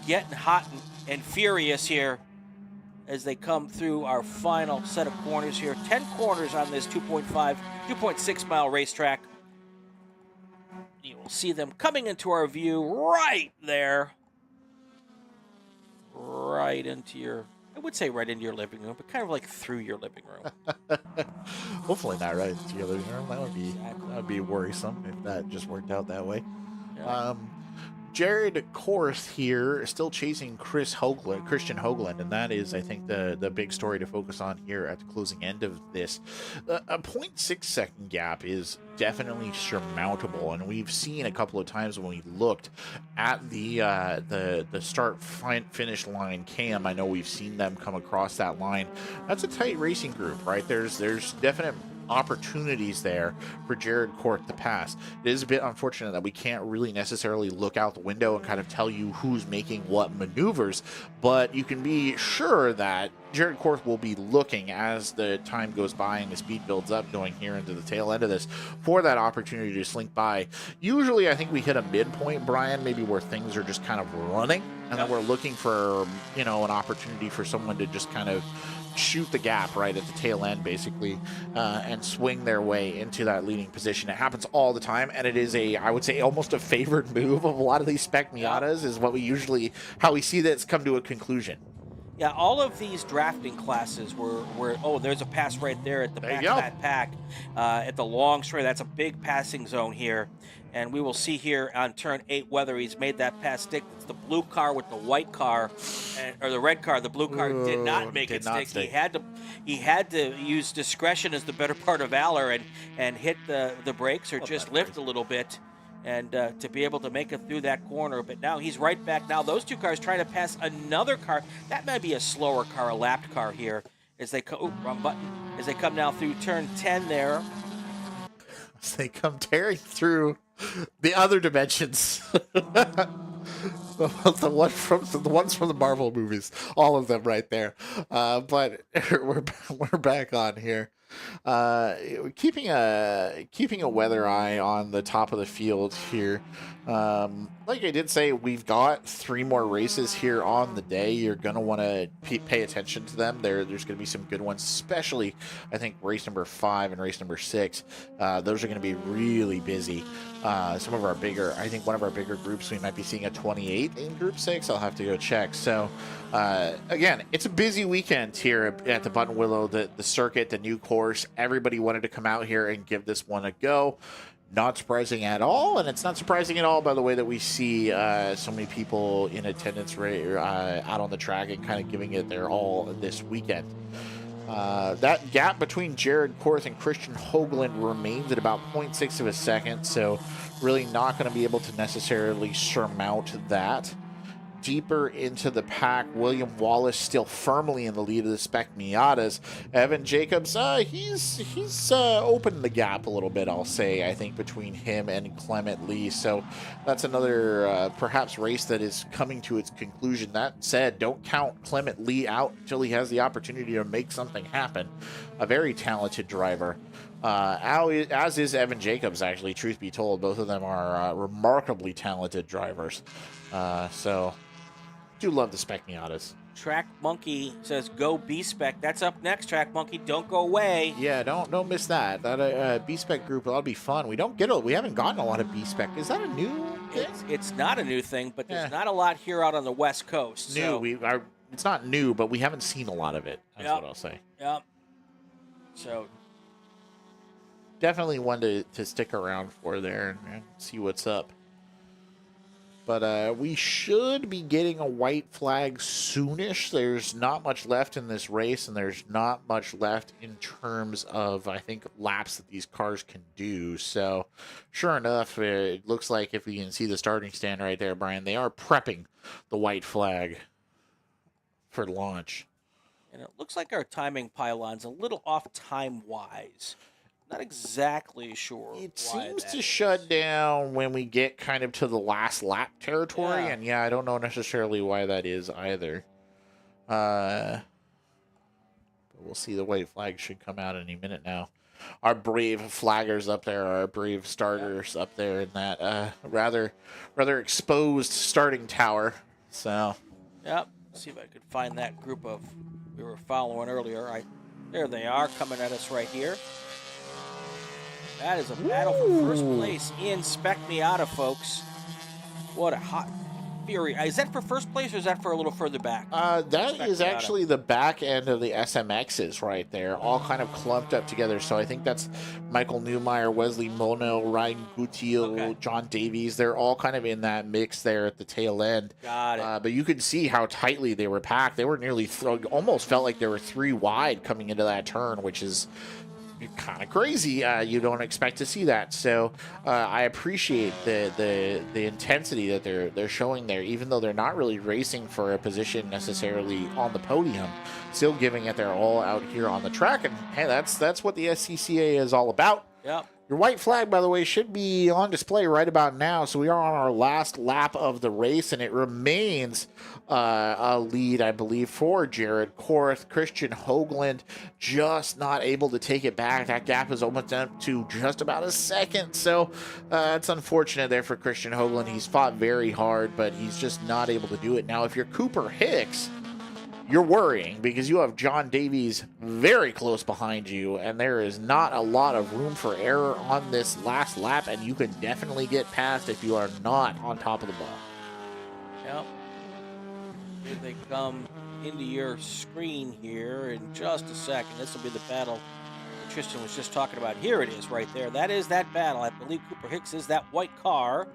[SPEAKER 1] Getting hot and furious here as they come through our final set of corners here. 10 corners on this 2.6 mile racetrack. You will see them coming into our view right there. Right into your, I would say right into your living room, but kind of like through your living room.
[SPEAKER 2] Hopefully not right into your living room. That would be worrisome if that just worked out that way. Yeah. Jared Korth here still chasing Christian Hoagland, and that is, I think, the big story to focus on here at the closing end of this. A 0.6 second gap is definitely surmountable, and we've seen a couple of times when we looked at the start finish line cam. I know we've seen them come across that line. That's a tight racing group, right? There's definite opportunities there for Jared Korth to pass. It is a bit unfortunate that we can't really necessarily look out the window and kind of tell you who's making what maneuvers, but you can be sure that Jared Korth will be looking as the time goes by and the speed builds up going here into the tail end of this for that opportunity to slink by. Usually I think we hit a midpoint, Brian, maybe where things are just kind of running, and then we're looking for, an opportunity for someone to just kind of shoot the gap right at the tail end, basically, and swing their way into that leading position. It happens all the time, and it is I would say, almost a favored move of a lot of these Spec Miatas, is what how we see that's come to a conclusion.
[SPEAKER 1] Yeah, all of these drafting classes were there's a pass right there at the back of that pack, at the long straight. That's a big passing zone here. And we will see here on turn 8 whether he's made that pass stick. It's the blue car with the white car, or the red car. The blue car did not make it stick. He had to use discretion as the better part of valor and hit the brakes or just lift a little bit, and to be able to make it through that corner. But now he's right back. Now those two cars trying to pass another car. That might be a slower car, a lapped car here as they wrong button. As they come now through turn 10 there.
[SPEAKER 2] As they come tearing through the other dimensions. the ones from the Marvel movies, all of them right there. But we're back on here. Keeping a weather eye on the top of the field here. Like I did say, we've got 3 more races here on the day. You're going to want to pay attention to them. There's going to be some good ones, especially, I think, race number 5 and race number 6. Those are going to be really busy. I think one of our bigger groups, we might be seeing a 28 in Group 6. I'll have to go check. So, again, it's a busy weekend here at the Buttonwillow, the circuit, the new course. Everybody wanted to come out here and give this one a go. Not surprising at all, and it's not surprising at all by the way that we see so many people in attendance out on the track and kind of giving it their all this weekend. That gap between Jared Korth and Christian Hoagland remains at about 0.6 of a second, so really not going to be able to necessarily surmount that deeper into the pack. William Wallace still firmly in the lead of the Spec Miatas. Evan Jacobs, he's opened the gap a little bit, I'll say, I think, between him and Clement Lee. So that's another perhaps race that is coming to its conclusion. That said, don't count Clement Lee out until he has the opportunity to make something happen. A very talented driver. As is Evan Jacobs, actually, truth be told. Both of them are remarkably talented drivers. So, do love the Spec Miatas.
[SPEAKER 1] Track Monkey says, go B-Spec. That's up next, Track Monkey. Don't go away.
[SPEAKER 2] Yeah, don't miss that. That B-Spec group, that'll be fun. We haven't gotten a lot of B-Spec. Is that a new thing?
[SPEAKER 1] It's not a new thing, but there's not a lot here out on the West Coast.
[SPEAKER 2] It's not new, but we haven't seen a lot of it. That's what I'll say.
[SPEAKER 1] Yep. So,
[SPEAKER 2] definitely one to stick around for there and see what's up. But we should be getting a white flag soonish. There's not much left in this race, and there's not much left in terms of, I think, laps that these cars can do. So, sure enough, it looks like if we can see the starting stand right there, Brian, they are prepping the white flag for launch.
[SPEAKER 1] And it looks like our timing pylon's a little off time-wise. Not exactly sure.
[SPEAKER 2] It seems to shut down when we get kind of to the last lap territory, and I don't know necessarily why that is either. But we'll see. The white flag should come out any minute now. Our brave flaggers up there, our brave starters up there in that rather exposed starting tower. So,
[SPEAKER 1] yep. See if I could find that group of we were following earlier. There they are coming at us right here. That is a battle for first place in Spec Miata, folks. What a hot fury. Is that for first place, or is that for a little further back?
[SPEAKER 2] That is actually the back end of the SMXs right there, all kind of clumped up together. So I think that's Michael Newmeyer, Wesley Mono, Ryan Gutiel, John Davies. They're all kind of in that mix there at the tail end.
[SPEAKER 1] Got it.
[SPEAKER 2] But you could see how tightly they were packed. They were nearly, almost felt like they were 3 wide coming into that turn, which is kind of crazy. You don't expect to see that. So I appreciate the intensity that they're showing there, even though they're not really racing for a position necessarily on the podium, still giving it their all out here on the track. And hey, that's what the SCCA is all about.
[SPEAKER 1] Yep.
[SPEAKER 2] Your white flag, by the way, should be on display right about now. So we are on our last lap of the race, and it remains a lead, I believe, for Jared Korth. Christian Hoagland just not able to take it back. That gap is almost up to just about a second. So it's unfortunate there for Christian Hoagland. He's fought very hard, but he's just not able to do it. Now, if you're Cooper Hicks, you're worrying because you have John Davies very close behind you, and there is not a lot of room for error on this last lap, and you can definitely get past if you are not on top of the ball.
[SPEAKER 1] Yep. Here they come into your screen here in just a second. This will be the battle that Tristan was just talking about. Here it is right there. That is that battle. I believe Cooper Hicks is that white car.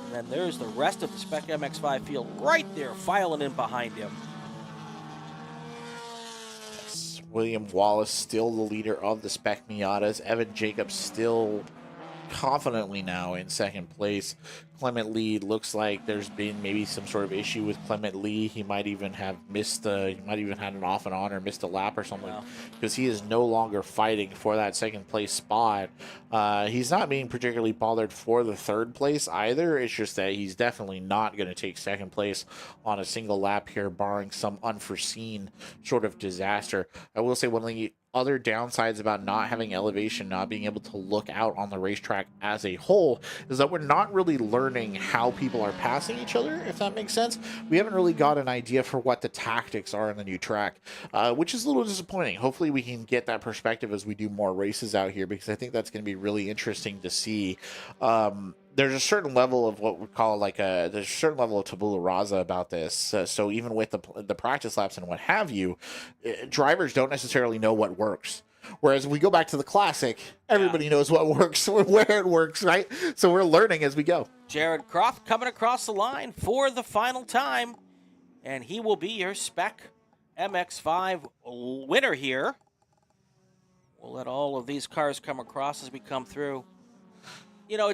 [SPEAKER 1] And then there's the rest of the Spec MX-5 field right there, filing in behind him.
[SPEAKER 2] William Wallace still the leader of the Spec Miatas. Evan Jacobs still confidently now in second place. Clement Lee, looks like there's been maybe some sort of issue with Clement Lee. He might even have missed he might even had an off and on or missed a lap or something, because he is no longer fighting for that second place spot. He's not being particularly bothered for the third place either. It's just that he's definitely not going to take second place on a single lap here, barring some unforeseen sort of disaster. I will say one of the other downsides about not having elevation, not being able to look out on the racetrack as a whole, is that we're not really learning how people are passing each other, if that makes sense. We haven't really got an idea for what the tactics are in the new track, which is a little disappointing. Hopefully we can get that perspective as we do more races out here, because I think that's going to be really interesting to see. There's a certain level of what we call there's a certain level of tabula rasa about this. So even with the practice laps and what have you, drivers don't necessarily know what works. Whereas we go back to the classic, everybody knows what works, where it works, right? So we're learning as we go.
[SPEAKER 1] Jared Croft coming across the line for the final time, and he will be your Spec MX-5 winner here. We'll let all of these cars come across as we come through. You know,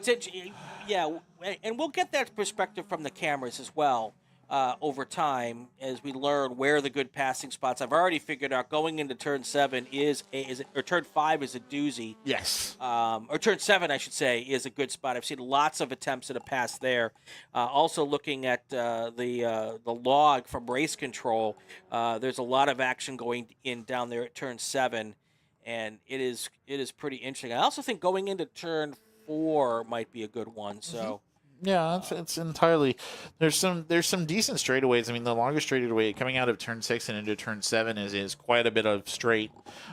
[SPEAKER 1] and we'll get that perspective from the cameras as well. over time as we learn where the good passing spots. I've already figured out going into turn 7 or turn 5 is a doozy.
[SPEAKER 2] Yes.
[SPEAKER 1] Or turn 7, I should say, is a good spot. I've seen lots of attempts at a pass there. Also, looking at the log from race control, there's a lot of action going in down there at turn 7, and it is pretty interesting. I also think going into turn 4 might be a good one. So.
[SPEAKER 2] Yeah, it's entirely. There's some decent straightaways. I mean, the longest straightaway coming out of turn 6 and into turn 7 is quite a bit of straight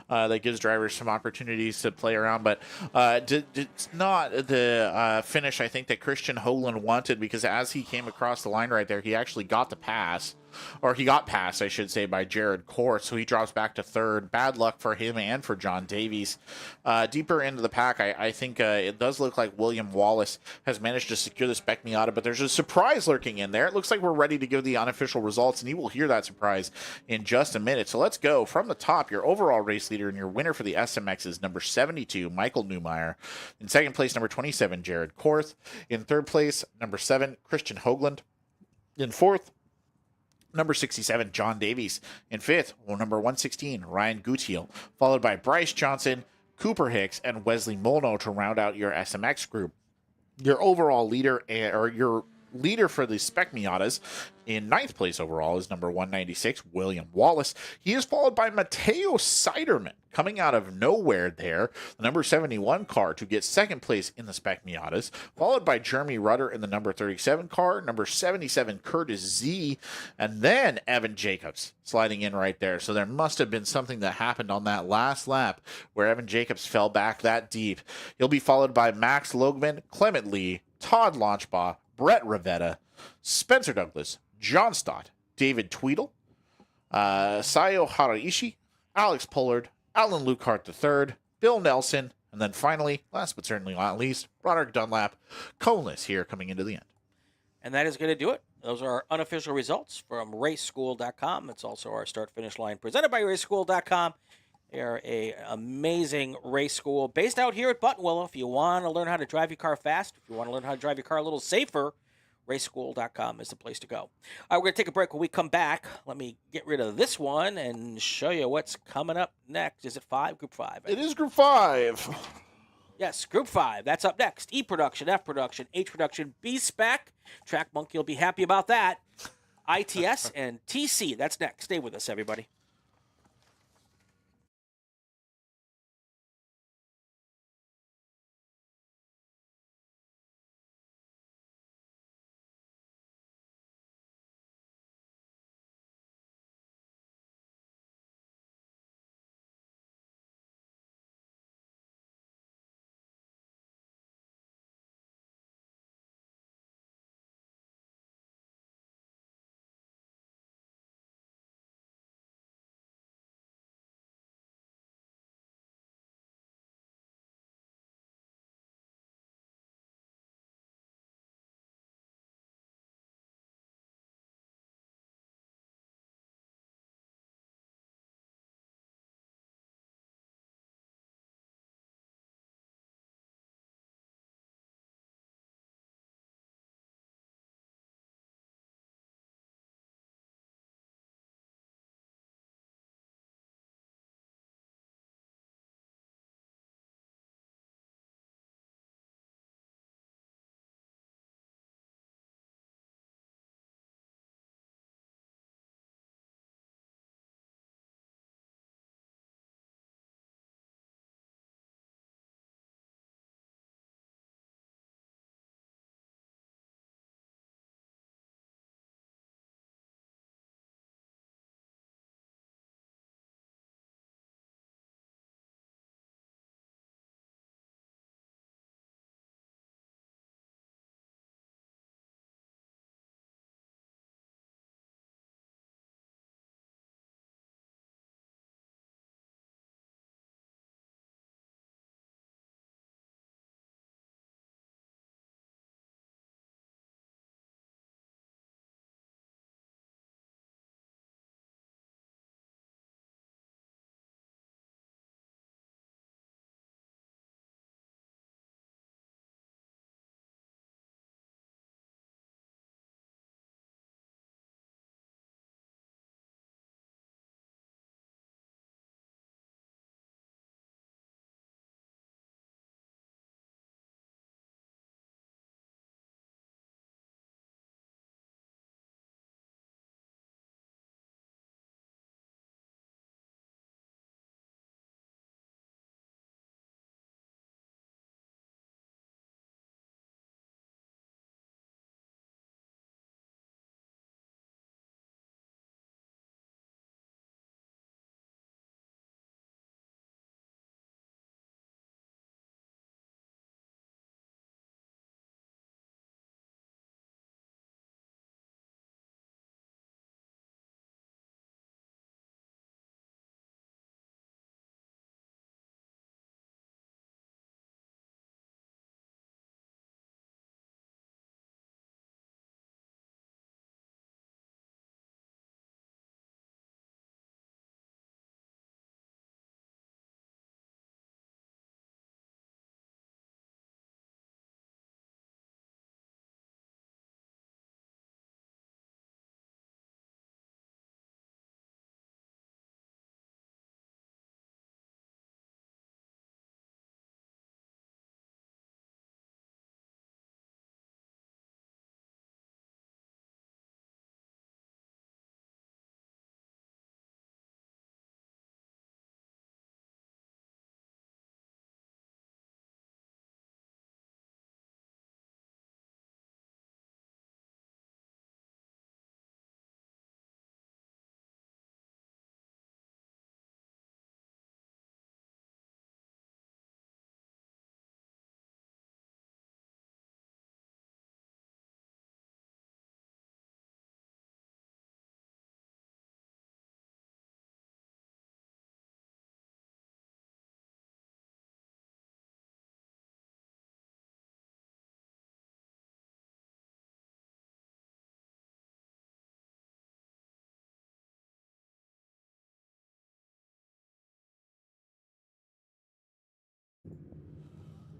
[SPEAKER 2] that gives drivers some opportunities to play around. But it's not the finish I think that Christian Hoagland wanted, because as he came across the line right there, he actually got the pass. Or he got passed, I should say, by Jared Court, so he drops back to third. Bad luck for him and for John Davies. Deeper into the pack, I think it does look like William Wallace has managed to secure the Spec Miata, but there's a surprise lurking in there. It looks like we're ready to give the unofficial results, and you will hear that surprise in just a minute. So let's go from the top. Your overall race leader and your winner for the SMX is number 72, Michael Neumeier. In second place, number 27, Jared Korth. In third place, number 7, Christian Hoagland. In fourth, number 67, John Davies. In fifth, number 116, Ryan Gutiel, followed by Bryce Johnson, Cooper Hicks, and Wesley Molno to round out your SMX group. Your overall leader, or your leader for the Spec Miatas in ninth place overall, is number 196, William Wallace. He is followed by Matteo Siderman, coming out of nowhere there, the number 71 car, to get second place in the Spec Miatas, followed by Jeremy Rudder in the number 37 car, number 77, Curtis Z, and then Evan Jacobs sliding in right there. So there must have been something that happened on that last lap where Evan Jacobs fell back that deep. He'll be followed by Max Logman, Clement Lee, Todd Launchbaugh, Brett Rivetta, Spencer Douglas, John Stott, David Tweedle, Sayo Haraishi, Alex Pollard, Alan Lukehart III, Bill Nelson, and then finally, last but certainly not least, Roderick Dunlap, Coneless here coming into the end.
[SPEAKER 1] And that is going to do it. Those are our unofficial results from raceschool.com. That's also our start-finish line presented by raceschool.com. They are an amazing race school based out here at Buttonwillow. If you want to learn how to drive your car fast, if you want to learn how to drive your car a little safer, raceschool.com is the place to go. All right, we're going to take a break. When we come back, let me get rid of this one and show you what's coming up next. Is it 5? Group 5?
[SPEAKER 2] It is Group 5.
[SPEAKER 1] Yes, Group 5. That's up next. E Production, F Production, H Production, B-Spec. Track Monkey will be happy about that. ITS and TC. That's next. Stay with us, everybody.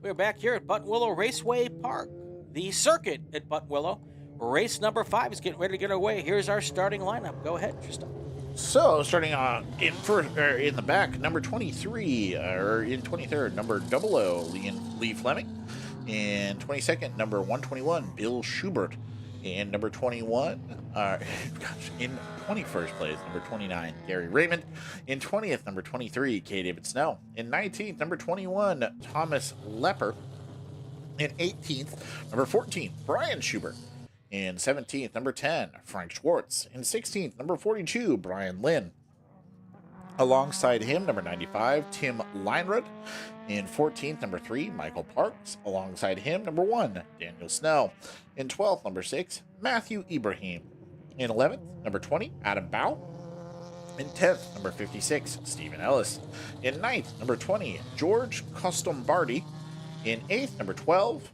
[SPEAKER 1] We're back here at Buttonwillow Raceway Park, the circuit at Buttonwillow. Race number 5 is getting ready to get away. Here's our starting lineup. Go ahead, Tristan.
[SPEAKER 2] So, starting in first, in the back, number 23, or in 23rd, number 00, Lee Fleming. In 22nd, number 121, Bill Schubert. In number 21, in 21st place, number 29, Gary Raymond. In 20th, number 23, K. David Snow. In 19th, number 21, Thomas Lepper. In 18th, number 14, Brian Schubert. In 17th, number 10, Frank Schwartz. In 16th, number 42, Brian Lynn. Alongside him, number 95, Tim Leinrod. In 14th, number 3, Michael Parks. Alongside him, number 1, Daniel Snell. In 12th, number 6, Matthew Ibrahim. In 11th, number 20, Adam Bow. In 10th, number 56, Stephen Ellis. In 9th, number 20, George Costombardi. In 8th, number 12,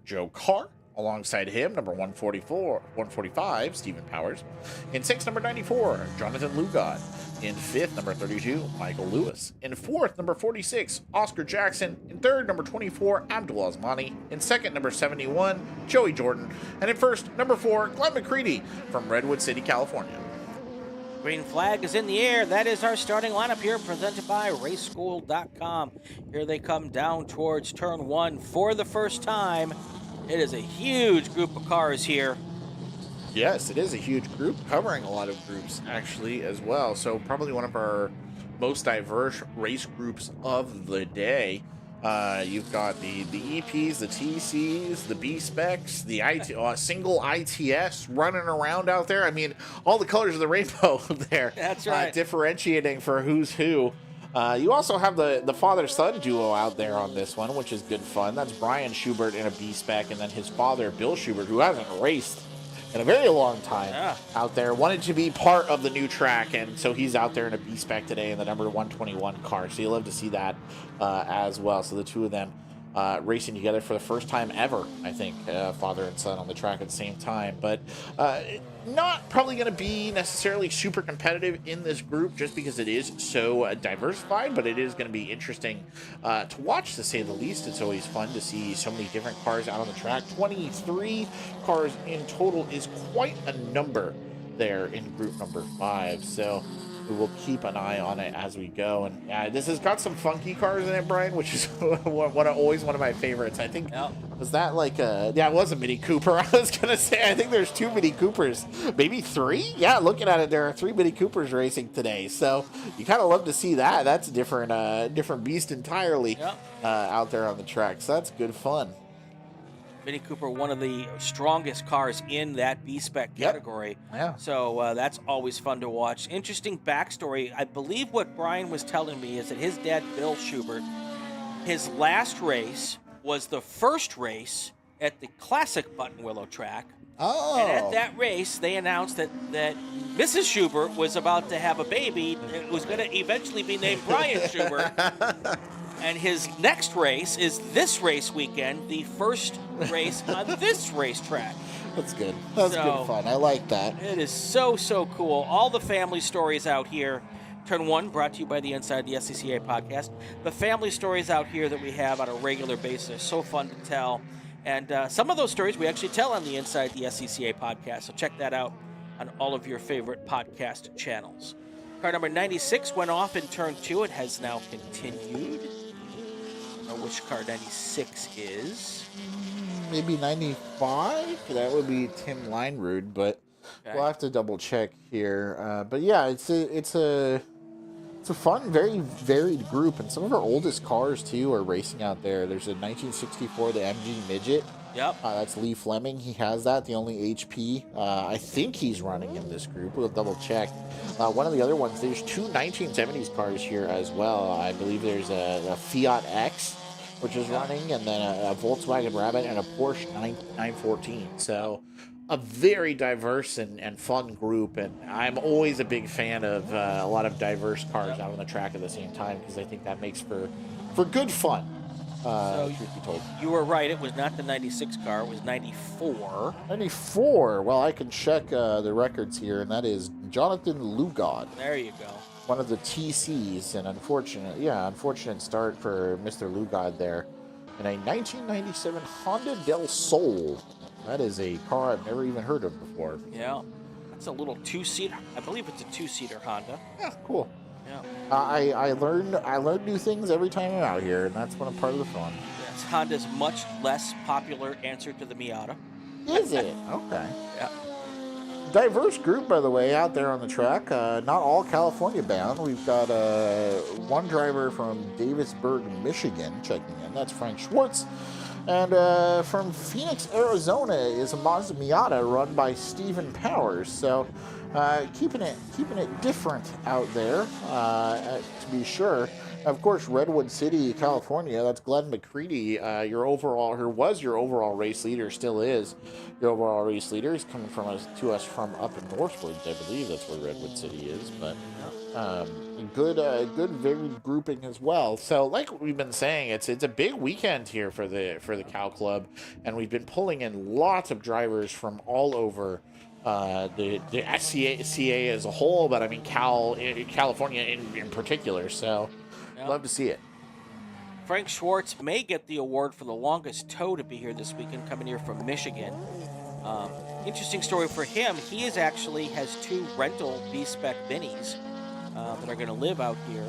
[SPEAKER 2] Joe Carr. Alongside him, number 145, Stephen Powers. In 6th, number 94, Jonathan Lugod. In 5th, number 32, Michael Lewis. In 4th, number 46, Oscar Jackson. In 3rd, number 24, Abdul Osmani. In 2nd, number 71, Joey Jordan. And in 1st, number 4, Glenn McCready from Redwood City, California.
[SPEAKER 1] Green flag is in the air. That is our starting lineup here, presented by RaceSchool.com. Here they come down towards turn 1 for the first time. It is a huge group of cars here.
[SPEAKER 2] Yes, it is a huge group, covering a lot of groups, actually, as well. So probably one of our most diverse race groups of the day. You've got the EPs, the TCs, the B-Specs, the single ITS running around out there. I mean, all the colors of the rainbow there.
[SPEAKER 1] That's right.
[SPEAKER 2] Differentiating for who's who. You also have the father-son duo out there on this one, which is good fun. That's Brian Schubert in a B-Spec, and then his father, Bill Schubert, who hasn't raced in a very long time out there, wanted to be part of the new track, and so he's out there in a B-Spec today in the number 121 car. So you'll love to see that as well. So the two of them racing together for the first time ever, I think, father and son on the track at the same time. But not probably going to be necessarily super competitive in this group just because it is so diversified, but it is going to be interesting to watch, to say the least. It's always fun to see so many different cars out on the track. 23 cars in total is quite a number there in group number 5. So we will keep an eye on it as we go. And this has got some funky cars in it, Brian, which is always one of my favorites. I think, was that like it was a Mini Cooper. I was going to say, I think there's 2 Mini Coopers, maybe 3. Yeah, looking at it, there are 3 Mini Coopers racing today. So you kind of love to see that. That's a different beast entirely out there on the track. So that's good fun.
[SPEAKER 1] Mini Cooper, one of the strongest cars in that B-Spec category.
[SPEAKER 2] Yeah.
[SPEAKER 1] So that's always fun to watch. Interesting backstory. I believe what Brian was telling me is that his dad, Bill Schubert, his last race was the first race at the classic Buttonwillow track.
[SPEAKER 2] Oh.
[SPEAKER 1] And at that race, they announced that Mrs. Schubert was about to have a baby. It was going to eventually be named Brian Schubert. And his next race is this race weekend, the first race on this racetrack.
[SPEAKER 2] That's good. That's good fun. I like that.
[SPEAKER 1] It is so cool. All the family stories out here. Turn 1 brought to you by the Inside the SCCA podcast. The family stories out here that we have on a regular basis are so fun to tell. And some of those stories we actually tell on the Inside the SCCA podcast. So check that out on all of your favorite podcast channels. Car number 96 went off in turn 2. It has now continued. I don't know which car 96 is.
[SPEAKER 2] Maybe 95? That would be Tim Linerud, but we'll have to double check here. But yeah, it's a fun, very varied group, and some of our oldest cars too are racing out there. There's a 1964, the MG Midget.
[SPEAKER 1] Yep.
[SPEAKER 2] That's Lee Fleming. He has that, the only HP. I think he's running in this group. We'll double check. One of the other ones, there's 2 1970s cars here as well. I believe there's a Fiat X, which is running, and then a Volkswagen Rabbit and a Porsche 914. So a very diverse and fun group, and I'm always a big fan of a lot of diverse cars out on the track at the same time, because I think that makes for good fun. Truth be told,
[SPEAKER 1] you were right. It was not the 96 car. It was 94.
[SPEAKER 2] 94. Well, I can check the records here, and that is Jonathan Lugod.
[SPEAKER 1] There you go.
[SPEAKER 2] One of the TCs, and unfortunate start for Mr. Lugod there in a 1997 Honda Del Sol. That is a car I've never even heard of before.
[SPEAKER 1] Yeah. That's a little two-seater. I believe it's a two-seater Honda.
[SPEAKER 2] Yeah, cool.
[SPEAKER 1] Yeah.
[SPEAKER 2] I learn new things every time I'm out here, and that's one part of the fun.
[SPEAKER 1] It's Honda's much less popular answer to the Miata.
[SPEAKER 2] Is it? Okay.
[SPEAKER 1] Yeah.
[SPEAKER 2] Diverse group, by the way, out there on the track. Not all California bound. We've got one driver from Davisburg, Michigan, checking in. That's Frank Schwartz. And from Phoenix, Arizona, is a Mazda Miata run by Stephen Powers. So keeping it different out there, to be sure. Of course, Redwood City, California. That's Glenn McCready, your overall race leader, still is your overall race leader. He's coming to us from up in Northwoods, I believe that's where Redwood City is. But good varied grouping as well. So, like we've been saying, it's a big weekend here for the Cal Club, and we've been pulling in lots of drivers from all over. The SCCA as a whole, but I mean California in particular. So.
[SPEAKER 1] Yeah.
[SPEAKER 2] Love to see it.
[SPEAKER 1] Frank Schwartz may get the award for the longest tow to be here this weekend, coming here from Michigan. Interesting story for him. He has 2 rental B-Spec minis that are going to live out here.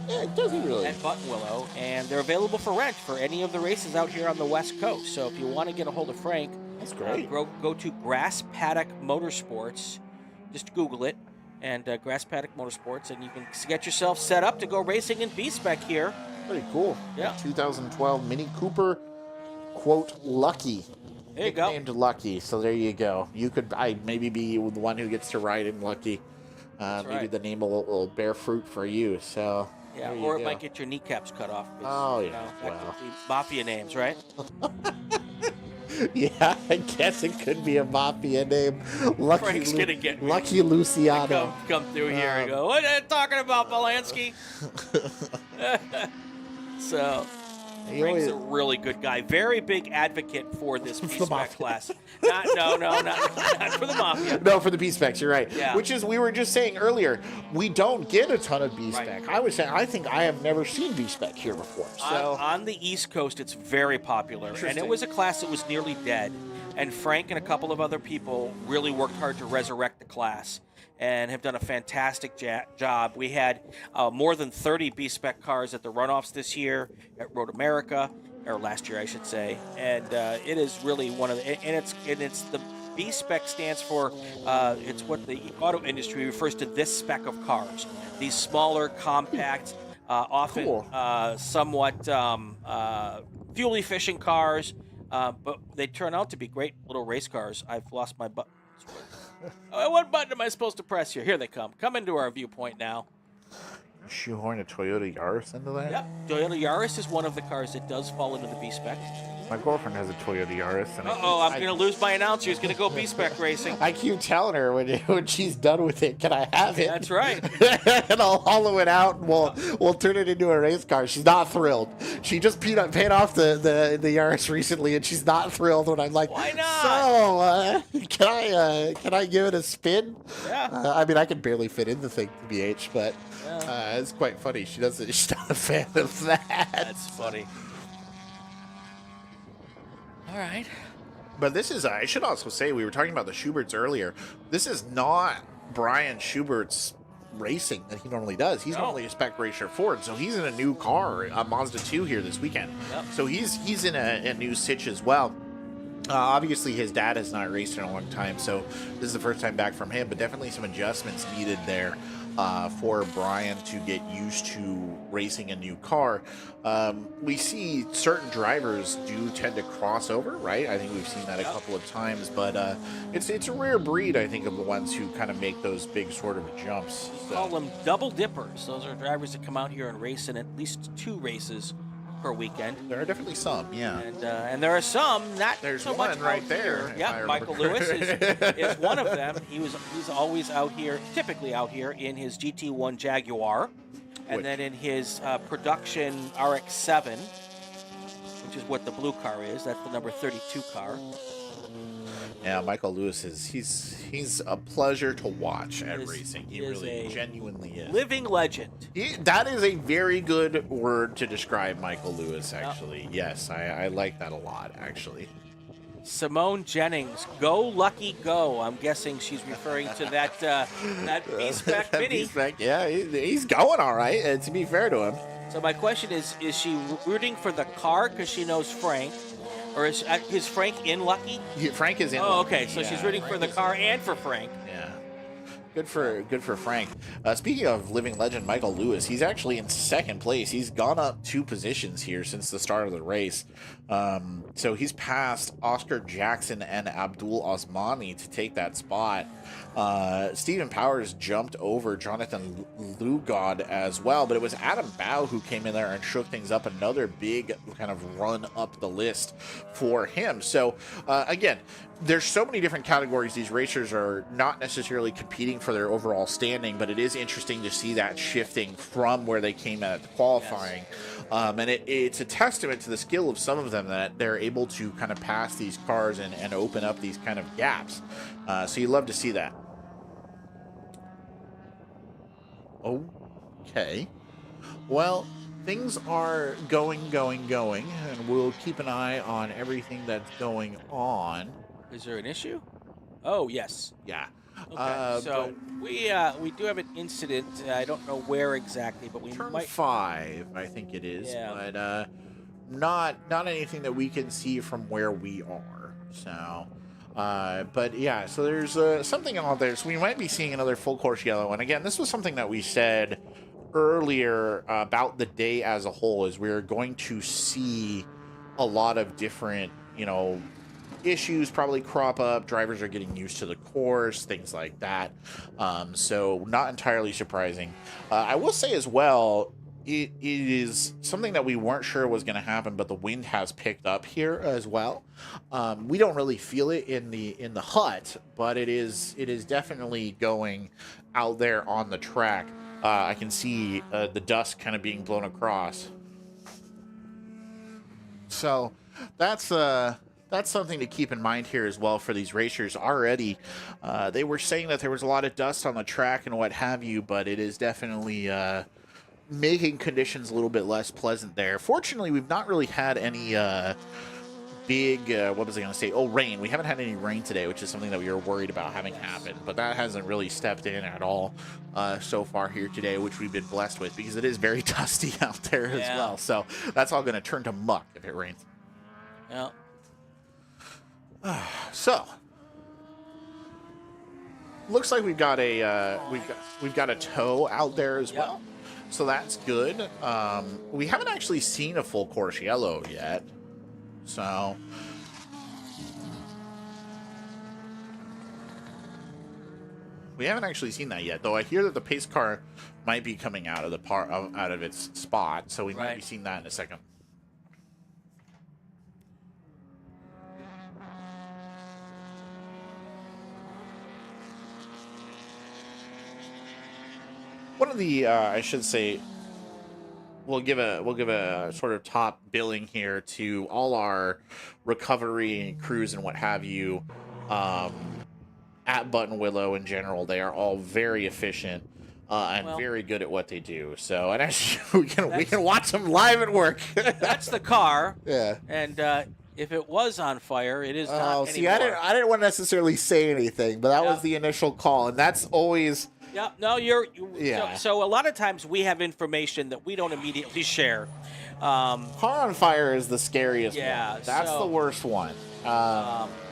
[SPEAKER 2] Yeah, does he really?
[SPEAKER 1] At Buttonwillow, and they're available for rent for any of the races out here on the West Coast. So if you want to get a hold of Frank,
[SPEAKER 2] that's great.
[SPEAKER 1] Go to Grass Paddock Motorsports. Just Google it. And Grass Paddock Motorsports, and you can get yourself set up to go racing in B-Spec here.
[SPEAKER 2] Pretty cool.
[SPEAKER 1] Yeah.
[SPEAKER 2] 2012 Mini Cooper, quote, Lucky.
[SPEAKER 1] There you go.
[SPEAKER 2] Named Lucky, so there you go. I maybe be the one who gets to ride in Lucky. Maybe
[SPEAKER 1] right.
[SPEAKER 2] the name will bear fruit for you, so...
[SPEAKER 1] Yeah, or it might get your kneecaps cut off.
[SPEAKER 2] Oh, yeah.
[SPEAKER 1] That could be mafia names, right?
[SPEAKER 2] Yeah, I guess it could be a mafia name.
[SPEAKER 1] Frank's gonna get me.
[SPEAKER 2] Lucky Luciano.
[SPEAKER 1] Come through here and go, what are you talking about, Polanski? So, Frank's a really good guy. Very big advocate for this B-Spec class. Not for the mafia.
[SPEAKER 2] No, for the B-Specs, you're right.
[SPEAKER 1] Yeah.
[SPEAKER 2] Which is, we were just saying earlier, we don't get a ton of B-Spec. Right. I think I have never seen B-Spec here before. So
[SPEAKER 1] on the East Coast, it's very popular. And it was a class that was nearly dead. And Frank and a couple of other people really worked hard to resurrect the class and have done a fantastic job. We had more than 30 B-Spec cars at the runoffs this year at Road America, or last year, I should say. And it is really one of the, and it's the B-Spec stands for, it's what the auto industry refers to this spec of cars. These smaller, compact, often
[SPEAKER 2] cool.
[SPEAKER 1] Somewhat fuel-efficient cars, but they turn out to be great little race cars. I've lost my button. What button am I supposed to press here? Here they come. Come into our viewpoint now.
[SPEAKER 2] Shoehorn a Toyota Yaris into that?
[SPEAKER 1] Yep. Toyota Yaris is one of the cars that does fall into the B-Spec.
[SPEAKER 2] My girlfriend has a Toyota Yaris. And
[SPEAKER 1] I'm going to lose my announcer. He's going to go B-Spec racing.
[SPEAKER 2] I keep telling her when she's done with it, can I have it?
[SPEAKER 1] That's right.
[SPEAKER 2] And I'll hollow it out, and we'll turn it into a race car. She's not thrilled. She just paid off the Yaris recently, and she's not thrilled when I'm like,
[SPEAKER 1] why not?
[SPEAKER 2] So, can I give it a spin?
[SPEAKER 1] Yeah.
[SPEAKER 2] I mean, I can barely fit in the thing, BH, but it's quite funny. She's not a fan of that.
[SPEAKER 1] That's funny. All right.
[SPEAKER 2] But this is, I should also say, we were talking about the Schuberts earlier. This is not Brian Schubert's racing that he normally does. He's normally a spec racer Ford, so he's in a new car, a Mazda 2 here this weekend.
[SPEAKER 1] Yep.
[SPEAKER 2] So he's in a new sitch as well. Obviously, his dad has not raced in a long time, so this is the first time back from him, but definitely some adjustments needed there for Brian to get used to racing a new car. We see certain drivers do tend to cross over, right? I think we've seen that a couple of times, but it's a rare breed, I think, of the ones who kind of make those big sort of jumps.
[SPEAKER 1] We call them double dippers. Those are drivers that come out here and race in at least 2 races per weekend.
[SPEAKER 2] There are definitely some, yeah.
[SPEAKER 1] And there are some not
[SPEAKER 2] There's
[SPEAKER 1] so
[SPEAKER 2] one
[SPEAKER 1] much
[SPEAKER 2] right
[SPEAKER 1] out
[SPEAKER 2] there.
[SPEAKER 1] Here. Yeah, Michael Lewis is one of them. He's always out here, typically out here in his GT1 Jaguar, and then in his production RX-7, which is what the blue car is. That's the number 32 car.
[SPEAKER 2] Yeah, Michael Lewis he's a pleasure to watch at racing. He
[SPEAKER 1] is
[SPEAKER 2] really
[SPEAKER 1] a
[SPEAKER 2] genuinely is.
[SPEAKER 1] living legend.
[SPEAKER 2] That is a very good word to describe Michael Lewis, actually. Yes, I like that a lot, actually.
[SPEAKER 1] Simone Jennings, go Lucky Go. I'm guessing she's referring to that B-Spec Mini.
[SPEAKER 2] B-Spec, yeah, he's going all right, to be fair to him.
[SPEAKER 1] So my question is she rooting for the car because she knows Frank? Or is Frank in Lucky?
[SPEAKER 2] Frank is in
[SPEAKER 1] Oh,
[SPEAKER 2] Lucky.
[SPEAKER 1] okay, so
[SPEAKER 2] Yeah,
[SPEAKER 1] she's rooting
[SPEAKER 2] Frank
[SPEAKER 1] for the car and for Frank.
[SPEAKER 2] Yeah. Good for Frank. Speaking of living legend Michael Lewis, he's actually in second place. He's gone up 2 positions here since the start of the race. So he's passed Oscar Jackson and Abdul Osmani to take that spot. Stephen Powers jumped over Jonathan Lugod as well, but it was Adam Bow who came in there and shook things up. Another big kind of run up the list for him. So again, there's so many different categories. These racers are not necessarily competing for their overall standing, but it is interesting to see that shifting from where they came at qualifying. Yes. And it's a testament to the skill of some of them that they're able to kind of pass these cars and open up these kind of gaps. So you love to see that. Okay. Well, things are going, and we'll keep an eye on everything that's going on.
[SPEAKER 1] Is there an issue? Oh, yes.
[SPEAKER 2] Yeah.
[SPEAKER 1] Okay, so we do have an incident. I don't know where exactly, but we
[SPEAKER 2] turn
[SPEAKER 1] might
[SPEAKER 2] 5, I think it is. Yeah. But not anything that we can see from where we are. So, but yeah. So there's something out there. So we might be seeing another full course yellow. And again, this was something that we said earlier about the day as a whole. Is we're going to see a lot of different, issues probably crop up. Drivers are getting used to the course, things like that. So not entirely surprising. I will say as well, it is something that we weren't sure was going to happen, but the wind has picked up here as well. We don't really feel it in the hut, but it is definitely going out there on the track. I can see the dust kind of being blown across. So that's something to keep in mind here as well for these racers. Already, they were saying that there was a lot of dust on the track and what have you, but it is definitely making conditions a little bit less pleasant there. Fortunately, we've not really had any big, what was I going to say? Oh, rain. We haven't had any rain today, which is something that we were worried about having happen, but that hasn't really stepped in at all so far here today, which we've been blessed with because it is very dusty out there as well. So that's all going to turn to muck if it rains.
[SPEAKER 1] Yeah.
[SPEAKER 2] So looks like we've got a tow out there as well, so that's good. We haven't actually seen a full course yellow yet, so we haven't actually seen that yet. Though I hear that the pace car might be coming out of out of its spot, so we might be seeing that in a second. One of the, I should say, we'll give a sort of top billing here to all our recovery crews and what have you at Buttonwillow in general. They are all very efficient and very good at what they do. So, and actually, we can watch them live at work.
[SPEAKER 1] That's the car.
[SPEAKER 2] Yeah.
[SPEAKER 1] And if it was on fire, it is not anymore.
[SPEAKER 2] See, I didn't want to necessarily say anything, but that was the initial call, and that's always.
[SPEAKER 1] Yeah, no, so a lot of times we have information that we don't immediately share.
[SPEAKER 2] Car on fire is the scariest one. That's the worst one.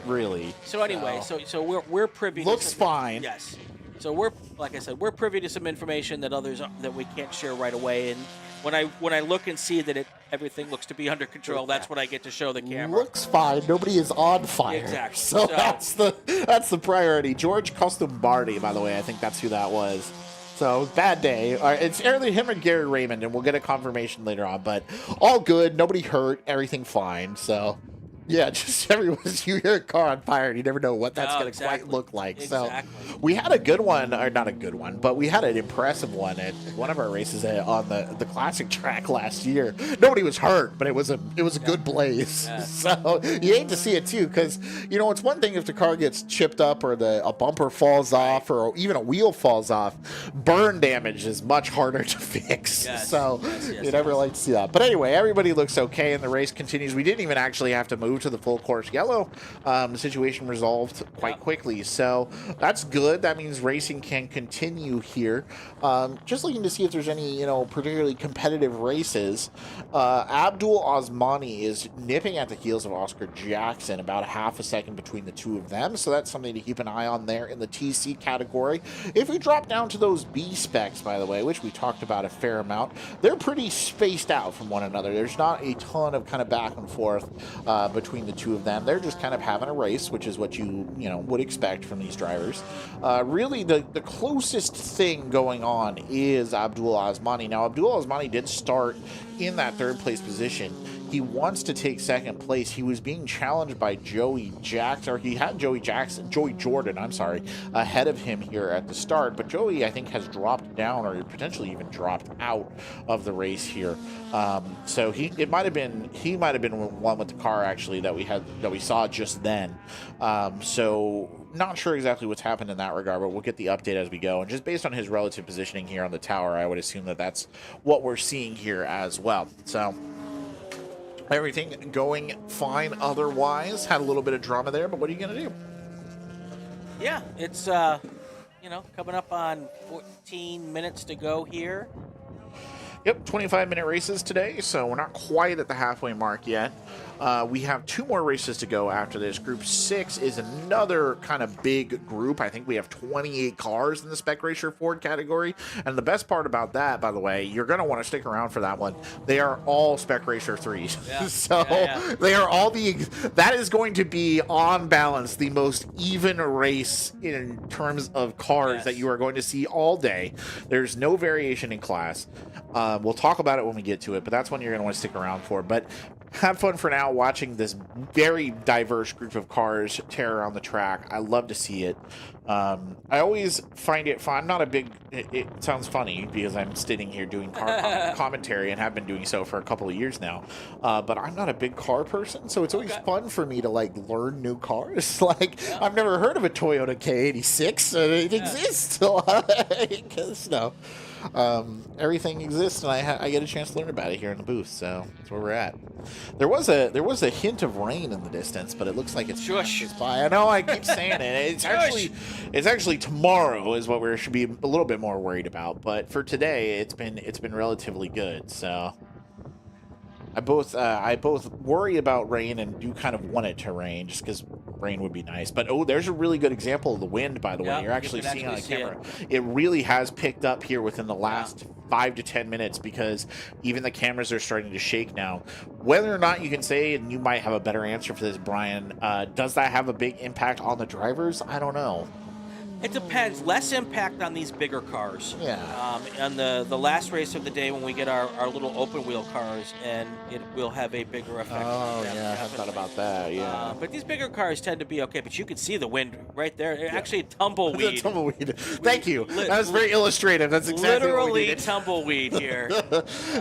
[SPEAKER 2] Really.
[SPEAKER 1] So anyway, so we're privy to
[SPEAKER 2] looks fine.
[SPEAKER 1] Yes. So we're, like I said, we're privy to some information that others that we can't share right away. And when I look and see that everything looks to be under control, that's what I get to show the camera.
[SPEAKER 2] Looks fine. Nobody is on fire.
[SPEAKER 1] Exactly.
[SPEAKER 2] So that's the priority. George Costumbardi, by the way, I think that's who that was. So bad day. It's either him or Gary Raymond, and we'll get a confirmation later on. But all good. Nobody hurt. Everything fine. So Yeah, just everyone's, you hear a car on fire and you never know what that's
[SPEAKER 1] No,
[SPEAKER 2] going to quite
[SPEAKER 1] exactly.
[SPEAKER 2] look like.
[SPEAKER 1] Exactly.
[SPEAKER 2] So we had a good one, or not a good one, but we had an impressive one at one of our races on the classic track last year. Nobody was hurt, but it was a good blaze.
[SPEAKER 1] Yeah.
[SPEAKER 2] So you hate to see it too, because you know it's one thing if the car gets chipped up or a bumper falls off or even a wheel falls off. Burn damage is much harder to fix.
[SPEAKER 1] Yes.
[SPEAKER 2] So
[SPEAKER 1] Yes,
[SPEAKER 2] you never like to see that. But anyway, everybody looks okay, and the race continues. We didn't even actually have to move to the full course yellow. The situation resolved quite quickly, so that's good. That means racing can continue here. Just looking to see if there's any, particularly competitive races. Abdul Osmani is nipping at the heels of Oscar Jackson, about a half a second between the two of them, so that's something to keep an eye on there in the TC category. If we drop down to those B-Specs, by the way, which we talked about a fair amount, they're pretty spaced out from one another. There's not a ton of kind of back and forth between the two of them. They're just kind of having a race, which is what you would expect from these drivers. Really, the closest thing going on is Abdul Osmani. Now, Abdul Osmani did start in that third place position. He wants to take second place. He was being challenged by Joey Jackson, or he had Joey Jordan, ahead of him here at the start. But Joey, I think, has dropped down or potentially even dropped out of the race here. So he might have been one with the car actually that we saw just then. So not sure exactly what's happened in that regard, but we'll get the update as we go. And just based on his relative positioning here on the tower, I would assume that that's what we're seeing here as well. So everything going fine otherwise. Had a little bit of drama there, but what are you going to do?
[SPEAKER 1] Yeah, it's, coming up on 14 minutes to go here.
[SPEAKER 2] Yep, 25-minute races today, so we're not quite at the halfway mark yet. We have 2 more races to go after this. Group 6 is another kind of big group. I think we have 28 cars in the Spec Racer Ford category. And the best part about that, by the way, you're going to want to stick around for that one. They are all Spec Racer 3s.
[SPEAKER 1] Yeah.
[SPEAKER 2] So they are all that is going to be, on balance, the most even race in terms of cars that you are going to see all day. There's no variation in class. We'll talk about it when we get to it, but that's one you're going to want to stick around for. But have fun for now watching this very diverse group of cars tear around the track. I love to see it. I always find it fun. I'm not a big... It sounds funny because I'm sitting here doing car commentary and have been doing so for a couple of years now. But I'm not a big car person, so it's always fun for me to, learn new cars. I've never heard of a Toyota K86. It exists. Because, everything exists, and I get a chance to learn about it here in the booth, so that's where we're at. There was a hint of rain in the distance, but it looks like it's by. I know I keep saying it. It's actually tomorrow is what we should be a little bit more worried about. But for today, it's been relatively good. So I both worry about rain and do kind of want it to rain just because rain would be nice. But there's a really good example of the wind, by the way. You're actually seeing on the camera. It really has picked up here within the last 5 to 10 minutes because even the cameras are starting to shake now. Whether or not you can say, and you might have a better answer for this, Brian, does that have a big impact on the drivers? I don't know.
[SPEAKER 1] It depends. Less impact on these bigger cars.
[SPEAKER 2] Yeah.
[SPEAKER 1] On the last race of the day when we get our little open wheel cars, and it will have a bigger effect.
[SPEAKER 2] Oh,
[SPEAKER 1] on them,
[SPEAKER 2] yeah. I haven't thought about that. Yeah.
[SPEAKER 1] But these bigger cars tend to be okay. But you can see the wind right there. Actually, tumbleweed.
[SPEAKER 2] Tumbleweed. Thank you. That was very illustrative. That's exactly what we did.
[SPEAKER 1] Tumbleweed here.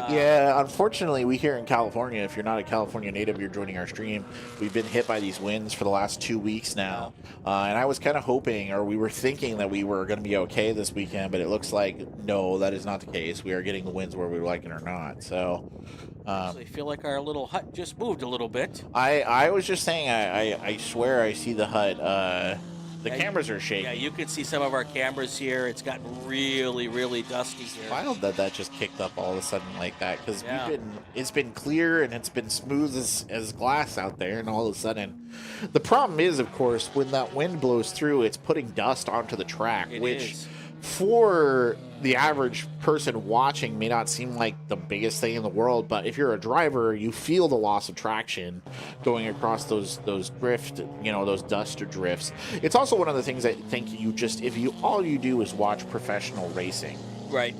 [SPEAKER 2] Yeah. Unfortunately, we here in California, if you're not a California native, you're joining our stream. We've been hit by these winds for the last 2 weeks now. And I was kind of hoping, or we were thinking that we were going to be okay this weekend, but it looks like no, that is not the case. We are getting the winds whether we like it or not. So
[SPEAKER 1] I feel like our little hut just moved a little bit.
[SPEAKER 2] I was just saying, I swear I see the hut. The cameras are shaking.
[SPEAKER 1] Yeah, you can see some of our cameras here. It's gotten really, really dusty here.
[SPEAKER 2] It's wild that just kicked up all of a sudden like that, because it's been clear and it's been smooth as glass out there, and all of a sudden, the problem is, of course, when that wind blows through, it's putting dust onto the track, which for the average person watching may not seem like the biggest thing in the world, but if you're a driver, you feel the loss of traction going across those drift, those dust drifts. It's also one of the things I think all you do is watch professional racing.
[SPEAKER 1] Right.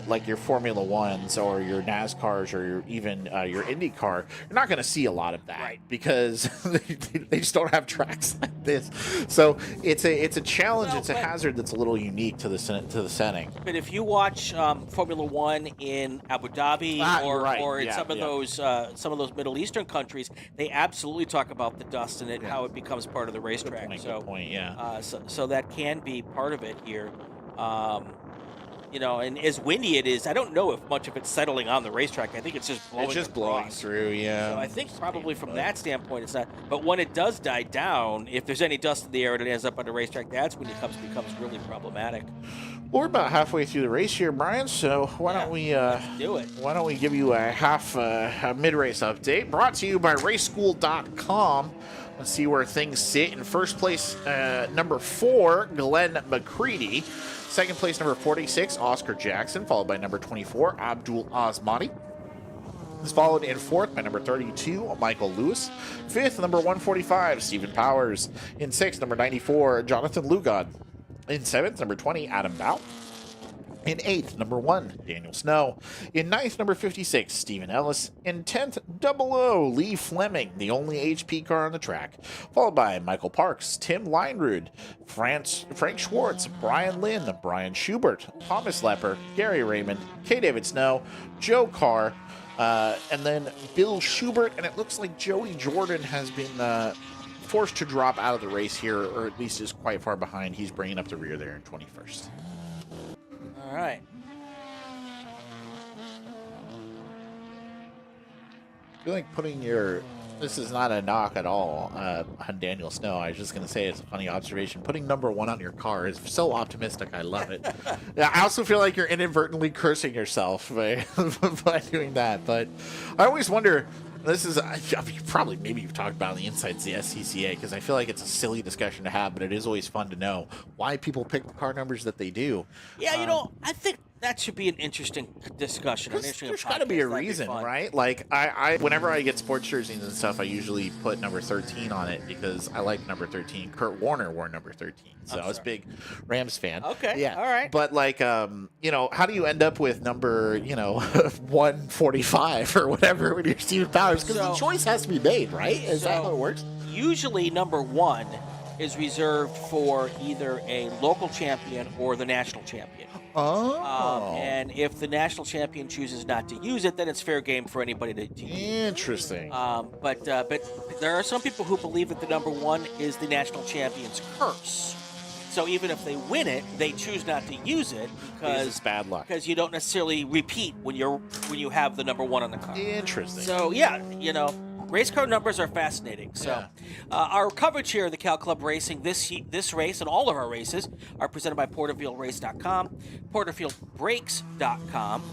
[SPEAKER 2] like your Formula Ones or your NASCARs or even your IndyCar, you're not going to see a lot of that,
[SPEAKER 1] Right.
[SPEAKER 2] because they just don't have tracks like this. So it's a challenge.
[SPEAKER 1] Well,
[SPEAKER 2] it's a hazard that's a little unique to the setting.
[SPEAKER 1] But if you watch Formula One in Abu Dhabi or in some of those Middle Eastern countries, they absolutely talk about the dust and how it becomes part of the racetrack.
[SPEAKER 2] Good point. Yeah.
[SPEAKER 1] So that can be part of it here. And as windy it is, I don't know if much of it's settling on the racetrack. I think it's just blowing
[SPEAKER 2] through, yeah.
[SPEAKER 1] So I think probably from that standpoint it's not. But when it does die down, if there's any dust in the air and it ends up on the racetrack, that's when it becomes really problematic.
[SPEAKER 2] Well, we're about halfway through the race here, Brian. So why don't we
[SPEAKER 1] do it?
[SPEAKER 2] Why don't we give you a mid-race update brought to you by RaceSchool.com. Let's see where things sit. In first place, number 4, Glenn McCready. Second place, number 46, Oscar Jackson, followed by number 24, Abdul Osmani. Is followed in fourth by number 32, Michael Lewis. Fifth, number 145, Stephen Powers. In sixth, number 94, Jonathan Lugod. In seventh, number 20, Adam Bow. In eighth, number 1, Daniel Snow. In ninth, number 56, Stephen Ellis. In 10th, 00, Lee Fleming, the only HP car on the track. Followed by Michael Parks, Tim Linerud, Frank Schwartz, Brian Lynn, Brian Schubert, Thomas Lepper, Gary Raymond, K. David Snow, Joe Carr, and then Bill Schubert. And it looks like Joey Jordan has been forced to drop out of the race here, or at least is quite far behind. He's bringing up the rear there in 21st.
[SPEAKER 1] All right.
[SPEAKER 2] I feel like putting this is not a knock at all on Daniel Snow. I was just going to say it's a funny observation. Putting number 1 on your car is so optimistic. I love it. Yeah, I also feel like you're inadvertently cursing yourself by doing that. But I always wonder, this is maybe you've talked about the insides of the SCCA, because I feel like it's a silly discussion to have, but it is always fun to know why people pick the car numbers that they do.
[SPEAKER 1] Yeah, I think that should be an interesting discussion.
[SPEAKER 2] There's got to be a reason, right? Like I whenever I get sports jerseys and stuff, I usually put number 13 on it because I like number 13. Kurt Warner wore number 13, so I was a big Rams fan.
[SPEAKER 1] Okay,
[SPEAKER 2] yeah,
[SPEAKER 1] all right.
[SPEAKER 2] But like, how do you end up with number 145 or whatever when you're Stephen Powers? Because the choice has to be made, right? Is that how it works?
[SPEAKER 1] Usually, number 1 is reserved for either a local champion or the national champion.
[SPEAKER 2] Oh.
[SPEAKER 1] And if the national champion chooses not to use it, then it's fair game for anybody to use.
[SPEAKER 2] Interesting.
[SPEAKER 1] But there are some people who believe that the number 1 is the national champion's curse. So even if they win it, they choose not to use it because
[SPEAKER 2] it's bad luck.
[SPEAKER 1] Because you don't necessarily repeat when you have the number 1 on the car.
[SPEAKER 2] Interesting.
[SPEAKER 1] So yeah, race car numbers are fascinating. So our coverage here of the Cal Club Racing, this race and all of our races are presented by PorterfieldRace.com, PorterfieldBrakes.com.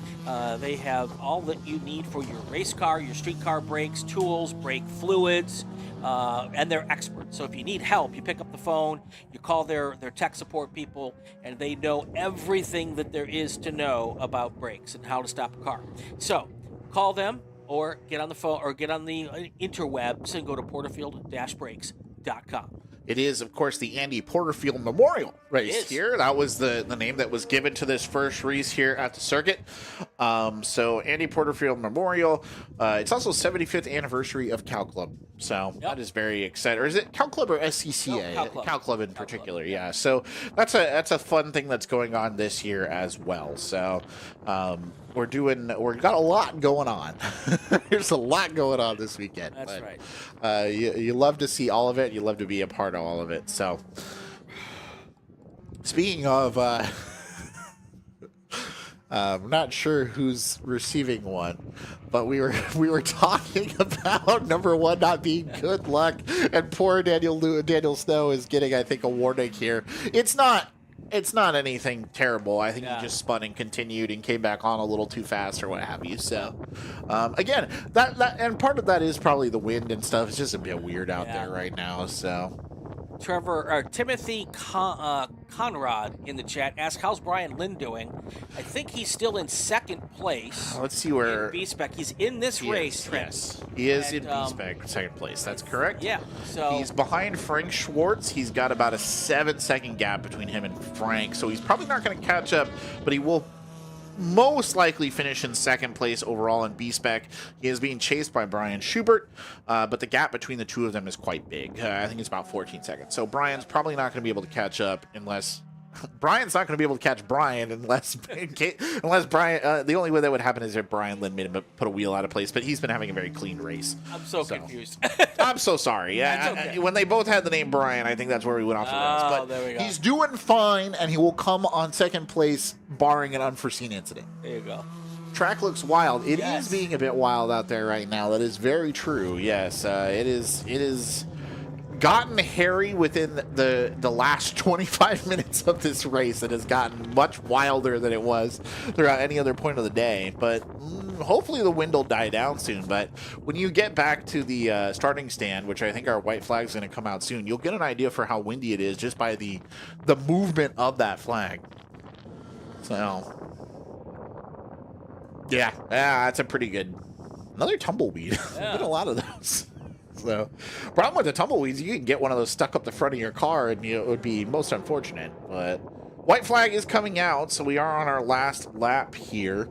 [SPEAKER 1] They have all that you need for your race car, your street car brakes, tools, brake fluids, and they're experts. So if you need help, you pick up the phone, you call their tech support people, and they know everything that there is to know about brakes and how to stop a car. So call them, or get on the phone, or get on the interwebs and go to Porterfield-Brakes.com.
[SPEAKER 2] It is, of course, the Andy Porterfield Memorial race here. That was the name that was given to this first race here at the circuit. So Andy Porterfield Memorial. It's also 75th anniversary of Cal Club. So that is very exciting. Or is it Cal Club or SCCA?
[SPEAKER 1] No, Cal Club.
[SPEAKER 2] Cal Club in particular, yeah. So that's a fun thing that's going on this year as well. So we've got a lot going on. There's a lot going on this weekend.
[SPEAKER 1] That's right.
[SPEAKER 2] You love to see all of it. You love to be a part of all of it. So, speaking of, I'm not sure who's receiving one, but we were talking about number 1 not being good luck, and poor Daniel Snow is getting, I think, a warning here. It's not anything terrible. I think he just spun and continued and came back on a little too fast or what have you. So, again, that and part of that is probably the wind and stuff. It's just a bit weird out there right now. So,
[SPEAKER 1] Timothy Conrad in the chat asked, how's Brian Lynn doing? I think he's still in second place.
[SPEAKER 2] Let's see where
[SPEAKER 1] in B-Spec. He's in this race, Trent.
[SPEAKER 2] Yes, he is in B-Spec, second place. That's correct.
[SPEAKER 1] Yeah. So
[SPEAKER 2] he's behind Frank Schwartz. He's got about a 7-second gap between him and Frank, so he's probably not going to catch up, but he will most likely finish in second place overall in B-Spec. He is being chased by Brian Schubert, but the gap between the two of them is quite big. I think it's about 14 seconds. So Brian's probably not going to be able to catch up unless... Brian's not going to be able to catch Brian unless Brian. The only way that would happen is if Brian Lynn made him put a wheel out of place. But he's been having a very clean race.
[SPEAKER 1] I'm so confused.
[SPEAKER 2] I'm so sorry. Yeah,
[SPEAKER 1] okay.
[SPEAKER 2] when they both had the name Brian, I think that's where we went off the rails. But
[SPEAKER 1] there we go.
[SPEAKER 2] he's doing fine, and he will come on second place, barring an unforeseen incident.
[SPEAKER 1] There you go.
[SPEAKER 2] Track looks wild. It
[SPEAKER 1] Yes.
[SPEAKER 2] is being a bit wild out there right now. That is very true. Yes, it is. It is. Gotten hairy within the last 25 minutes of this race. It has gotten much wilder than it was throughout any other point of the day. But hopefully the wind will die down soon. But when you get back to the starting stand, which I think our white flag is going to come out soon, you'll get an idea for how windy it is just by the movement of that flag. So, yeah, that's a pretty good. Another tumbleweed.
[SPEAKER 1] Yeah.
[SPEAKER 2] Been a lot of those. So, problem with the tumbleweeds, you can get one of those stuck up the front of your car, and it would be most unfortunate. But white flag is coming out, so we are on our last lap here.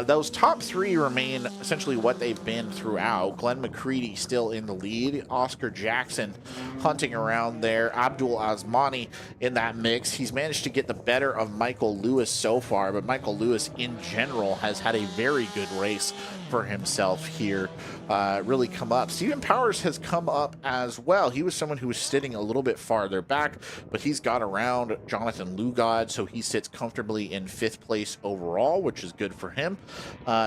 [SPEAKER 2] Those top three remain essentially what they've been throughout. Glenn McCready still in the lead. Oscar Jackson hunting around there. Abdul Osmani in that mix. He's managed to get the better of Michael Lewis so far, but Michael Lewis in general has had a very good race for himself here. Really come up. Stephen Powers has come up as well. He was someone who was sitting a little bit farther back, but he's got around Jonathan Lugod, so he sits comfortably in 5th place overall, which is good for him.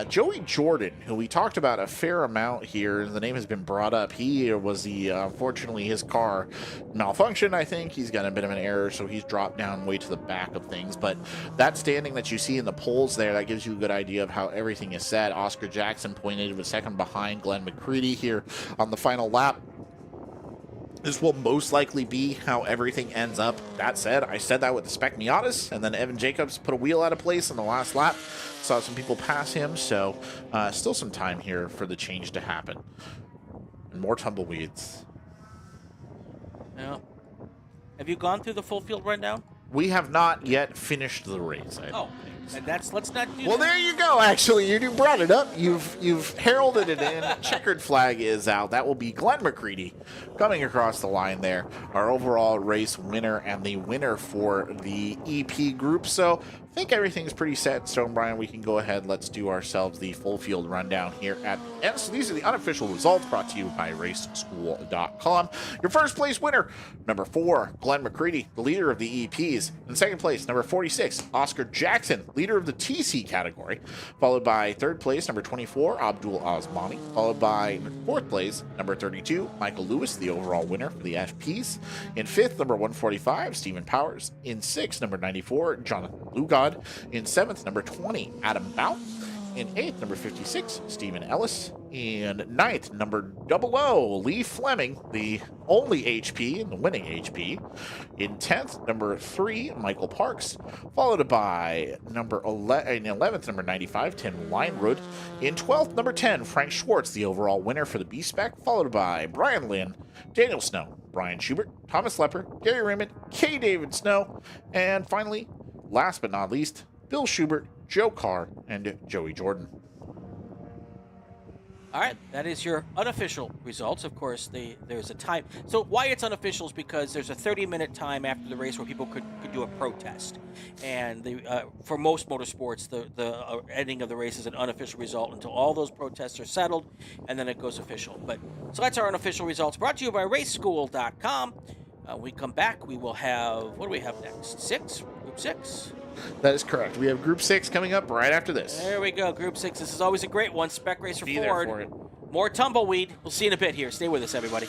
[SPEAKER 2] Joey Jordan, who we talked about a fair amount here, the name has been brought up. He was unfortunately his car malfunctioned, I think. He's got a bit of an error, so he's dropped down way to the back of things. But that standing that you see in the polls there, that gives you a good idea of how everything is set. Oscar Jackson pointed a second behind Glenn McCready here on the final lap. This will most likely be how everything ends up. That said, I said that with the Spec Miatas, and then Evan Jacobs put a wheel out of place in the last lap. Saw some people pass him, so still some time here for the change to happen. And more tumbleweeds.
[SPEAKER 1] Yeah. Have you gone through the full field rundown?
[SPEAKER 2] We have not yet finished the race.
[SPEAKER 1] And let's not do
[SPEAKER 2] Well,
[SPEAKER 1] that.
[SPEAKER 2] there you go. Actually, you brought it up. You've heralded it in. Checkered flag is out. That will be Glenn McCready coming across the line there. Our overall race winner and the winner for the EP group. So I think everything's pretty set in stone, Brian. We can go ahead. Let's do ourselves the full field rundown here at the end. So these are the unofficial results brought to you by raceschool.com. Your first place winner, number 4, Glenn McCready, the leader of the EPs. In second place, number 46, Oscar Jackson, leader of the TC category, followed by third place, number 24, Abdul Osmani, followed by fourth place, number 32, Michael Lewis, the overall winner for the FPs. In fifth, number 145, Stephen Powers. In sixth, number 94, Jonathan Lugod. In seventh, number 20, Adam Bout. In 8th, number 56, Stephen Ellis. In 9th, number 00, Lee Fleming, the only HP and the winning HP. In 10th, number 3, Michael Parks, followed by number 11, in 11th, number 95, Tim Linerud. In 12th, number 10, Frank Schwartz, the overall winner for the B-Spec, followed by Brian Lynn, Daniel Snow, Brian Schubert, Thomas Lepper, Gary Raymond, K. David Snow, and finally, last but not least, Bill Schubert, Joe Carr, and Joey Jordan.
[SPEAKER 1] All right, that is your unofficial results. Of course, there's a time. So why it's unofficial is because there's a 30-minute time after the race where people could do a protest. And for most motorsports, the ending of the race is an unofficial result until all those protests are settled, and then it goes official. So that's our unofficial results, brought to you by raceschool.com. When we come back, we will have, what do we have next? Group 6?
[SPEAKER 2] That is correct. We have Group 6 coming up right after this.
[SPEAKER 1] There we go, Group 6. This is always a great one. Spec Racer
[SPEAKER 2] Be
[SPEAKER 1] Ford.
[SPEAKER 2] there for it.
[SPEAKER 1] More tumbleweed. We'll see you in a bit here. Stay with us, everybody.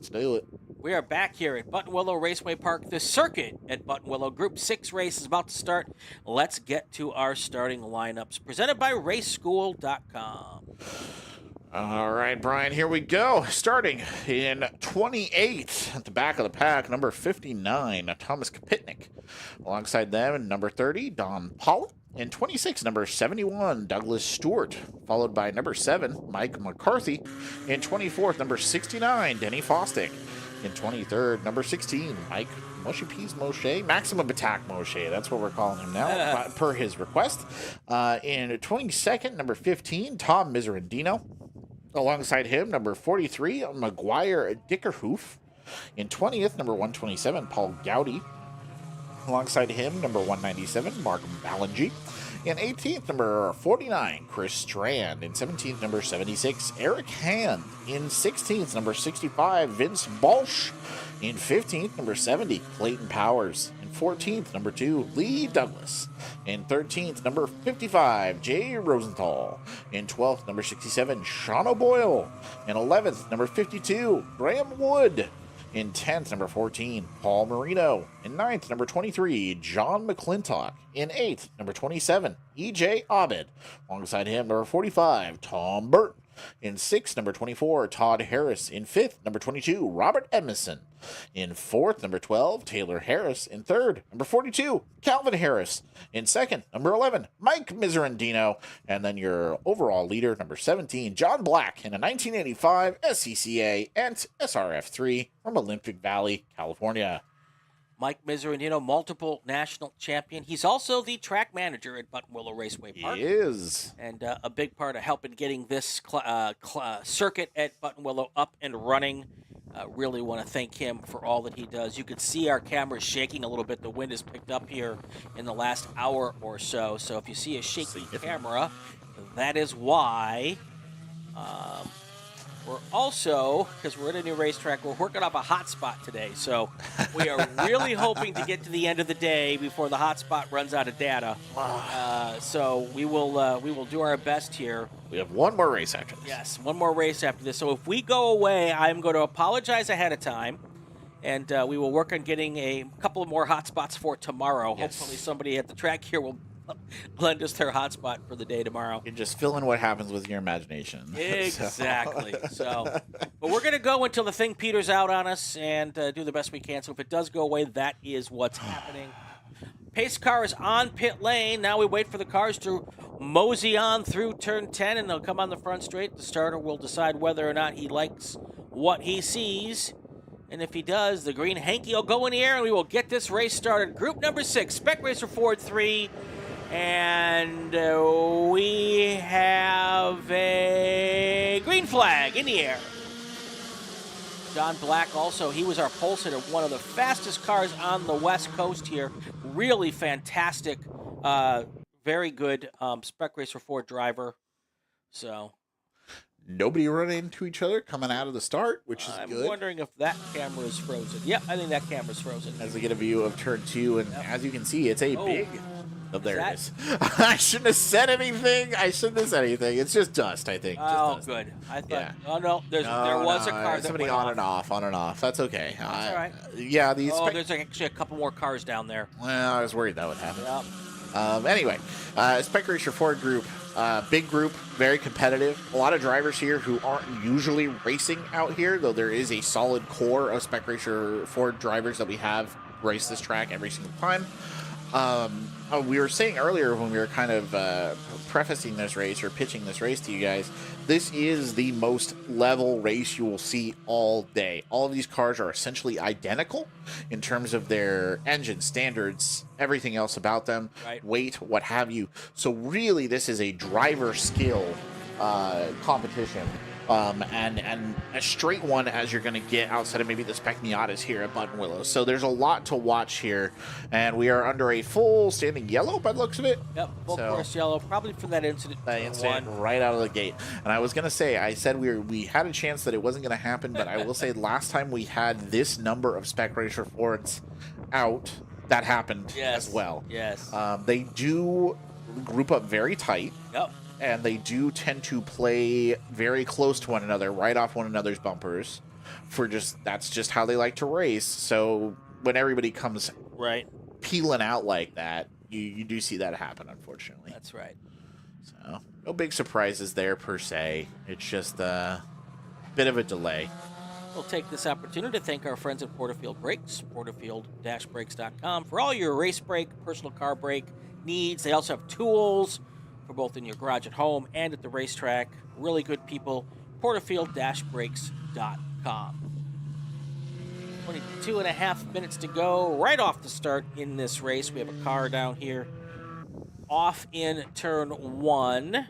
[SPEAKER 2] Let's do it.
[SPEAKER 1] We are back here at Buttonwillow Raceway Park, the circuit at Buttonwillow. Group 6 race is about to start. Let's get to our starting lineups. Presented by RaceSchool.com.
[SPEAKER 2] All right, Brian, here we go. Starting in 28 at the back of the pack, number 59, Thomas Kopitnik. Alongside them, number 30, Don Pollitt. In 26, number 71, Douglas Stewart, followed by number 7, Mike McCarthy. In 24th, number 69, Denny Fostick. In 23rd, number 16, Mike Mushy Peas Moshe, Maximum Attack Moshe. That's what we're calling him now, per his request. In 22nd, number 15, Tom Miserandino. Alongside him, number 43, Maguire Dickerhoof. In 20th, number 127, Paul Gowdy. Alongside him, number 197, Mark Ballingy. In 18th, number 49, Chris Strand. In 17th, number 76, Eric Hand. In 16th, number 65, Vince Balsh. In 15th, number 70, Clayton Powers. In 14th, number 2, Lee Douglas. In 13th, number 55, Jay Rosenthal. In 12th, number 67, Sean O'Boyle. In 11th, number 52, Graham Wood. In 10th, number 14, Paul Marino. In 9th, number 23, John McClintock. In 8th, number 27, E.J. Abed. Alongside him, number 45, Tom Burton. In 6th, number 24, Todd Harris. In 5th, number 22, Robert Edmondson. In 4th, number 12, Taylor Harris. In 3rd, number 42, Calvin Harris. In 2nd, number 11, Mike Miserandino. And then your overall leader, number 17, John Black, in a 1985 SCCA and SRF3 from Olympic Valley, California.
[SPEAKER 1] Mike Miserandino, multiple national champion. He's also the track manager at Buttonwillow Raceway Park.
[SPEAKER 2] He is.
[SPEAKER 1] And a big part of helping getting this circuit at Buttonwillow up and running. Really want to thank him for all that he does. You can see our cameras shaking a little bit. The wind has picked up here in the last hour or so. So if you see a shaky camera, that is why. We're also, because we're at a new racetrack, we're working off a hotspot today. So we are really hoping to get to the end of the day before the hotspot runs out of data. So we will do our best here.
[SPEAKER 2] We have one more race after this.
[SPEAKER 1] Yes, one more race after this. So if we go away, I'm going to apologize ahead of time. And we will work on getting a couple of more hotspots for tomorrow.
[SPEAKER 2] Yes.
[SPEAKER 1] Hopefully somebody at the track here will lend us their hotspot for the day tomorrow.
[SPEAKER 2] You just fill in what happens with your imagination.
[SPEAKER 1] Exactly. But we're going to go until the thing peters out on us and do the best we can. So if it does go away, that is what's happening. Pace car is on pit lane. Now we wait for the cars to mosey on through turn 10, and they'll come on the front straight. The starter will decide whether or not he likes what he sees. And if he does, the green hanky will go in the air, and we will get this race started. Group number 6, Spec Racer Ford 3. And we have a green flag in the air. John Black also, he was our pole sitter, one of the fastest cars on the West Coast here. Really fantastic, very good Spec Racer Ford driver. So
[SPEAKER 2] Nobody running into each other coming out of the start, which is good.
[SPEAKER 1] I'm wondering if that camera is frozen. Yep, I think that camera's frozen.
[SPEAKER 2] As we get a view of turn 2, and as you can see, it's a big... Oh, there it is. I shouldn't have said anything. It's just dust, I think.
[SPEAKER 1] Oh,
[SPEAKER 2] dust.
[SPEAKER 1] good. I thought.
[SPEAKER 2] Yeah.
[SPEAKER 1] Oh no, there was a car that
[SPEAKER 2] somebody
[SPEAKER 1] went
[SPEAKER 2] on and off. That's okay.
[SPEAKER 1] That's all right.
[SPEAKER 2] Yeah,
[SPEAKER 1] there's actually a couple more cars down there.
[SPEAKER 2] Well, I was worried that would happen.
[SPEAKER 1] Yep.
[SPEAKER 2] Anyway, Spec Racer Ford group, big group, very competitive. A lot of drivers here who aren't usually racing out here, though there is a solid core of Spec Racer Ford drivers that we have race this track every single time. We were saying earlier when we were kind of prefacing this race or pitching this race to you guys, this is the most level race you will see all day. All of these cars are essentially identical in terms of their engine standards, everything else about them, weight, what have you. So really, this is a driver skill competition. And a straight one as you're going to get outside of maybe the Spec Miatas here at Buttonwillow. So there's a lot to watch here, and we are under a full standing yellow by the looks of it.
[SPEAKER 1] Yep, full course yellow, probably for that incident.
[SPEAKER 2] Right out of the gate. And I was going to say, I said we had a chance that it wasn't going to happen, but I will say last time we had this number of Spec Racer Fords out, that happened as well.
[SPEAKER 1] Yes.
[SPEAKER 2] They do group up very tight.
[SPEAKER 1] Yep.
[SPEAKER 2] And they do tend to play very close to one another, right off one another's bumpers. for that's just how they like to race. So when everybody comes
[SPEAKER 1] Right.
[SPEAKER 2] peeling out like that, you do see that happen, unfortunately.
[SPEAKER 1] That's right.
[SPEAKER 2] So no big surprises there per se. It's just a bit of a delay.
[SPEAKER 1] We'll take this opportunity to thank our friends at Porterfield Brakes, porterfield-brakes.com, for all your race brake, personal car brake needs. They also have tools for both in your garage at home and at the racetrack. Really good people, porterfield-brakes.com. 22 and a half minutes to go, right off the start in this race. We have a car down here off in turn 1.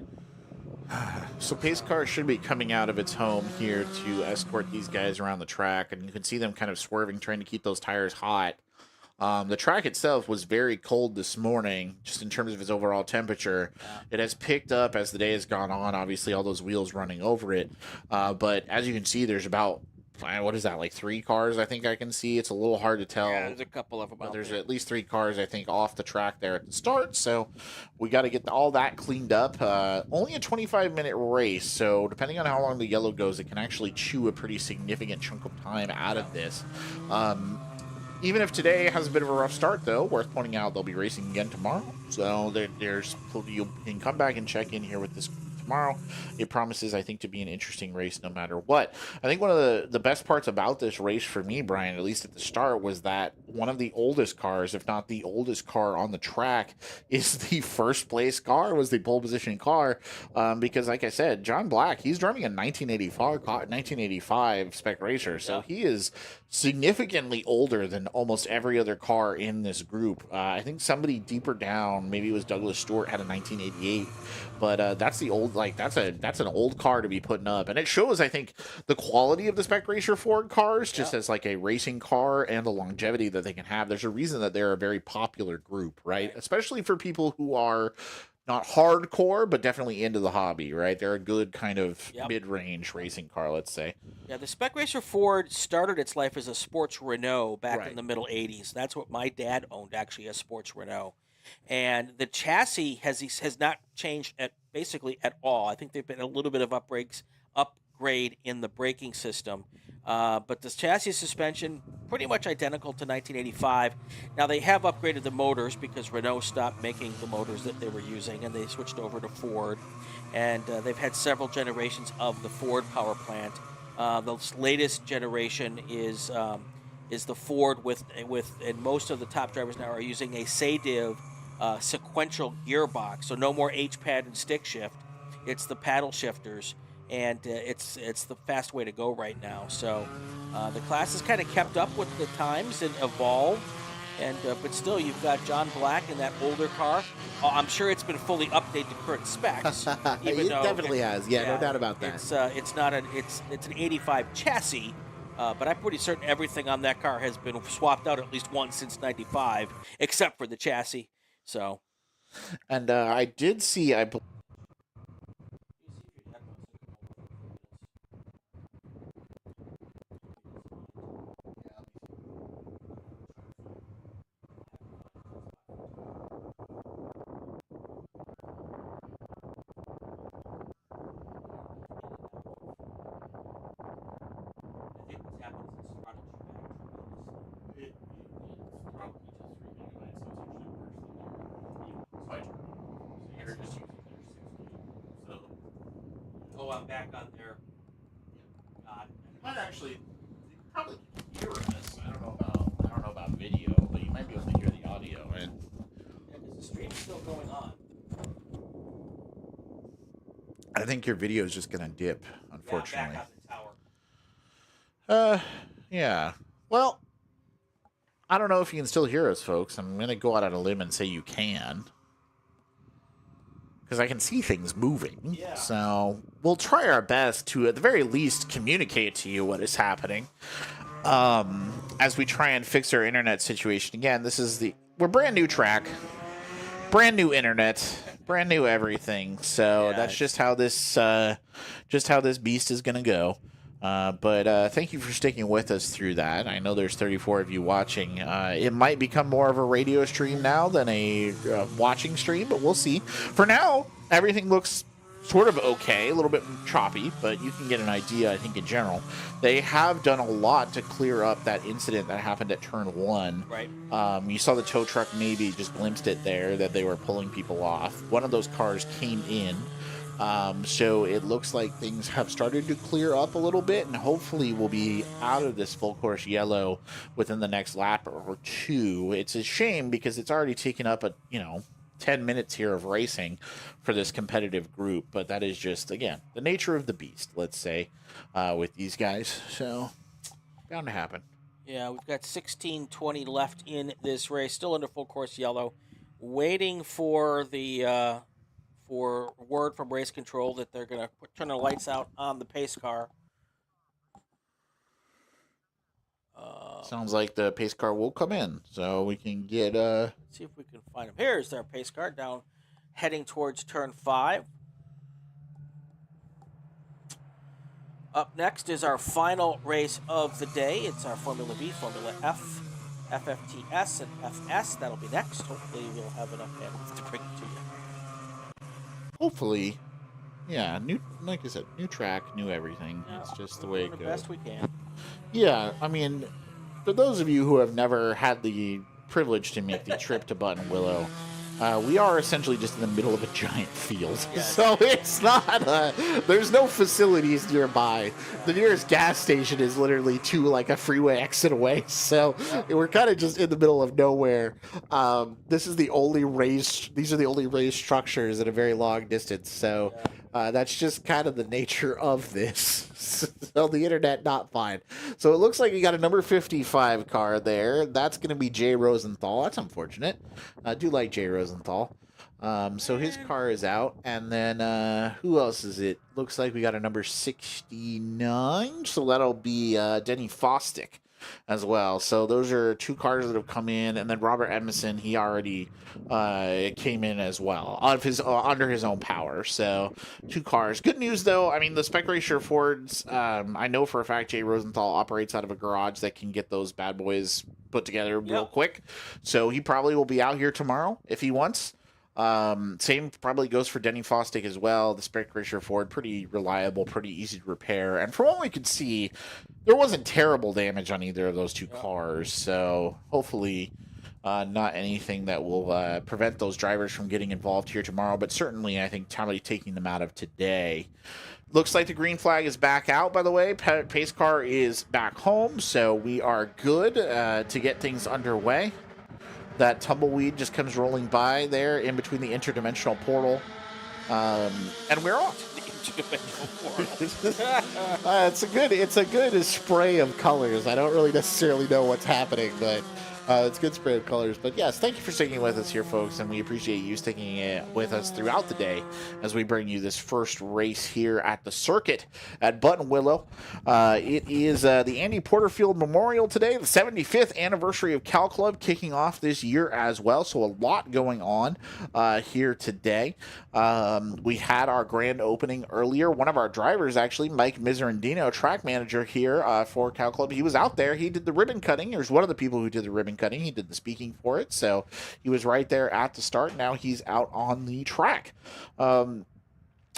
[SPEAKER 2] So pace car should be coming out of its home here to escort these guys around the track, and you can see them kind of swerving, trying to keep those tires hot. The track itself was very cold this morning, just in terms of its overall temperature. It has picked up as the day has gone on, obviously all those wheels running over it. But as you can see, there's about, what is that, like 3 cars I think I can see? It's a little hard to tell.
[SPEAKER 1] Yeah, there's a couple of them out
[SPEAKER 2] There's
[SPEAKER 1] there.
[SPEAKER 2] at least 3 cars, I think, off the track there at the start. So we got to get all that cleaned up. Only a 25-minute race, so depending on how long the yellow goes, it can actually chew a pretty significant chunk of time out of this. Even if today has a bit of a rough start, though, worth pointing out they'll be racing again tomorrow. So you can come back and check in here with this tomorrow. It promises, I think, to be an interesting race no matter what. I think one of the best parts about this race for me, Brian, at least at the start, was that one of the oldest cars, if not the oldest car on the track, is the first place car, was the pole position car. Because, like I said, John Black, he's driving a 1985 Spec Racer, so he is significantly older than almost every other car in this group. I think somebody deeper down, maybe it was Douglas Stewart, had a 1988, but that's the old, like, that's an old car to be putting up, and it shows, I think, the quality of the Spec Racer Ford cars, just as like a racing car, and the longevity that they can have. There's a reason that they're a very popular group, right? Especially for people who are not hardcore, but definitely into the hobby, right? They're a good kind of mid-range racing car, let's say.
[SPEAKER 1] Yeah, the Spec Racer Ford started its life as a sports Renault back in the middle 80s. That's what my dad owned, actually, a sports Renault. And the chassis has not changed basically at all. I think they've been a little bit of upgrade in the braking system. But the chassis suspension, pretty much identical to 1985. Now, they have upgraded the motors because Renault stopped making the motors that they were using, and they switched over to Ford. And they've had several generations of the Ford power plant. The latest generation is the Ford with and most of the top drivers now are using a SADIV sequential gearbox. So no more H-pad and stick shift. It's the paddle shifters. And it's the fast way to go right now. So the class has kind of kept up with the times and evolved. And but still, you've got John Black in that older car. I'm sure it's been fully updated to current specs.
[SPEAKER 2] It definitely has. Yeah, no doubt about that.
[SPEAKER 1] It's an 85 chassis. But I'm pretty certain everything on that car has been swapped out at least once since 95, except for the chassis. So.
[SPEAKER 2] And I did see,
[SPEAKER 1] Oh, I'm back on there. God.
[SPEAKER 2] You might actually, you probably hear this. I don't know about video, but you might be able to hear the audio. And
[SPEAKER 1] because the stream's still going on.
[SPEAKER 2] I think your video is just gonna dip, unfortunately.
[SPEAKER 1] Back on the tower.
[SPEAKER 2] Yeah. Well, I don't know if you can still hear us, folks. I'm gonna go out on a limb and say you can, because I can see things moving.
[SPEAKER 1] Yeah.
[SPEAKER 2] So we'll try our best to, at the very least, communicate to you what is happening. As we try and fix our internet situation. Again, we're brand new track, brand new internet, brand new everything. So that's just how this beast is gonna go. But thank you for sticking with us through that. I know there's 34 of you watching. It might become more of a radio stream now than a watching stream, but we'll see. For now, everything looks sort of okay, a little bit choppy, but you can get an idea, I think, in general. They have done a lot to clear up that incident that happened at turn 1.
[SPEAKER 1] Right.
[SPEAKER 2] You saw the tow truck maybe just glimpsed it there, that they were pulling people off. One of those cars came in. So it looks like things have started to clear up a little bit, and hopefully we'll be out of this full course yellow within the next lap or 2. It's a shame because it's already taken up 10 minutes here of racing for this competitive group, but that is just, again, the nature of the beast, let's say, with these guys. So bound to happen.
[SPEAKER 1] Yeah, we've got 16:20 left in this race, still under full course yellow, waiting for the for word from race control that they're going to turn the lights out on the pace car.
[SPEAKER 2] Sounds like the pace car will come in, so we can get
[SPEAKER 1] see if we can find him. Here's their pace car down, heading towards turn 5. Up next is our final race of the day. It's our Formula V, Formula F, FFTS, and FS. That'll be next. Hopefully we'll have enough bandwidth to bring it to you.
[SPEAKER 2] hopefully, yeah, new, like I said, new track, new everything.
[SPEAKER 1] Yeah,
[SPEAKER 2] it's just the way it
[SPEAKER 1] the
[SPEAKER 2] goes.
[SPEAKER 1] best we can.
[SPEAKER 2] Yeah, I mean, for those of you who have never had the privilege to make the trip to Buttonwillow, we are essentially just in the middle of a giant field.
[SPEAKER 1] Yes.
[SPEAKER 2] So it's not, there's no facilities nearby. The nearest gas station is literally a freeway exit away. So we're kind of just in the middle of nowhere. These are the only raised structures at a very long distance. So that's just kind of the nature of this. So the internet, not fine. So it looks like we got a number 55 car there. That's going to be Jay Rosenthal. That's unfortunate. I do like Jay Rosenthal. So his car is out. And then who else is it? Looks like we got a number 69. So that'll be Denny Fostick as well. So those are two cars that have come in. And then Robert Edmondson, he already came in as well under his own power. So two cars. Good news though, I mean, the Spec Racer Fords, I know for a fact Jay Rosenthal operates out of a garage that can get those bad boys put together real quick. So he probably will be out here tomorrow if he wants. Same probably goes for Denny Fostick as well. The Spec Racer Ford, pretty reliable, pretty easy to repair. And from what we could see, there wasn't terrible damage on either of those two cars. So hopefully not anything that will prevent those drivers from getting involved here tomorrow. But certainly I think probably taking them out of today. Looks like the green flag is back out, by the way. Pace car is back home. So we are good to get things underway. That tumbleweed just comes rolling by there in between the interdimensional portal. And we're off.
[SPEAKER 1] The interdimensional portal.
[SPEAKER 2] It's a good spray of colors. I don't really necessarily know what's happening, but it's a good spray of colors. But yes, thank you for sticking with us here, folks, and we appreciate you sticking it with us throughout the day as we bring you this first race here at the circuit at Buttonwillow. It is the Andy Porterfield Memorial today, the 75th anniversary of Cal Club kicking off this year as well, so a lot going on here today. We had our grand opening earlier. One of our drivers, actually, Mike Miserandino, track manager here for Cal Club, he was out there. He did the ribbon cutting. He was one of the people who did the ribbon cutting. He did the speaking for it, so he was right there at the start. Now he's out on the track.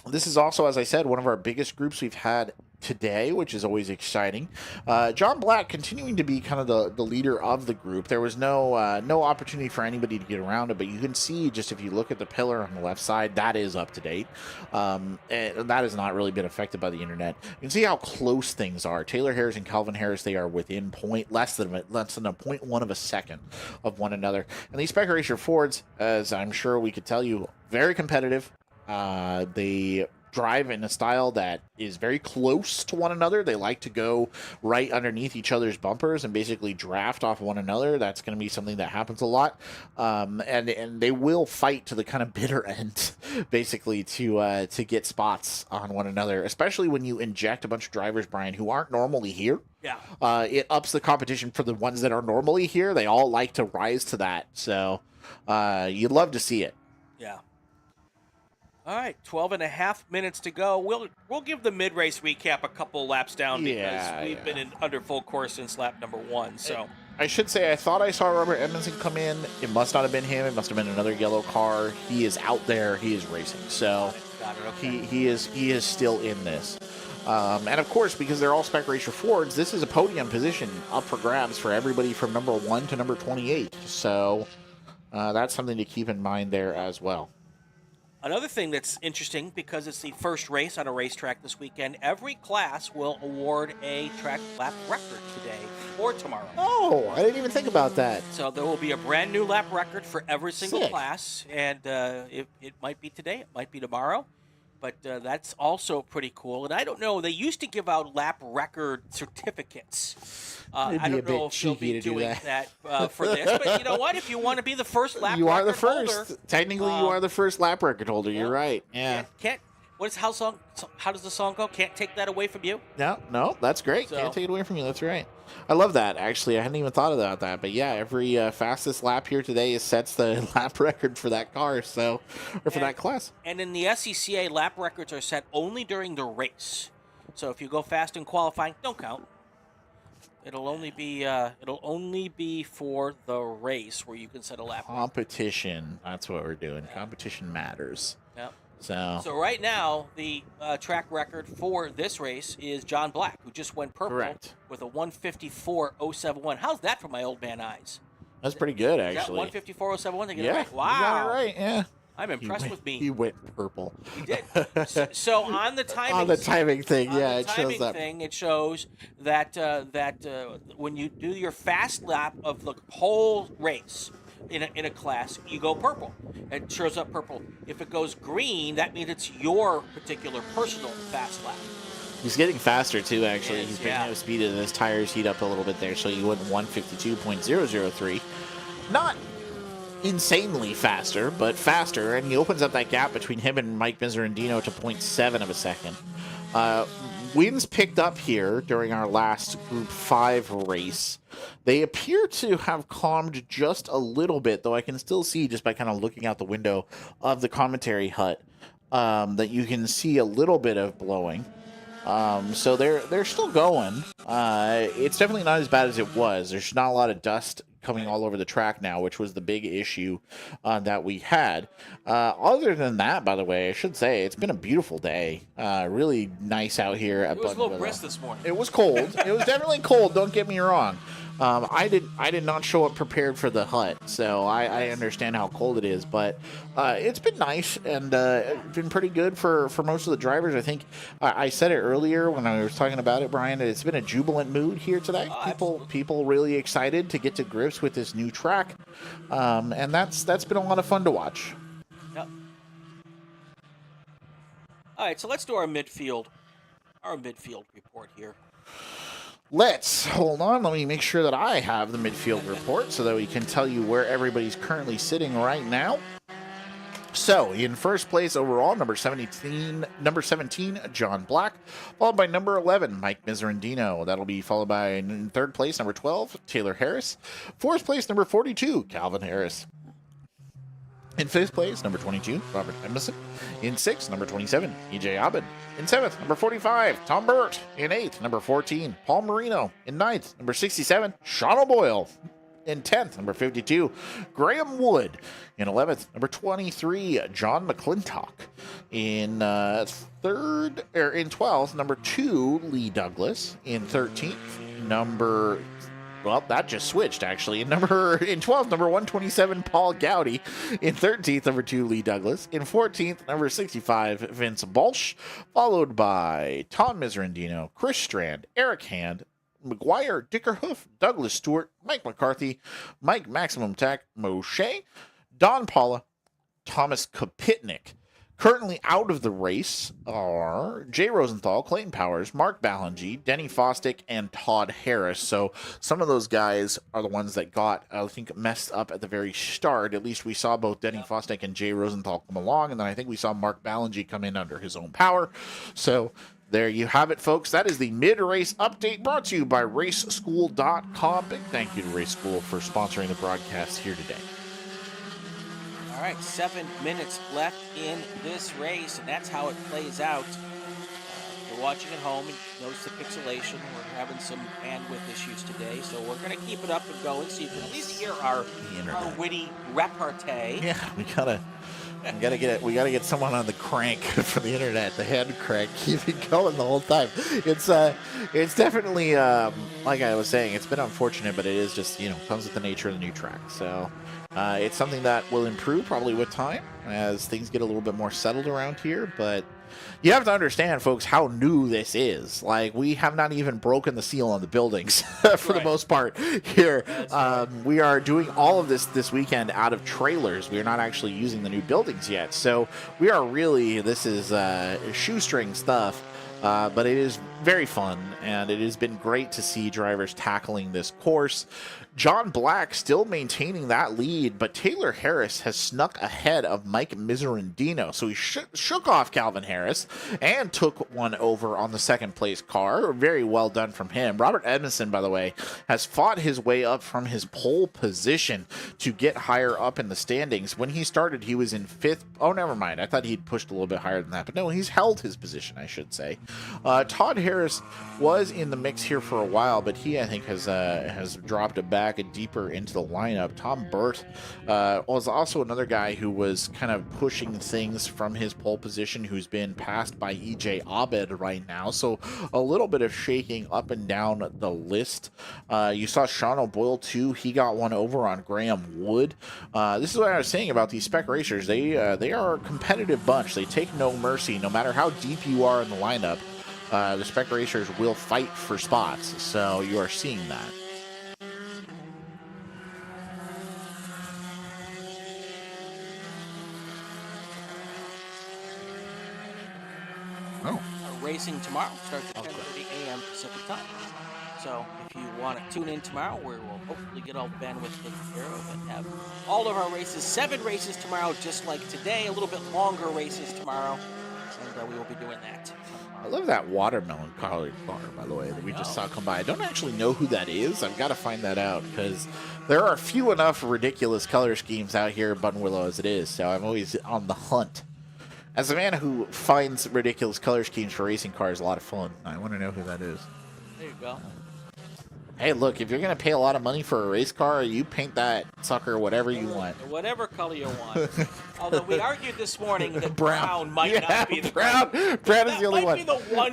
[SPEAKER 2] This is also, as I said, one of our biggest groups we've had today, which is always exciting. John Black continuing to be kind of the leader of the group. There was no opportunity for anybody to get around it, but you can see just if you look at the pillar on the left side, that is up to date. And that has not really been affected by the internet. You can see how close things are. Taylor Harris and Calvin Harris, they are within less than a 0.1 of a second of one another. And these Spec Racer Fords, as I'm sure we could tell you, very competitive. They drive in a style that is very close to one another. They like to go right underneath each other's bumpers and basically draft off one another. That's going to be something that happens a lot. And they will fight to the kind of bitter end, basically, to get spots on one another, especially when you inject a bunch of drivers, Brian, who aren't normally here.
[SPEAKER 1] Yeah.
[SPEAKER 2] It ups the competition for the ones that are normally here. They all like to rise to that. So you'd love to see it.
[SPEAKER 1] Yeah. All right, 12 and a half minutes to go. We'll give the mid-race recap a couple laps down because we've been under full course since lap number 1. So
[SPEAKER 2] I should say I thought I saw Robert Edmondson come in. It must not have been him. It must have been another yellow car. He is out there. He is racing. So
[SPEAKER 1] Got it. Okay.
[SPEAKER 2] He is still in this. And of course, because they're all Spec Racer Fords, this is a podium position up for grabs for everybody from number 1 to number 28. So that's something to keep in mind there as well.
[SPEAKER 1] Another thing that's interesting, because it's the first race on a racetrack this weekend, every class will award a track lap record today or tomorrow.
[SPEAKER 2] Oh, I didn't even think about that.
[SPEAKER 1] So there will be a brand new lap record for every single
[SPEAKER 2] Sick.
[SPEAKER 1] class, and it might be today, it might be tomorrow, but that's also pretty cool. And I don't know, they used to give out lap record certificates. I
[SPEAKER 2] It'd be a
[SPEAKER 1] don't know
[SPEAKER 2] bit
[SPEAKER 1] if they'll
[SPEAKER 2] cheeky
[SPEAKER 1] be
[SPEAKER 2] to do
[SPEAKER 1] doing
[SPEAKER 2] that.
[SPEAKER 1] that for this, but you know what? If you want to be the first lap
[SPEAKER 2] You are the
[SPEAKER 1] record
[SPEAKER 2] first.
[SPEAKER 1] holder,
[SPEAKER 2] Technically, you are the first lap record holder. You're right. Yeah.
[SPEAKER 1] How does the song go? Can't take that away from you.
[SPEAKER 2] No, that's great.
[SPEAKER 1] So-
[SPEAKER 2] Can't take it away from you. That's right. I love that, actually. I hadn't even thought about that. But yeah, every fastest lap here today sets the lap record for that car, or for that class.
[SPEAKER 1] And in the SCCA, lap records are set only during the race. So if you go fast in qualifying, don't count. It'll only be for the race where you can set a lap record.
[SPEAKER 2] Competition. That's what we're doing. Competition matters.
[SPEAKER 1] Yep.
[SPEAKER 2] So
[SPEAKER 1] right now, the track record for this race is John Black, who just went purple
[SPEAKER 2] Correct.
[SPEAKER 1] with a 154.071. How's that for my old man eyes?
[SPEAKER 2] that's pretty good,
[SPEAKER 1] Is that
[SPEAKER 2] actually.
[SPEAKER 1] 154.071? They get it
[SPEAKER 2] Yeah.
[SPEAKER 1] right? Wow.
[SPEAKER 2] You got it right. Yeah.
[SPEAKER 1] I'm impressed with me.
[SPEAKER 2] He went purple.
[SPEAKER 1] He did. So on the timing,
[SPEAKER 2] On the timing thing,
[SPEAKER 1] on
[SPEAKER 2] yeah,
[SPEAKER 1] the
[SPEAKER 2] it shows
[SPEAKER 1] timing
[SPEAKER 2] that.
[SPEAKER 1] thing, it shows that when you do your fast lap of the whole race in a class, you go purple. It shows up purple. If it goes green, that means it's your particular personal fast lap.
[SPEAKER 2] He's getting faster too. Actually,
[SPEAKER 1] He is,
[SPEAKER 2] he's picking
[SPEAKER 1] yeah.
[SPEAKER 2] up speed and his tires heat up a little bit there. So he went 152.003. Not insanely faster, but faster, and he opens up that gap between him and Mike Miserandino to 0.7 of a second. Wins picked up here during our last Group 5 race. They appear to have calmed just a little bit, though I can still see just by kind of looking out the window of the commentary hut that you can see a little bit of blowing. So they're still going. It's definitely not as bad as it was. There's not a lot of dust coming all over the track now, which was the big issue that we had. Other than that, by the way, I should say it's been a beautiful day. Really nice out here at
[SPEAKER 1] It was a little
[SPEAKER 2] Buttonwillow.
[SPEAKER 1] brisk this morning.
[SPEAKER 2] It was cold. It was definitely cold. Don't get me wrong. I did not show up prepared for the hut, so I understand how cold it is. But it's been nice and been pretty good for most of the drivers. I think I said it earlier when I was talking about it, Brian. It's been a jubilant mood here today. People really excited to get to grips with this new track, and that's been a lot of fun to watch.
[SPEAKER 1] Yep. All right, so let's do our midfield report here.
[SPEAKER 2] Let's hold on. Let me make sure that I have the midfield report so that we can tell you where everybody's currently sitting right now. So, in first place overall, number 17, John Black, followed by number 11, Mike Miserandino. That'll be followed by, in third place, number 12, Taylor Harris. Fourth place, number 42, Calvin Harris. In fifth place, number 22, Robert Emerson. In sixth, number 27, EJ Abed. In seventh, number 45, Tom Burt. In eighth, number 14, Paul Marino. In ninth, number 67, Sean O'Boyle. In 10th, number 52, Graham Wood. In 11th, number 23, John McClintock. In 12th, number 2, Lee Douglas. In 13th, that just switched, actually. In 12th, number 127, Paul Gowdy. In 13th, number 2, Lee Douglas. In 14th, number 65, Vince Balch. Followed by Tom Miserandino, Chris Strand, Eric Hand, McGuire, Dickerhoof, Douglas Stewart, Mike McCarthy, Mike Maximum Tech, Moshe, Don Paula, Thomas Kopitnik. Currently out of the race are Jay Rosenthal, Clayton Powers, Mark Ballingy, Denny Fostick, and Todd Harris. So some of those guys are the ones that got, I think, messed up at the very start. At least we saw both Denny Fostick and Jay Rosenthal come along, and then I think we saw Mark Ballingy come in under his own power. So there you have it, folks. That is the mid-race update brought to you by raceschool.com. Big thank you to Race School for sponsoring the broadcast here today.
[SPEAKER 1] All right, 7 minutes left in this race, and that's how it plays out. If you're watching at home and notice the pixelation, we're having some bandwidth issues today, so we're going to keep it up and going so you can at least hear our witty repartee.
[SPEAKER 2] Yeah, We gotta get someone on the crank for the internet, the hand crank, keep it going the whole time. It's definitely like I was saying, it's been unfortunate, but it is just comes with the nature of the new track. So it's something that will improve probably with time as things get a little bit more settled around here, but. You have to understand, folks, how new this is. Like, we have not even broken the seal on the buildings for the most part here. We are doing all of this weekend out of trailers. We are not actually using the new buildings yet. So we are really, this is shoestring stuff. But it is very fun, and it has been great to see drivers tackling this course. John Black still maintaining that lead, but Taylor Harris has snuck ahead of Mike Miserandino. So he shook off Calvin Harris and took one over on the second place car. Very well done from him. Robert Edmondson, by the way, has fought his way up from his pole position to get higher up in the standings. When he started, he was in 5th. Oh, never mind. I thought he'd pushed a little bit higher than that, but no, he's held his position, I should say. Todd Harris was in the mix here for a while, but he, I think, has dropped it back deeper into the lineup. Tom Burt was also another guy who was kind of pushing things from his pole position, who's been passed by EJ Abed right now. So a little bit of shaking up and down the list. You saw Sean O'Boyle too. He got one over on Graham Wood. This is what I was saying about these spec racers. They are a competitive bunch. They take no mercy, no matter how deep you are in the lineup. The spec racers will fight for spots, so you are seeing that. Oh.
[SPEAKER 1] Racing tomorrow starts at 10:30 a.m. Pacific time. So if you want to tune in tomorrow, where we'll hopefully get all the bandwidth taken care of and have all of our races, 7 races tomorrow, just like today, a little bit longer races tomorrow, and we will be doing that.
[SPEAKER 2] I love that watermelon colored car, by the way, that we just saw come by. I don't actually know who that is. I've got to find that out because there are few enough ridiculous color schemes out here at Buttonwillow as it is, so I'm always on the hunt. As a man who finds ridiculous color schemes for racing cars a lot of fun, I want to know who that is.
[SPEAKER 1] There you go.
[SPEAKER 2] Hey, look, if you're going to pay a lot of money for a race car, you paint that sucker whatever you want.
[SPEAKER 1] Whatever color you want. Although we argued this morning that brown might not be the
[SPEAKER 2] brown. Brown is the only one.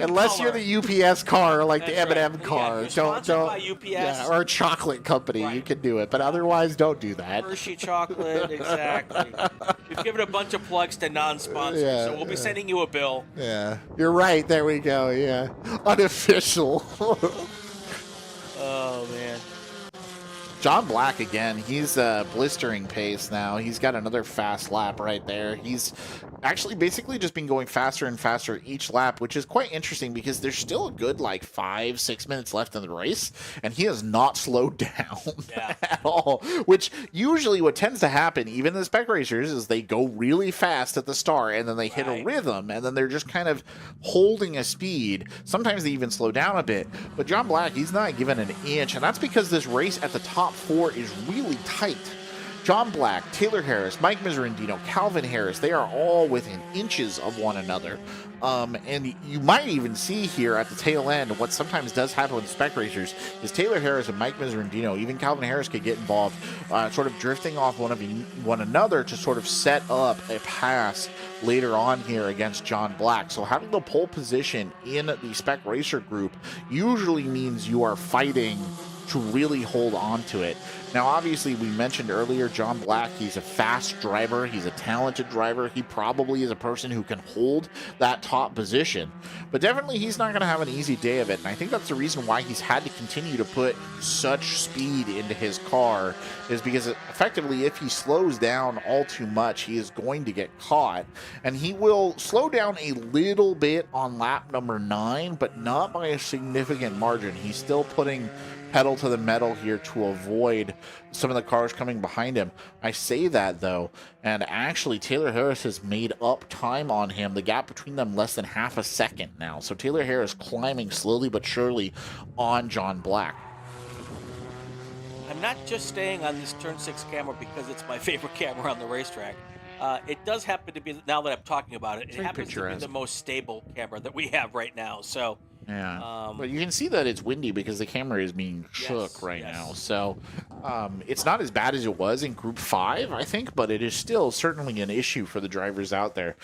[SPEAKER 2] Unless
[SPEAKER 1] color.
[SPEAKER 2] you're the UPS car, like the M&M car.
[SPEAKER 1] Yeah,
[SPEAKER 2] don't
[SPEAKER 1] by UPS.
[SPEAKER 2] Yeah, or a chocolate company. Right. You can do it, but otherwise, don't do that.
[SPEAKER 1] Hershey chocolate, exactly. We've given a bunch of plugs to non-sponsors, so we'll be sending you a bill.
[SPEAKER 2] Yeah, you're right. There we go. Yeah, unofficial.
[SPEAKER 1] Oh, man.
[SPEAKER 2] John Black again. He's blistering pace now. He's got another fast lap right there. He's actually basically just been going faster and faster each lap, which is quite interesting because there's still a good like 5-6 minutes left in the race, and he has not slowed down at all, which usually what tends to happen, even in the spec racers, is they go really fast at the start and then they hit a rhythm and then they're just kind of holding a speed. Sometimes they even slow down a bit, but John Black, he's not given an inch, and that's because this race at the top 4 is really tight. John Black, Taylor Harris, Mike Miserandino, Calvin Harris, they are all within inches of one another. And you might even see here at the tail end, what sometimes does happen with spec racers is Taylor Harris and Mike Miserandino, even Calvin Harris could get involved, sort of drifting off one another to sort of set up a pass later on here against John Black. So having the pole position in the spec racer group usually means you are fighting to really hold on to it. Now, obviously, we mentioned earlier, John Black, he's a fast driver. He's a talented driver. He probably is a person who can hold that top position. But definitely, he's not going to have an easy day of it. And I think that's the reason why he's had to continue to put such speed into his car, is because effectively, if he slows down all too much, he is going to get caught. And he will slow down a little bit on lap number 9, but not by a significant margin. He's still putting pedal to the metal here to avoid some of the cars coming behind him. I say that though, and actually Taylor Harris has made up time on him. The gap between them less than half a second now. So Taylor Harris climbing slowly but surely on John Black.
[SPEAKER 1] I'm not just staying on this turn 6 camera because it's my favorite camera on the racetrack. It does happen to be, now that I'm talking about it, it happens to be the most stable camera that we have right now. So
[SPEAKER 2] yeah, but you can see that it's windy because the camera is being shook right now. So It's not as bad as it was in Group 5, I think, but it is still certainly an issue for the drivers out there.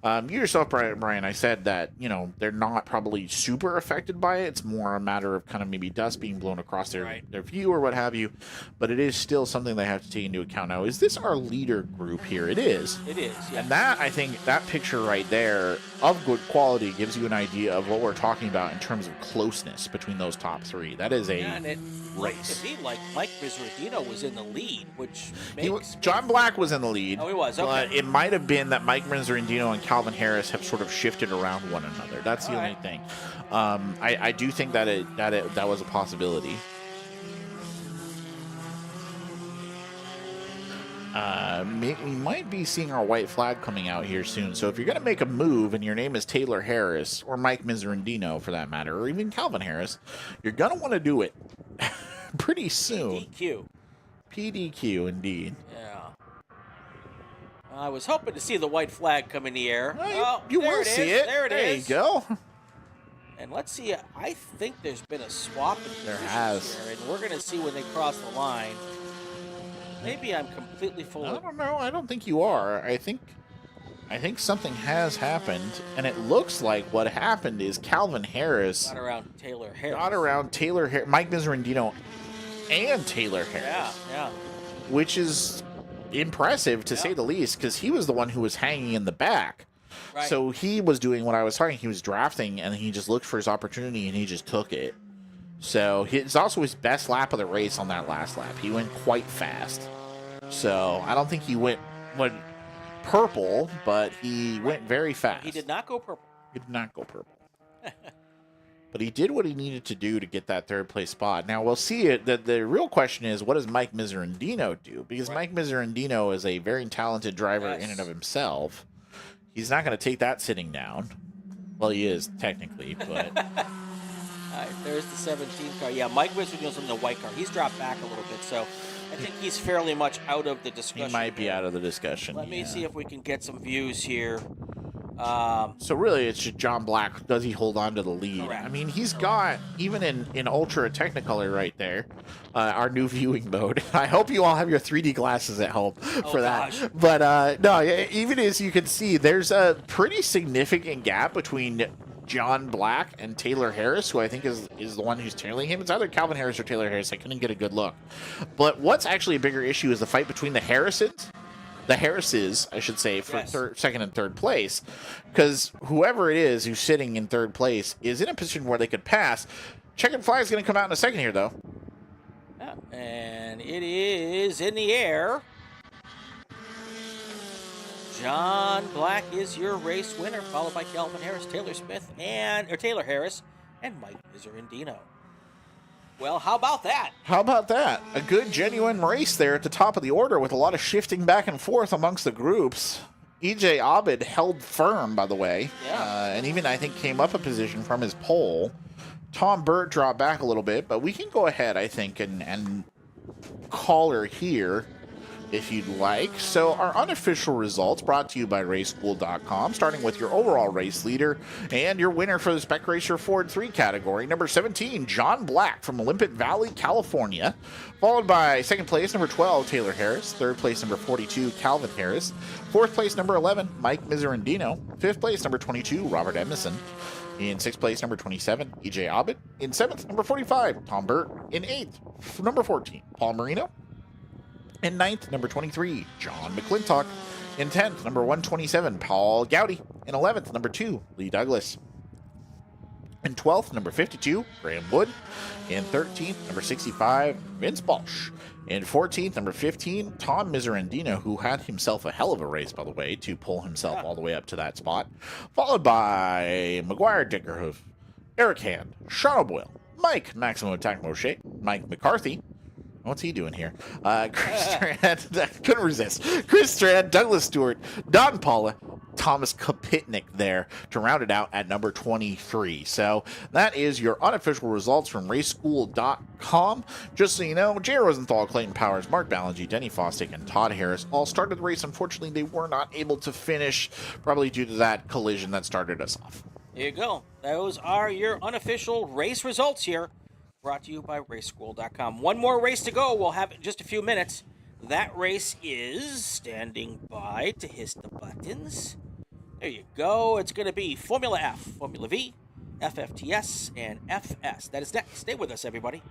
[SPEAKER 2] You yourself, Brian, I said that, they're not probably super affected by it. It's more a matter of kind of maybe dust being blown across their view or what have you, but it is still something they have to take into account. Now, is this our leader group here? It is.
[SPEAKER 1] It is, yeah.
[SPEAKER 2] And that, I think, that picture right there of good quality gives you an idea of what we're talking about in terms of closeness between those top three. That is a race.
[SPEAKER 1] To me, like Mike Miserandino was in the lead, which makes
[SPEAKER 2] John Black was in the lead.
[SPEAKER 1] Oh, he was. Okay.
[SPEAKER 2] But it might have been that Mike Miserandino and Calvin Harris have sort of shifted around one another. That's the only thing. I do think that was a possibility. We might be seeing our white flag coming out here soon. So if you're going to make a move and your name is Taylor Harris or Mike Miserandino for that matter, or even Calvin Harris, you're going to want to do it pretty soon. PDQ, indeed.
[SPEAKER 1] Yeah. I was hoping to see the white flag come in the air.
[SPEAKER 2] Well, you will see it.
[SPEAKER 1] There it is.
[SPEAKER 2] There you go.
[SPEAKER 1] And let's see. I think there's been a swap in
[SPEAKER 2] There
[SPEAKER 1] positions
[SPEAKER 2] has.
[SPEAKER 1] here, and we're going to see when they cross the line. Maybe I'm completely full.
[SPEAKER 2] I don't know. I don't think you are. I think something has happened, and it looks like what happened is Calvin Harris
[SPEAKER 1] Got around Taylor Harris.
[SPEAKER 2] Mike Miserandino, and Taylor Harris.
[SPEAKER 1] Yeah.
[SPEAKER 2] Which is impressive to say the least, because he was the one who was hanging in the back.
[SPEAKER 1] Right.
[SPEAKER 2] So he was doing what I was talking. He was drafting, and he just looked for his opportunity, and he just took it. So it's also his best lap of the race on that last lap. He went quite fast. So I don't think he went purple, but he went very fast.
[SPEAKER 1] He did not go purple.
[SPEAKER 2] He did not go purple. But he did what he needed to do to get that third place spot. Now we'll see it. The real question is, what does Mike Miserandino do? Because Mike Miserandino is a very talented driver in and of himself. He's not going to take that sitting down. Well, he is technically, but.
[SPEAKER 1] All right, there's the 17 car. Yeah, Mike Miserandino's in the white car. He's dropped back a little bit, so I think he's fairly much out of the discussion.
[SPEAKER 2] He might be out of the discussion.
[SPEAKER 1] Let me see if we can get some views here.
[SPEAKER 2] So really, it's just John Black. Does he hold on to the lead?
[SPEAKER 1] Correct.
[SPEAKER 2] I mean, he's got, even in Ultra Technicolor right there, our new viewing mode. I hope you all have your 3D glasses at home for that.
[SPEAKER 1] Gosh.
[SPEAKER 2] But no, even as you can see, there's a pretty significant gap between John Black and Taylor Harris, who I think is the one who's tailing him. It's either Calvin Harris or Taylor Harris. I couldn't get a good look. But what's actually a bigger issue is the fight between the Harrises, I should say, for second and third place. Because whoever it is who's sitting in third place is in a position where they could pass. Checkered flag is going to come out in a second here, though.
[SPEAKER 1] Yeah, and it is in the air. John Black is your race winner, followed by Calvin Harris, Taylor Harris, and Mike Miserandino. Well, how about that?
[SPEAKER 2] How about that? A good, genuine race there at the top of the order with a lot of shifting back and forth amongst the groups. EJ Abed held firm, by the way, and even, I think, came up a position from his pole. Tom Burt dropped back a little bit, but we can go ahead, I think, and call her here if you'd like. So our unofficial results brought to you by raceschool.com, starting with your overall race leader and your winner for the Spec Racer Ford 3 category, number 17, John Black from Olympic Valley, California, followed by second place, number 12, Taylor Harris, third place, number 42, Calvin Harris, fourth place, number 11, Mike Miserandino, fifth place, number 22, Robert Edmondson, in sixth place, number 27, EJ Abed, in seventh, number 45, Tom Burt, in eighth, number 14, Paul Marino, in ninth, number 23, John McClintock. In 10th, number 127, Paul Gowdy. In 11th, number 2, Lee Douglas. In 12th, number 52, Graham Wood. In 13th, number 65, Vince Balch. In 14th, number 15, Tom Miserandino, who had himself a hell of a race, by the way, to pull himself all the way up to that spot. Followed by McGuire Dickerhoof, Eric Hand, Sean O'Boyle, Mike Maximum Attack Moshe, Mike McCarthy. What's he doing here? Chris Strand, couldn't resist. Chris Strand, Douglas Stewart, Don Paula, Thomas Kopitnik there to round it out at number 23. So that is your unofficial results from raceschool.com. Just so you know, Jay Rosenthal, Clayton Powers, Mark Ballingy, Denny Fostick, and Todd Harris all started the race. Unfortunately, they were not able to finish, probably due to that collision that started us off.
[SPEAKER 1] There you go. Those are your unofficial race results here brought to you by RaceSchool.com. One more race to go. We'll have it in just a few minutes. That race is standing by to hit the buttons. There you go. It's going to be Formula F, Formula V, FFTS, and FS. That is next. Stay with us, everybody.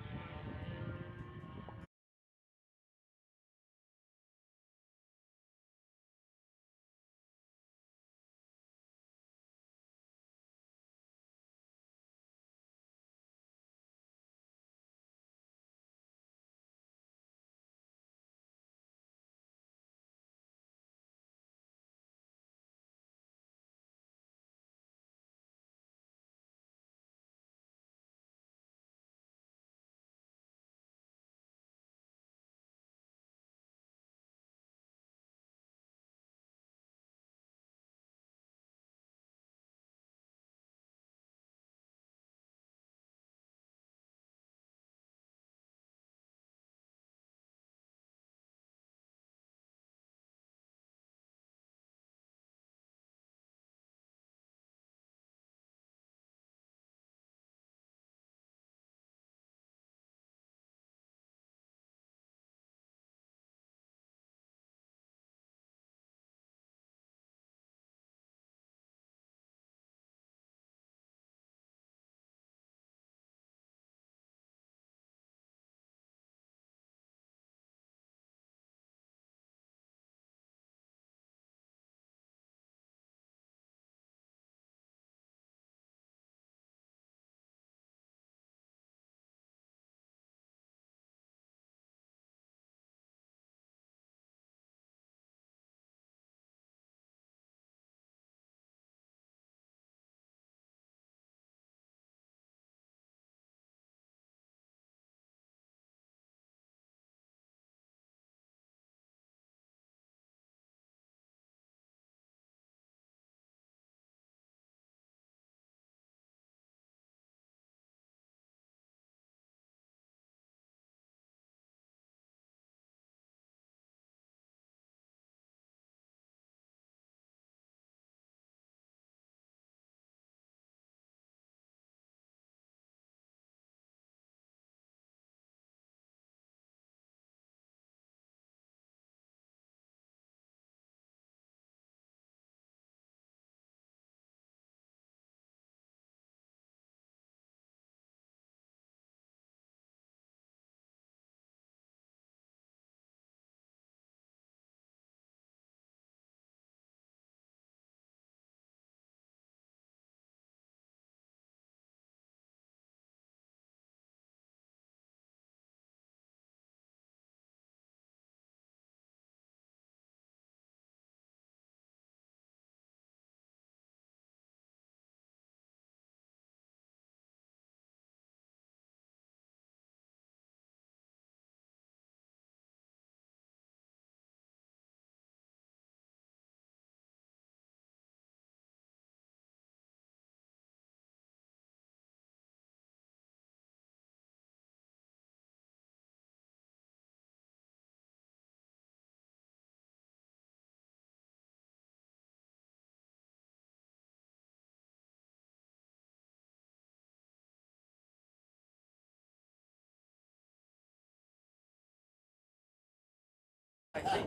[SPEAKER 1] I think,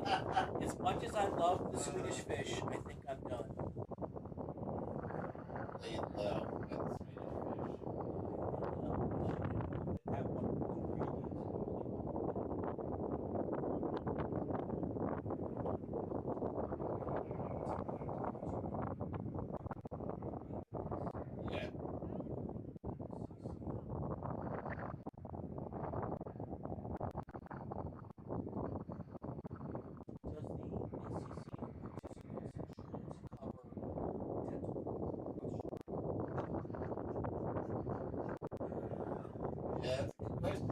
[SPEAKER 1] as much as I love the Swedish fish, I think I'm done.
[SPEAKER 2] Lay it low.
[SPEAKER 1] That one ingredient.
[SPEAKER 2] Yeah.
[SPEAKER 1] Does the SCCA participants insurance cover dental?
[SPEAKER 2] Yeah, that's a good question.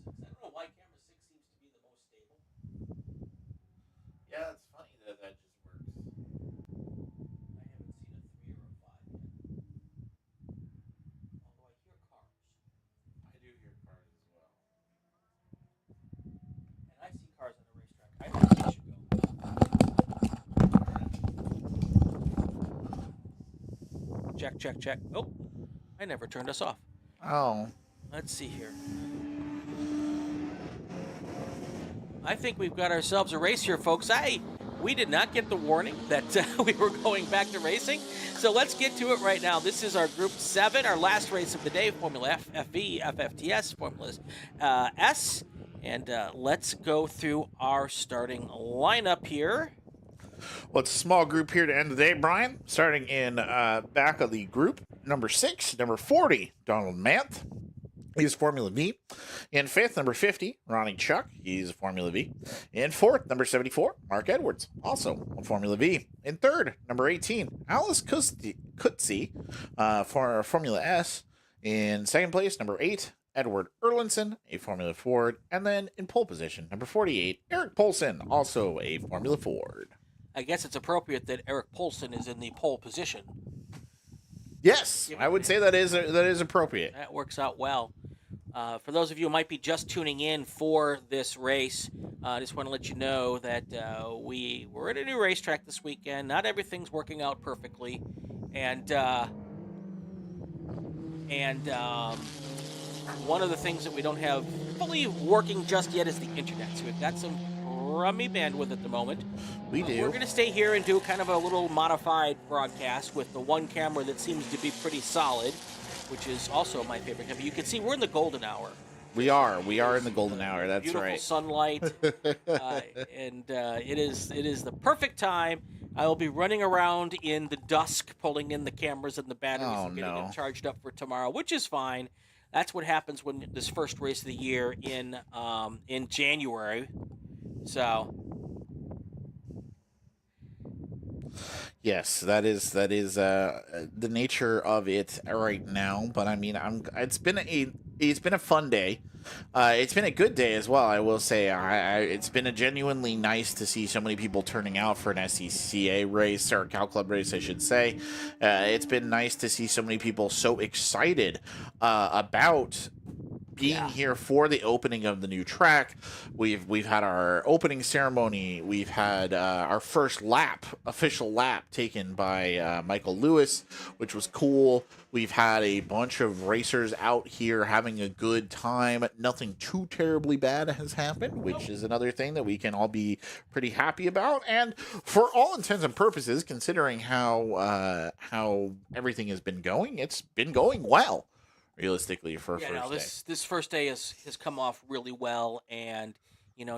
[SPEAKER 1] I don't know why camera 6 seems to be the most stable.
[SPEAKER 2] Yeah, it's funny that that just works.
[SPEAKER 1] I haven't seen a 3 or a 5 yet. check. Oh, I never turned us off.
[SPEAKER 2] Oh.
[SPEAKER 1] Let's see here. I think we've got ourselves a race here, folks. We did not get the warning that we were going back to racing. So let's get to it right now. This is our Group 7, our last race of the day, Formula F, FV, FFTS, Formula S. And let's go through our starting lineup here.
[SPEAKER 2] Well, it's a small group here to end the day, Brian. Starting in back of the group, number 6, number 40, Donald Manth. He's Formula V. In 5th, number 50, Ronnie Chuck. He's Formula V. In 4th, number 74, Mark Edwards, also on Formula V. In 3rd, number 18, Alice Kutzi for Formula S. In 2nd place, number 8, Edward Erlinson, a Formula Ford. And then in pole position, number 48, Eric Polson, also a Formula Ford.
[SPEAKER 1] I guess it's appropriate that Eric Polson is in the pole position.
[SPEAKER 2] Yes, I would say that is appropriate.
[SPEAKER 1] That works out well. For those of you who might be just tuning in for this race, I just want to let you know that we're at a new racetrack this weekend. Not everything's working out perfectly, and one of the things that we don't have fully working just yet is the internet. So we've got some crummy bandwidth at the moment.
[SPEAKER 2] We do.
[SPEAKER 1] We're going to stay here and do kind of a little modified broadcast with the one camera that seems to be pretty solid, which is also my favorite camera. You can see we're in the golden hour.
[SPEAKER 2] We are in the golden hour. That's
[SPEAKER 1] beautiful
[SPEAKER 2] right.
[SPEAKER 1] Sunlight, and it is the perfect time. I will be running around in the dusk, pulling in the cameras and the batteries and getting them charged up for tomorrow, which is fine. That's what happens when this first race of the year in January. So.
[SPEAKER 2] Yes, that is the nature of it right now. But I mean, it's been a fun day. It's been a good day as well. I will say, it's been a genuinely nice to see so many people turning out for an SCCA race, or Cal Club race, I should say. It's been nice to see so many people so excited about being here for the opening of the new track. We've had our opening ceremony. We've had our first official lap taken by Michael Lewis, which was cool. We've had a bunch of racers out here having a good time. Nothing too terribly bad has happened, which is another thing that we can all be pretty happy about. And for all intents and purposes, considering how everything has been going, it's been going well. Realistically, for first day.
[SPEAKER 1] This first day has come off really well, and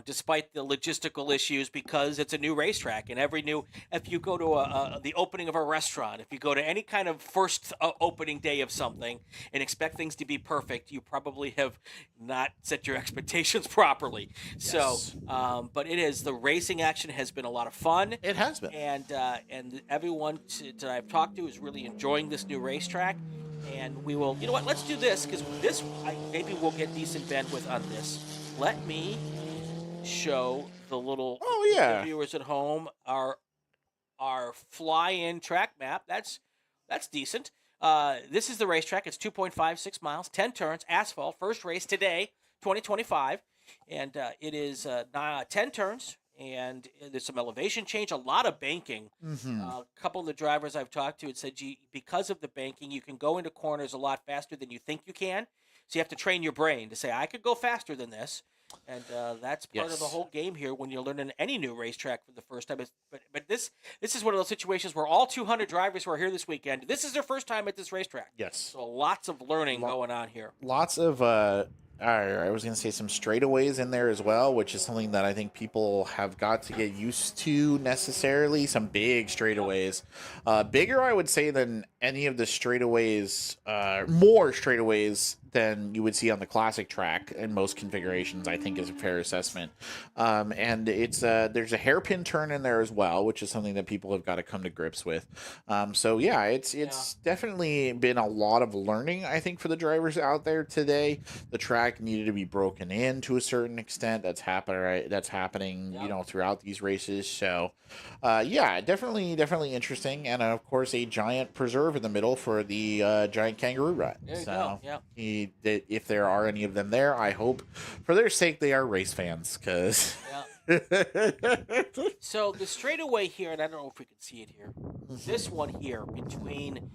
[SPEAKER 1] despite the logistical issues, because it's a new racetrack, and if you go to the opening of a restaurant, if you go to any kind of first opening day of something and expect things to be perfect, you probably have not set your expectations properly. Yes. So, but the racing action has been a lot of fun.
[SPEAKER 2] It has been,
[SPEAKER 1] and everyone that I've talked to is really enjoying this new racetrack. And we will, let's do this, because maybe we'll get decent bandwidth on this. Let me show the little viewers at home our fly-in track map. That's decent. This is the racetrack. It's 2.56 miles, 10 turns, asphalt. First race today, 2025, and it is 10 turns. And there's some elevation change, a lot of banking.
[SPEAKER 2] Mm-hmm.
[SPEAKER 1] A couple of the drivers I've talked to had said, because of the banking, you can go into corners a lot faster than you think you can. So you have to train your brain to say, I could go faster than this. And that's part of the whole game here when you're learning any new racetrack for the first time. But this is one of those situations where all 200 drivers who are here this weekend, this is their first time at this racetrack.
[SPEAKER 2] Yes.
[SPEAKER 1] So lots of learning going on here.
[SPEAKER 2] Lots of I was going to say some straightaways in there as well, which is something that I think people have got to get used to necessarily. Some big straightaways. Bigger, I would say, than any of the straightaways, more straightaways than you would see on the classic track in most configurations, I think is a fair assessment. And it's there's a hairpin turn in there as well, which is something that people have got to come to grips with. So yeah, it's definitely been a lot of learning, I think, for the drivers out there today. The track needed to be broken in to a certain extent. That's happening, throughout these races. So yeah, definitely interesting. And of course, a giant preserve in the middle for the giant kangaroo ride.
[SPEAKER 1] There you go. Yeah.
[SPEAKER 2] If there are any of them there, I hope for their sake they are race fans, because
[SPEAKER 1] So the straightaway here, and I don't know if we can see it here. This one here between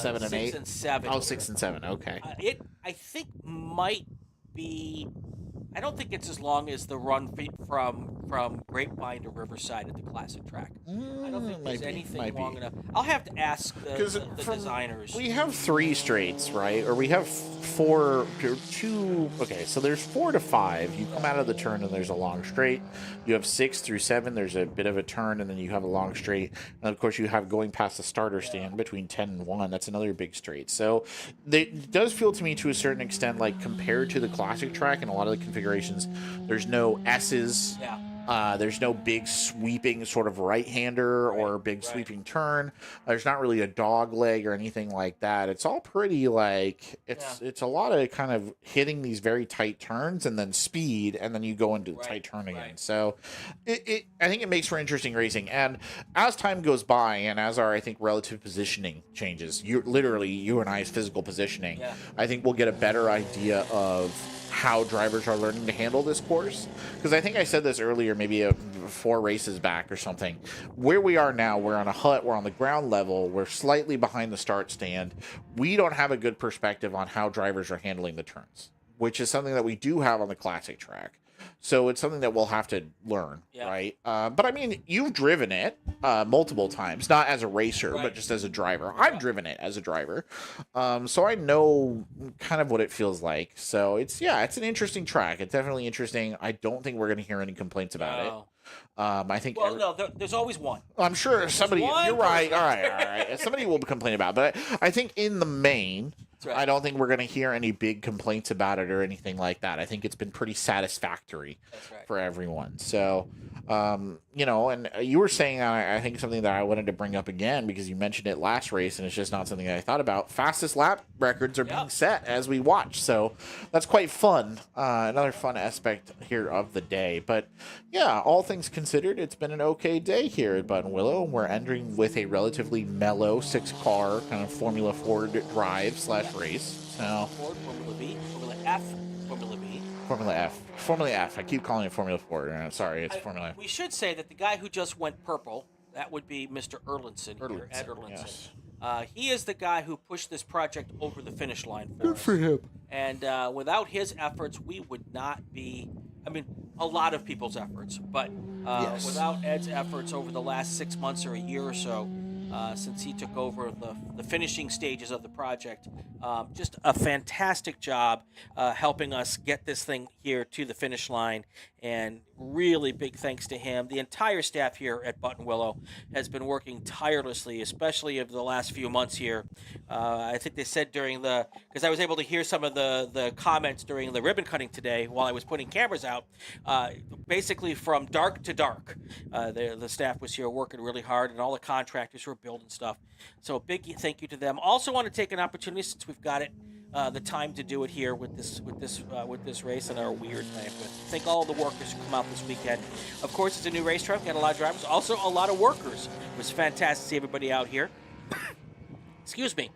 [SPEAKER 2] 7 and
[SPEAKER 1] 6
[SPEAKER 2] 8?
[SPEAKER 1] and 7.
[SPEAKER 2] Oh,
[SPEAKER 1] here.
[SPEAKER 2] 6 and 7. Okay.
[SPEAKER 1] It, I think, might be. I don't think it's as long as the run from Grapevine to Riverside at the classic track. I don't think there's anything long enough. I'll have to ask the designers.
[SPEAKER 2] We have 3 straights, right? Or we have 4, 2. Okay, so there's 4 to 5. You come out of the turn and there's a long straight. You have 6 through 7. There's a bit of a turn and then you have a long straight. And of course, you have going past the starter stand between 10 and 1. That's another big straight. So it does feel to me to a certain extent like compared to the classic track and a lot of the configurations, there's no S's.
[SPEAKER 1] Yeah.
[SPEAKER 2] There's no big sweeping sort of right-hander or big sweeping turn. There's not really a dog leg or anything like that. It's all pretty like it's a lot of kind of hitting these very tight turns and then speed and then you go into the tight turn again. So I think it makes for interesting racing. And as time goes by and as our I think relative positioning changes, you and I's physical positioning, I think we'll get a better idea of how drivers are learning to handle this course. Because I think I said this earlier, maybe 4 races back or something. Where we are now, we're on a hut, we're on the ground level, we're slightly behind the start stand. We don't have a good perspective on how drivers are handling the turns, which is something that we do have on the classic track. So it's something that we'll have to learn, right? But I mean, you've driven it multiple times, not as a racer, but just as a driver. I've driven it as a driver, so I know kind of what it feels like. So it's an interesting track. It's definitely interesting. I don't think we're going to hear any complaints about it. I think.
[SPEAKER 1] Well, no, there's always one.
[SPEAKER 2] I'm sure somebody. You're right. All right. Somebody will complain about it. But I think in the main. Right. I don't think we're going to hear any big complaints about it or anything like that. I think it's been pretty satisfactory for everyone. So, and you were saying, I think something that I wanted to bring up again because you mentioned it last race and it's just not something that I thought about. Fastest lap records are being set as we watch. So that's quite fun. Another fun aspect here of the day. But yeah, all things considered, it's been an okay day here at Buttonwillow. We're entering with a relatively mellow 6-car kind of Formula Ford drive / race. So
[SPEAKER 1] Formula B, Formula F, Formula B.
[SPEAKER 2] Formula F. I keep calling it Formula Ford. Sorry, it's Formula F.
[SPEAKER 1] We should say that the guy who just went purple, that would be Mr. Erlinson here, Ed Erlinson. Yes. He is the guy who pushed this project over the finish line for us.
[SPEAKER 2] Good for him.
[SPEAKER 1] And without his efforts, we would not be. I mean, a lot of people's efforts, but without Ed's efforts over the last 6 months or a year or so, since he took over the finishing stages of the project. Just a fantastic job helping us get this thing here to the finish line, and really big thanks to him. The entire staff here at Buttonwillow has been working tirelessly, especially over the last few months here. I think they said because I was able to hear some of the comments during the ribbon cutting today while I was putting cameras out, basically from dark to dark. The staff was here working really hard, and all the contractors were building stuff. So a big thank you to them. Also want to take an opportunity, since we've got it, the time to do it here with this race and our weird thing. But thank all the workers who come out this weekend. Of course, it's a new racetrack. Got a lot of drivers, also a lot of workers. It was fantastic to see everybody out here. Excuse me.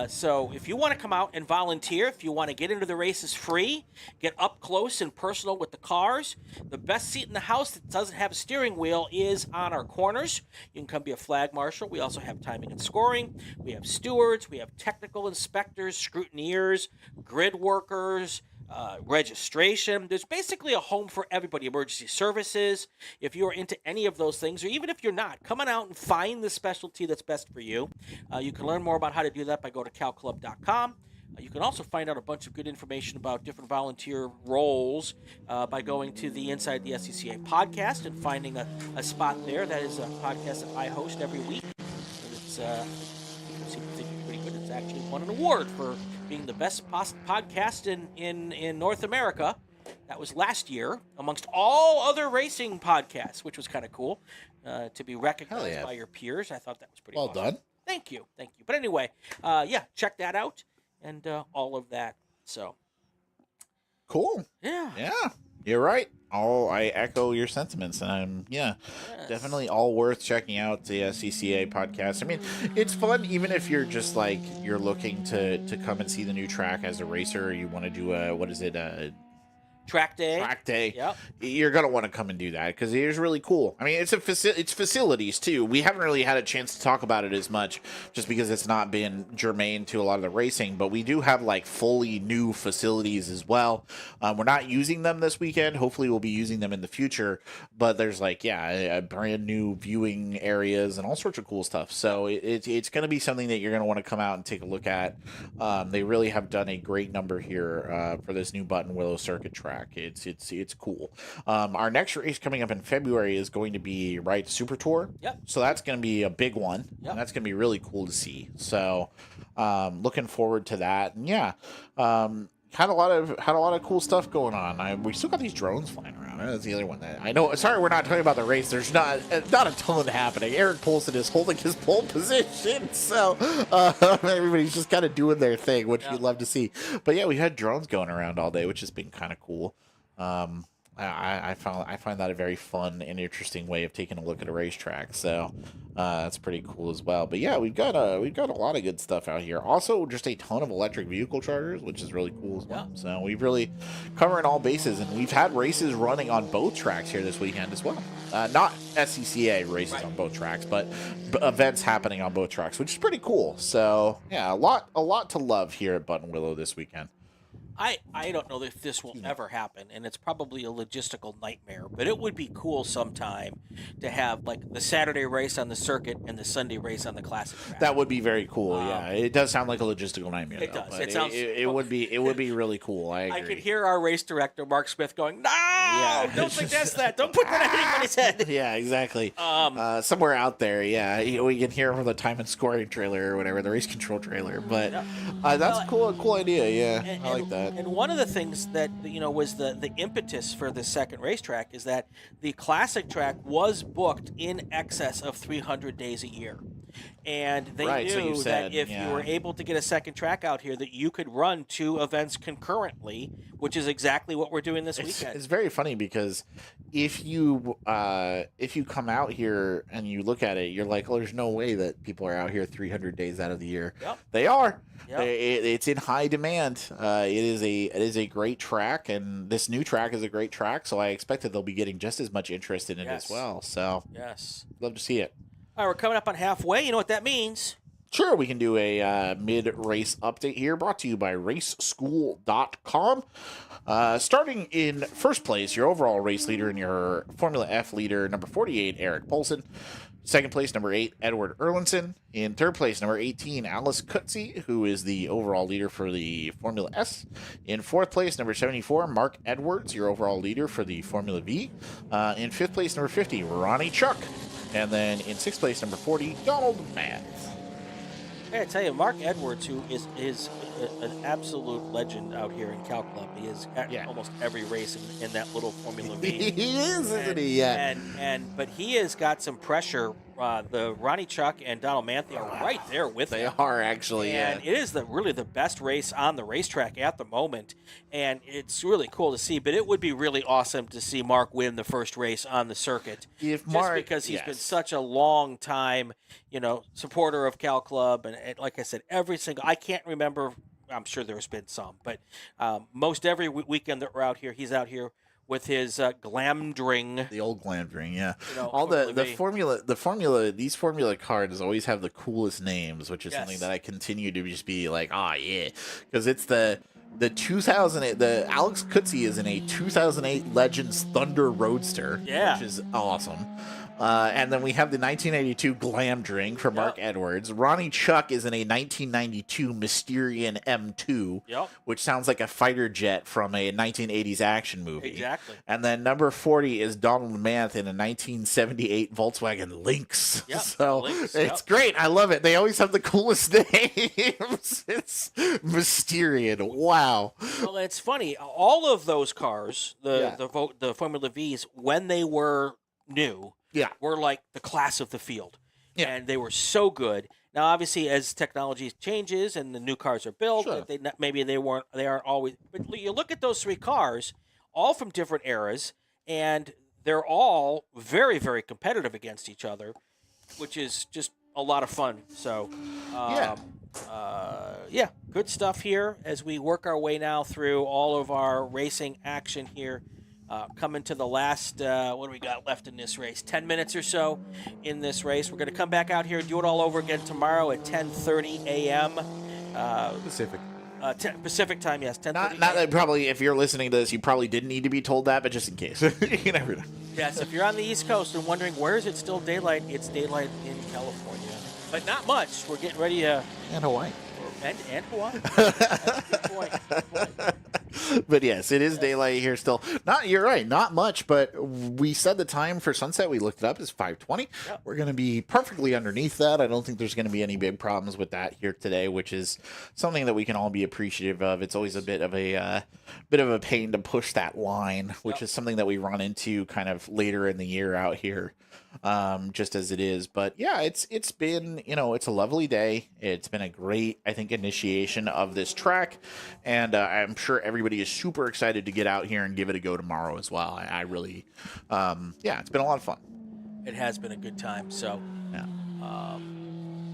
[SPEAKER 1] So if you want to come out and volunteer, if you want to get into the races free, get up close and personal with the cars, the best seat in the house that doesn't have a steering wheel is on our corners. You can come be a flag marshal. We also have timing and scoring. We have stewards. We have technical inspectors, scrutineers, grid workers, registration. There's basically a home for everybody. Emergency services. If you're into any of those things, or even if you're not, come on out and find the specialty that's best for you. You can learn more about how to do that by going to calclub.com. You can also find out a bunch of good information about different volunteer roles by going to the Inside the SCCA podcast and finding a spot there. That is a podcast that I host every week. And it's pretty good. It's actually won an award for being the best podcast in North America. That was last year, amongst all other racing podcasts, which was kind of cool to be recognized by your peers. I thought that was pretty
[SPEAKER 2] well
[SPEAKER 1] awesome.
[SPEAKER 2] done.
[SPEAKER 1] Thank you. But anyway, check that out and all of that. So
[SPEAKER 2] cool.
[SPEAKER 1] Yeah.
[SPEAKER 2] You're right. I echo your sentiments, and definitely all worth checking out the SCCA podcast. I mean, it's fun even if you're just like you're looking to come and see the new track as a racer. Or you want to do
[SPEAKER 1] Track day.
[SPEAKER 2] Track day.
[SPEAKER 1] Yep.
[SPEAKER 2] You're gonna want to come and do that because it is really cool. I mean, it's facilities too. We haven't really had a chance to talk about it as much, just because it's not been germane to a lot of the racing. But we do have like fully new facilities as well. We're not using them this weekend. Hopefully, we'll be using them in the future. But there's like a brand new viewing areas and all sorts of cool stuff. So it's going to be something that you're going to want to come out and take a look at. They really have done a great number here for this new Buttonwillow circuit track. It's cool. Our next race coming up in February is going to be Super Tour.
[SPEAKER 1] Yep.
[SPEAKER 2] So that's going to be a big one.
[SPEAKER 1] Yep.
[SPEAKER 2] And that's going to be really cool to see. So looking forward to that. And had a lot of cool stuff going on. We still got these drones flying around. That's the other one that I know. Sorry, we're not talking about the race. There's not a ton happening. Eric Poulsen is holding his pole position, so everybody's just kind of doing their thing, which you'd love to see. But yeah, we had drones going around all day, which has been kind of cool. I find that a very fun and interesting way of taking a look at a racetrack. So that's pretty cool as well. But yeah, we've got a lot of good stuff out here. Also, just a ton of electric vehicle chargers, which is really cool as well.
[SPEAKER 1] Yeah.
[SPEAKER 2] So we've really covering all bases, and we've had races running on both tracks here this weekend as well. Not SCCA races on both tracks, but events happening on both tracks, which is pretty cool. So yeah, a lot to love here at Buttonwillow this weekend.
[SPEAKER 1] I don't know if this will ever happen, and it's probably a logistical nightmare, but it would be cool sometime to have like the Saturday race on the circuit and the Sunday race on the classic track.
[SPEAKER 2] That would be very cool. Yeah, it does sound like a logistical nightmare.
[SPEAKER 1] It
[SPEAKER 2] though,
[SPEAKER 1] does.
[SPEAKER 2] but
[SPEAKER 1] It sounds.
[SPEAKER 2] It would be really cool. I agree.
[SPEAKER 1] I could hear our race director Mark Smith going, "No, don't suggest that. Don't put that in anybody's head."
[SPEAKER 2] Yeah, exactly. Somewhere out there, we can hear from the time and scoring trailer or whatever, the race control trailer. But that's a cool idea. Yeah, I like that.
[SPEAKER 1] And one of the things that was the impetus for the second racetrack is that the classic track was booked in excess of 300 days a year. And they knew that if you were able to get a second track out here, that you could run two events concurrently, which is exactly what we're doing this weekend.
[SPEAKER 2] It's very funny because if you come out here and you look at it, you're like, oh, there's no way that people are out here 300 days out of the year.
[SPEAKER 1] Yep.
[SPEAKER 2] They are.
[SPEAKER 1] Yep.
[SPEAKER 2] It's in high demand. It is a great track, and this new track is a great track. So I expect that they'll be getting just as much interest in it as well. So love to see it.
[SPEAKER 1] All right, we're coming up on halfway. You know what that means.
[SPEAKER 2] Sure, we can do a mid-race update here, brought to you by raceschool.com. Starting in first place, your overall race leader and your Formula F leader, number 48, Eric Poulsen. Second place, number 8, Edward Erlinson. In third place, number 18, Alice Kutze, who is the overall leader for the Formula S. In fourth place, number 74, Mark Edwards, your overall leader for the Formula V. In fifth place, number 50, Ronnie Chuck. And then in sixth place, number 40, Donald Mann.
[SPEAKER 1] I gotta tell you, Mark Edwards, who is an absolute legend out here in Cal Club. He is at almost every race in that little Formula V.
[SPEAKER 2] He is, isn't he? Yeah.
[SPEAKER 1] But he has got some pressure. The Ronnie Chuck and Donald Manthe are right there with him.
[SPEAKER 2] They are actually,
[SPEAKER 1] and it is really the best race on the racetrack at the moment, and it's really cool to see. But it would be really awesome to see Mark win the first race on the circuit, because he's been such a long time, supporter of Cal Club, and like I said, I can't remember. I'm sure there's been some, but most every weekend that we're out here, he's out here with his Glamdring.
[SPEAKER 2] The old Glamdring, yeah. All the formula, these Formula cars always have the coolest names, which is something that I continue to just be like, because it's the 2008. The Alex Kutze is in a 2008 Legends Thunder Roadster, which is awesome. And then we have the 1982 Glamdring for Mark Edwards. Ronnie Chuck is in a 1992 Mysterian M2, which sounds like a fighter jet from a 1980s action movie.
[SPEAKER 1] Exactly.
[SPEAKER 2] And then number 40 is Donald Manth in a 1978 Volkswagen Lynx. So it's great. I love it. They always have the coolest names. It's Mysterian. Wow.
[SPEAKER 1] Well, it's funny. All of those cars, the Formula Vs, when they were new, were like the class of the field. And they were so good. Now, obviously, as technology changes and the new cars are built, they aren't always. But you look at those three cars, all from different eras, and they're all very, very competitive against each other, which is just a lot of fun. So, yeah, good stuff here as we work our way now through all of our racing action here. Coming to the last, what do we got left in this race? 10 minutes or so in this race. We're going to come back out here and do it all over again tomorrow at 10:30 a.m.
[SPEAKER 2] Pacific.
[SPEAKER 1] Pacific time, yes. 10:30.
[SPEAKER 2] Not that probably, if you're listening to this, you probably didn't need to be told that, but just in case. You never know.
[SPEAKER 1] Yes, if you're on the East Coast and wondering where is it still daylight, it's daylight in California. But not much. We're getting ready to...
[SPEAKER 2] And Hawaii.
[SPEAKER 1] And Hawaii. That's a good point. Good point.
[SPEAKER 2] But yes, it is daylight here still. You're right, not much, but we said the time for sunset, we looked it up, is 5:20.
[SPEAKER 1] Yep.
[SPEAKER 2] We're going to be perfectly underneath that. I don't think there's going to be any big problems with that here today, which is something that we can all be appreciative of. It's always a bit of a pain to push that line, which is something that we run into kind of later in the year out here. Just as it is. But yeah, it's been, it's a lovely day. It's been a great, I think, initiation of this track. And I'm sure everybody is super excited to get out here and give it a go tomorrow as well. I really, it's been a lot of fun.
[SPEAKER 1] It has been a good time. So,
[SPEAKER 2] Yeah.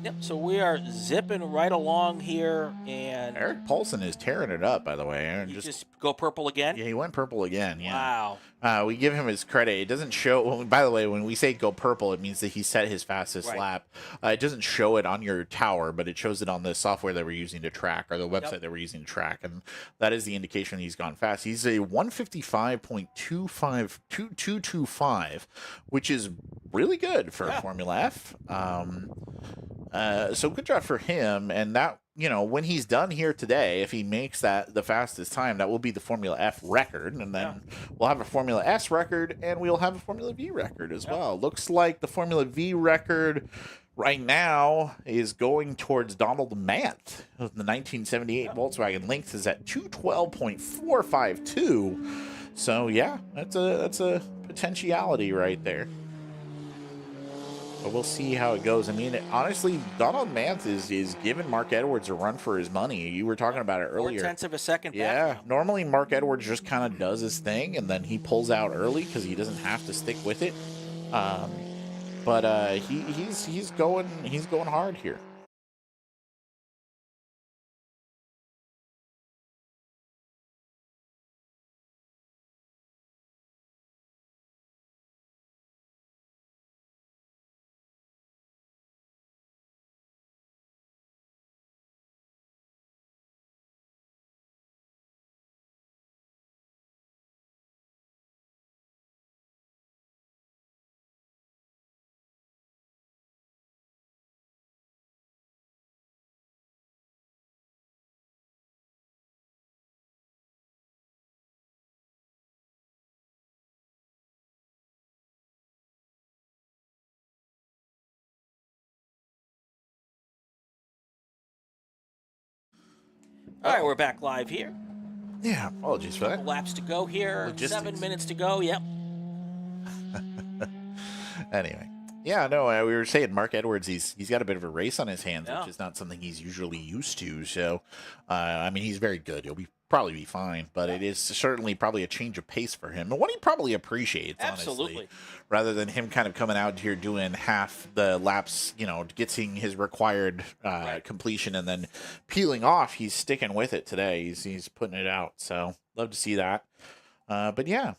[SPEAKER 1] Yep, so we are zipping right along here. And
[SPEAKER 2] Eric Paulson is tearing it up, by the way. Aaron,
[SPEAKER 1] just go purple again?
[SPEAKER 2] Yeah, he went purple again. Yeah.
[SPEAKER 1] Wow.
[SPEAKER 2] We give him his credit. It doesn't show. By the way, when we say go purple, it means that he set his fastest lap. It doesn't show it on your tower, but it shows it on the software that we're using to track, or the website that we're using to track, and that is the indication he's gone fast. He's a 155.225, which is really good for Formula F. So good job for him, and that, when he's done here today, if he makes that the fastest time, that will be the Formula F record, and then we'll have a Formula S record, and we'll have a Formula V record as well. Looks like the Formula V record right now is going towards Donald Manth. The 1978 Volkswagen Lynx is at 212.452. So yeah, that's a potentiality right there. But we'll see how it goes. I mean, honestly, Donald Manth is giving Mark Edwards a run for his money. You were talking about it earlier.
[SPEAKER 1] 4/10 of a second back.
[SPEAKER 2] Yeah. Normally, Mark Edwards just kind of does his thing, and then he pulls out early because he doesn't have to stick with it. But he's going hard here.
[SPEAKER 1] All right, we're back live here.
[SPEAKER 2] Yeah, apologies for that.
[SPEAKER 1] Laps to go here.
[SPEAKER 2] Logistics.
[SPEAKER 1] 7 minutes to go. Yep.
[SPEAKER 2] Anyway. Yeah, no, we were saying Mark Edwards, he's got a bit of a race on his hands,
[SPEAKER 1] Yeah.
[SPEAKER 2] which is not something he's usually used to. So, I mean, he's very good. He'll probably be fine, but it is certainly probably a change of pace for him, and what he probably appreciates,
[SPEAKER 1] Absolutely.
[SPEAKER 2] honestly, rather than him kind of coming out here doing half the laps, getting his required completion and then peeling off. He's sticking with it today. He's putting it out. So love to see that. But yeah.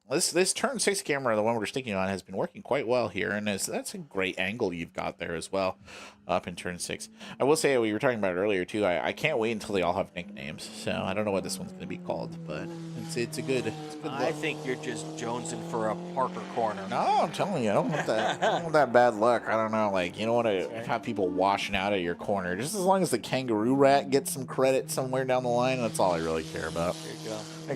[SPEAKER 2] This turn 6 camera, the one we're sticking on, has been working quite well here, and that's a great angle you've got there as well, up in turn 6. I will say, we were talking about it earlier too, I can't wait until they all have nicknames, so I don't know what this one's going to be called, but it's a good look.
[SPEAKER 1] I think you're just jonesing for a Parker corner.
[SPEAKER 2] No, I'm telling you, I don't want that. I don't want that bad luck. I don't know, you don't want to have people washing out of your corner. Just as long as the kangaroo rat gets some credit somewhere down the line, that's all I really care about.
[SPEAKER 1] There you go.
[SPEAKER 2] A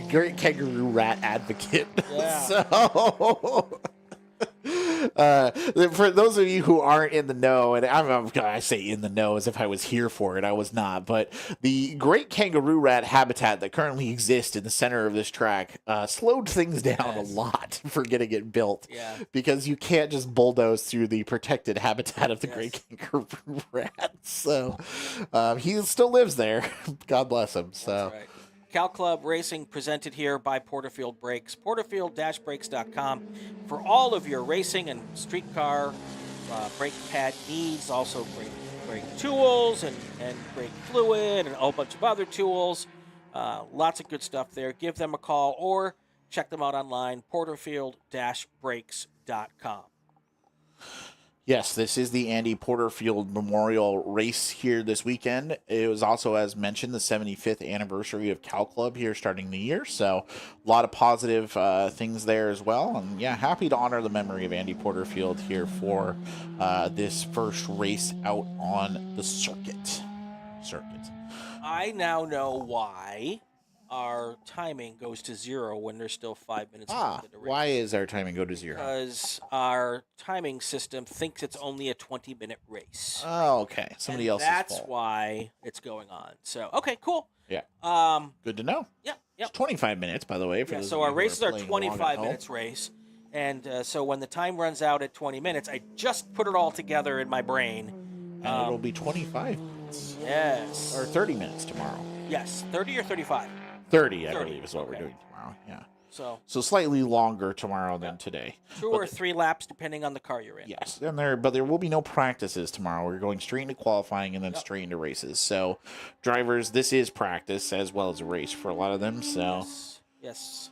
[SPEAKER 2] great kangaroo rat advocate.
[SPEAKER 1] Yeah.
[SPEAKER 2] So, for those of you who aren't in the know, and I say in the know as if I was here for it, I was not, but the great kangaroo rat habitat that currently exists in the center of this track slowed things down a lot for getting it built.
[SPEAKER 1] Yeah.
[SPEAKER 2] Because you can't just bulldoze through the protected habitat of the great kangaroo rat. So, he still lives there. God bless him. So.
[SPEAKER 1] That's right. Cal Club Racing presented here by Porterfield Brakes. Porterfield-brakes.com for all of your racing and street car brake pad needs. Also, brake tools and brake fluid and a whole bunch of other tools. Lots of good stuff there. Give them a call or check them out online, porterfield-brakes.com.
[SPEAKER 2] Yes, this is the Andy Porterfield Memorial Race here this weekend. It was also, as mentioned, the 75th anniversary of Cal Club here starting the year. So a lot of positive things there as well. And yeah, happy to honor the memory of Andy Porterfield here for this first race out on the circuit.
[SPEAKER 1] I now know why our timing goes to 0 when there's still 5 minutes left in the race.
[SPEAKER 2] Why is our timing go to 0?
[SPEAKER 1] Because our timing system thinks it's only a 20-minute race.
[SPEAKER 2] Oh, okay. Somebody else's
[SPEAKER 1] That's
[SPEAKER 2] fault.
[SPEAKER 1] why it's going on. So, okay, cool.
[SPEAKER 2] Yeah. Good to know.
[SPEAKER 1] Yeah.
[SPEAKER 2] It's 25 minutes, by the way. For
[SPEAKER 1] Yeah,
[SPEAKER 2] those
[SPEAKER 1] so
[SPEAKER 2] of
[SPEAKER 1] our
[SPEAKER 2] you who
[SPEAKER 1] races are
[SPEAKER 2] playing
[SPEAKER 1] 25
[SPEAKER 2] along at
[SPEAKER 1] minutes
[SPEAKER 2] home.
[SPEAKER 1] race. And so when the time runs out at 20 minutes, I just put it all together in my brain.
[SPEAKER 2] And it'll be 25 minutes.
[SPEAKER 1] Yes.
[SPEAKER 2] Or 30 minutes tomorrow.
[SPEAKER 1] Yes, 30 or 35.
[SPEAKER 2] 30, I
[SPEAKER 1] 30,
[SPEAKER 2] believe, is what we're
[SPEAKER 1] okay.
[SPEAKER 2] doing tomorrow. Yeah.
[SPEAKER 1] So
[SPEAKER 2] slightly longer tomorrow than today.
[SPEAKER 1] 2 or 3 laps, depending on the car you're in.
[SPEAKER 2] Yes, but there will be no practices tomorrow. We're going straight into qualifying and then straight into races. So, drivers, this is practice as well as a race for a lot of them. So,
[SPEAKER 1] Yes.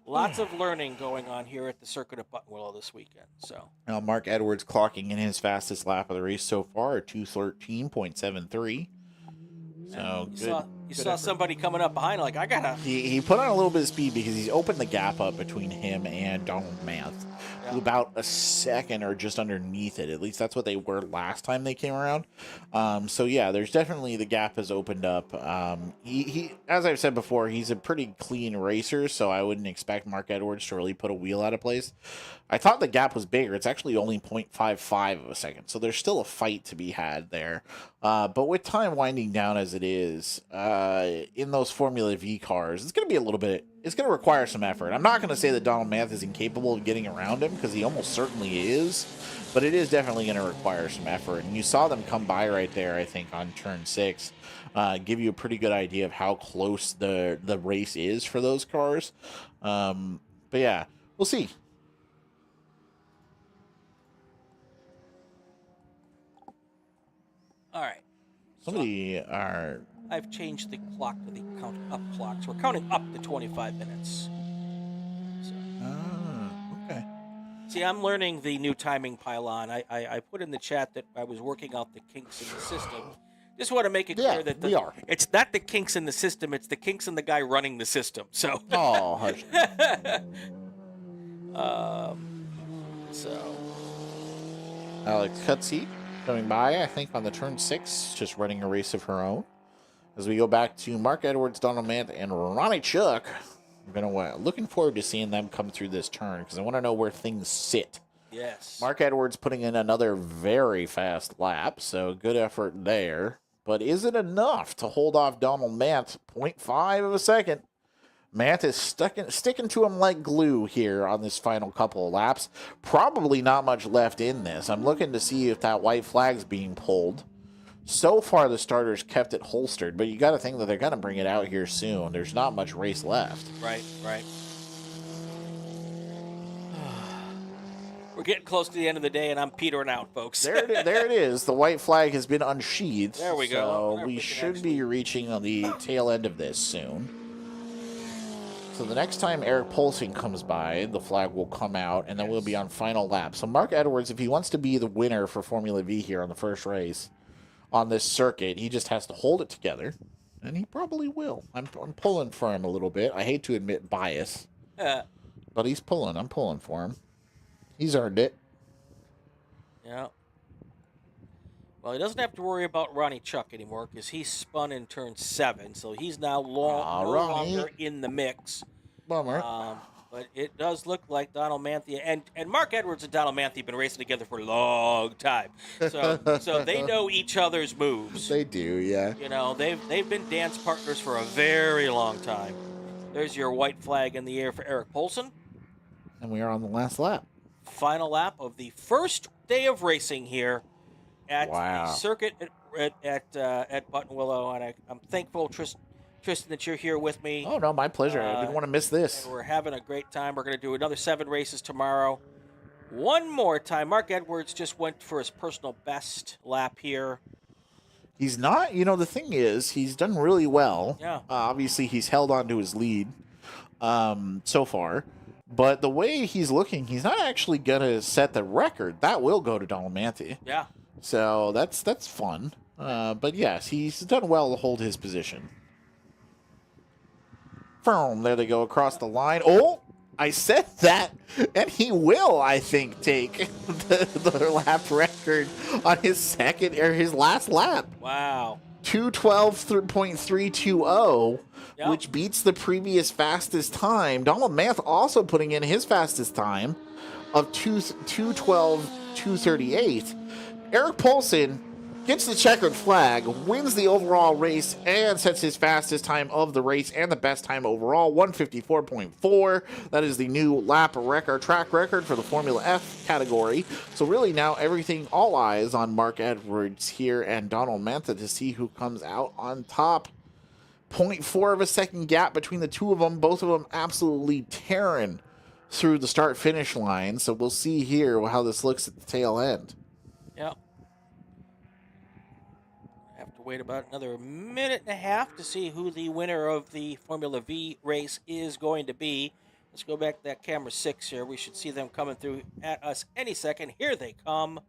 [SPEAKER 1] Lots of learning going on here at the circuit of Buttonwillow this weekend. So
[SPEAKER 2] now Mark Edwards clocking in his fastest lap of the race so far, 2:13.73. So
[SPEAKER 1] you saw somebody coming up behind, like, I gotta.
[SPEAKER 2] He put on a little bit of speed because he's opened the gap up between him and Donald Manth to about a second or just underneath it. At least that's what they were last time they came around. So yeah, there's definitely the gap has opened up. He as I've said before, he's a pretty clean racer, so I wouldn't expect Mark Edwards to really put a wheel out of place. I thought the gap was bigger. It's actually only 0.55 of a second, so there's still a fight to be had there. But with time winding down as it is, in those Formula V cars, it's going to be a little bit, it's going to require some effort. I'm not going to say that Donald Manth is incapable of getting around him, because he almost certainly is, but it is definitely going to require some effort. And you saw them come by right there, I think, on turn 6, give you a pretty good idea of how close the race is for those cars. But yeah, we'll see.
[SPEAKER 1] All right. I've changed the clock to the count up clock. So we're counting up to 25 minutes. So.
[SPEAKER 2] Okay.
[SPEAKER 1] See, I'm learning the new timing pylon. I put in the chat that I was working out the kinks in the system. Just want to make it clear that
[SPEAKER 2] we are.
[SPEAKER 1] It's not the kinks in the system, it's the kinks in the guy running the system. So.
[SPEAKER 2] Oh, hush.
[SPEAKER 1] So.
[SPEAKER 2] Alex Cutsey coming by, I think, on the turn 6, just running a race of her own. As we go back to Mark Edwards, Donald Manth, and Ronnie Chuck, looking forward to seeing them come through this turn, because I want to know where things sit.
[SPEAKER 1] Yes.
[SPEAKER 2] Mark Edwards putting in another very fast lap, so good effort there. But is it enough to hold off Donald Manth 0.5 of a second? Manth is sticking to him like glue here on this final couple of laps. Probably not much left in this. I'm looking to see if that white flag's being pulled. So far, the starters kept it holstered, but you got to think that they're going to bring it out here soon. There's not much race left.
[SPEAKER 1] Right. We're getting close to the end of the day, and I'm petering out, folks.
[SPEAKER 2] There it is. The white flag has been unsheathed.
[SPEAKER 1] There we go.
[SPEAKER 2] So we should be reaching on the tail end of this soon. So the next time Eric Polsing comes by, the flag will come out, and then we'll be on final lap. So Mark Edwards, if he wants to be the winner for Formula V here on the first race on this circuit, he just has to hold it together, and he probably will. I'm pulling for him a little bit. I hate to admit bias, but he's pulling. I'm pulling for him. He's earned it.
[SPEAKER 1] Yeah. Well, he doesn't have to worry about Ronnie Chuck anymore because he spun in turn 7, so he's now no longer in the mix.
[SPEAKER 2] Bummer.
[SPEAKER 1] But it does look like Donald Manthey and Mark Edwards and Donald Manthey have been racing together for a long time, so they know each other's moves.
[SPEAKER 2] They do, yeah.
[SPEAKER 1] You know, they've been dance partners for a very long time. There's your white flag in the air for Eric Polson.
[SPEAKER 2] And we are on the last lap.
[SPEAKER 1] Final lap of the first day of racing here at the circuit at Buttonwillow, and I'm thankful, Tristan, that you're here with me.
[SPEAKER 2] Oh, no, my pleasure. I didn't want to miss this.
[SPEAKER 1] And we're having a great time. We're going to do another 7 races tomorrow. One more time. Mark Edwards just went for his personal best lap here
[SPEAKER 2] He's not, the thing is, he's done really well.
[SPEAKER 1] Yeah.
[SPEAKER 2] Obviously, he's held on to his lead so far. But the way he's looking, he's not actually going to set the record. That will go to Donald Manthe.
[SPEAKER 1] Yeah.
[SPEAKER 2] So that's fun. But yes, he's done well to hold his position. There they go across the line. Oh, I said that, and he will, I think, take the lap record on his second or his last lap.
[SPEAKER 1] Wow.
[SPEAKER 2] 2:12.320,
[SPEAKER 1] Yep.
[SPEAKER 2] which beats the previous fastest time. Donald Manthe also putting in his fastest time of 2:12.238. Eric Poulsen gets the checkered flag, wins the overall race, and sets his fastest time of the race and the best time overall, 154.4. That is the new lap record, track record for the Formula F category. So really now everything, all eyes on Mark Edwards here and Donald Manthe to see who comes out on top. 0.4 of a second gap between the two of them, both of them absolutely tearing through the start-finish line. So we'll see here how this looks at the tail end.
[SPEAKER 1] Yep. Wait about another minute and a half to see who the winner of the Formula V race is going to be. Let's go back to that camera 6 here. We should see them coming through at us any second. Here they come.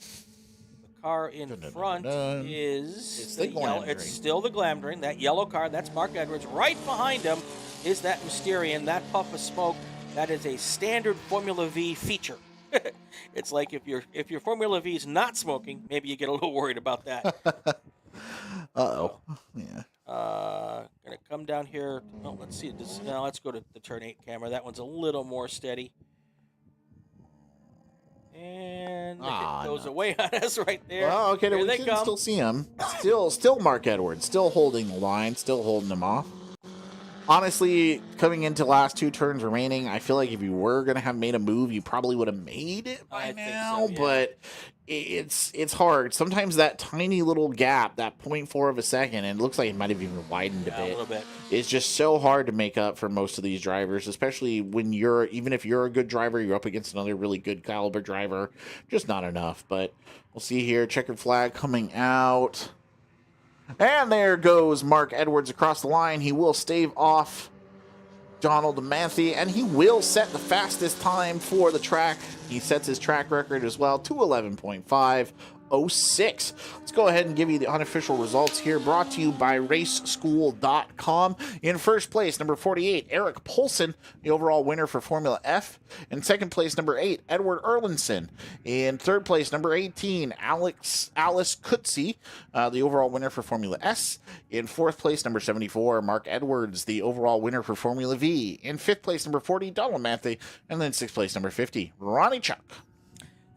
[SPEAKER 1] The car in front is the yellow. It's still the Glamdring. That yellow car, that's Mark Edwards. Right behind him is that Mysterian, that puff of smoke. That is a standard Formula V feature. It's like if your Formula V is not smoking, maybe you get a little worried about that.
[SPEAKER 2] Yeah.
[SPEAKER 1] Gonna come down here. Oh, let's see. Now let's go to the turn 8 camera. That one's a little more steady. And the hit goes away on us right there.
[SPEAKER 2] Well, okay,
[SPEAKER 1] Here
[SPEAKER 2] we
[SPEAKER 1] they
[SPEAKER 2] can
[SPEAKER 1] come.
[SPEAKER 2] still see him. Still Mark Edwards, still holding the line, still holding him off. Honestly, coming into last 2 turns remaining, I feel like if you were going to have made a move, you probably would have made it by now.
[SPEAKER 1] Think so, yeah.
[SPEAKER 2] But it's hard. Sometimes that tiny little gap, that 0.4 of a second, and it looks like it might have even widened a bit.
[SPEAKER 1] A little bit.
[SPEAKER 2] It's just so hard to make up for most of these drivers, especially when even if you're a good driver, you're up against another really good caliber driver. Just not enough. But we'll see here. Checkered flag coming out. And there goes Mark Edwards across the line. He will stave off Donald Manthe, and he will set the fastest time for the track. He sets his track record as well, 2:11.506. Let's go ahead and give you the unofficial results here, brought to you by raceschool.com. In first place, number 48, Eric Poulsen, the overall winner for Formula F. In second place, number 8, Edward Erlinson. In third place, number 18, Alice Kutzi, the overall winner for Formula S. In fourth place, number 74, Mark Edwards, the overall winner for Formula V. In fifth place, number 40, Donald Manthe. And then sixth place, number 50, Ronnie Chuck.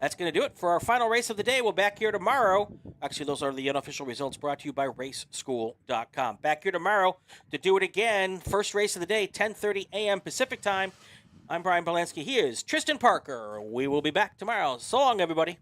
[SPEAKER 1] That's going to do it for our final race of the day. We'll back here tomorrow. Actually, those are the unofficial results brought to you by raceschool.com. Back here tomorrow to do it again. First race of the day, 10:30 a.m. Pacific time. I'm Brian Polanski. He is Tristan Parker. We will be back tomorrow. So long, everybody.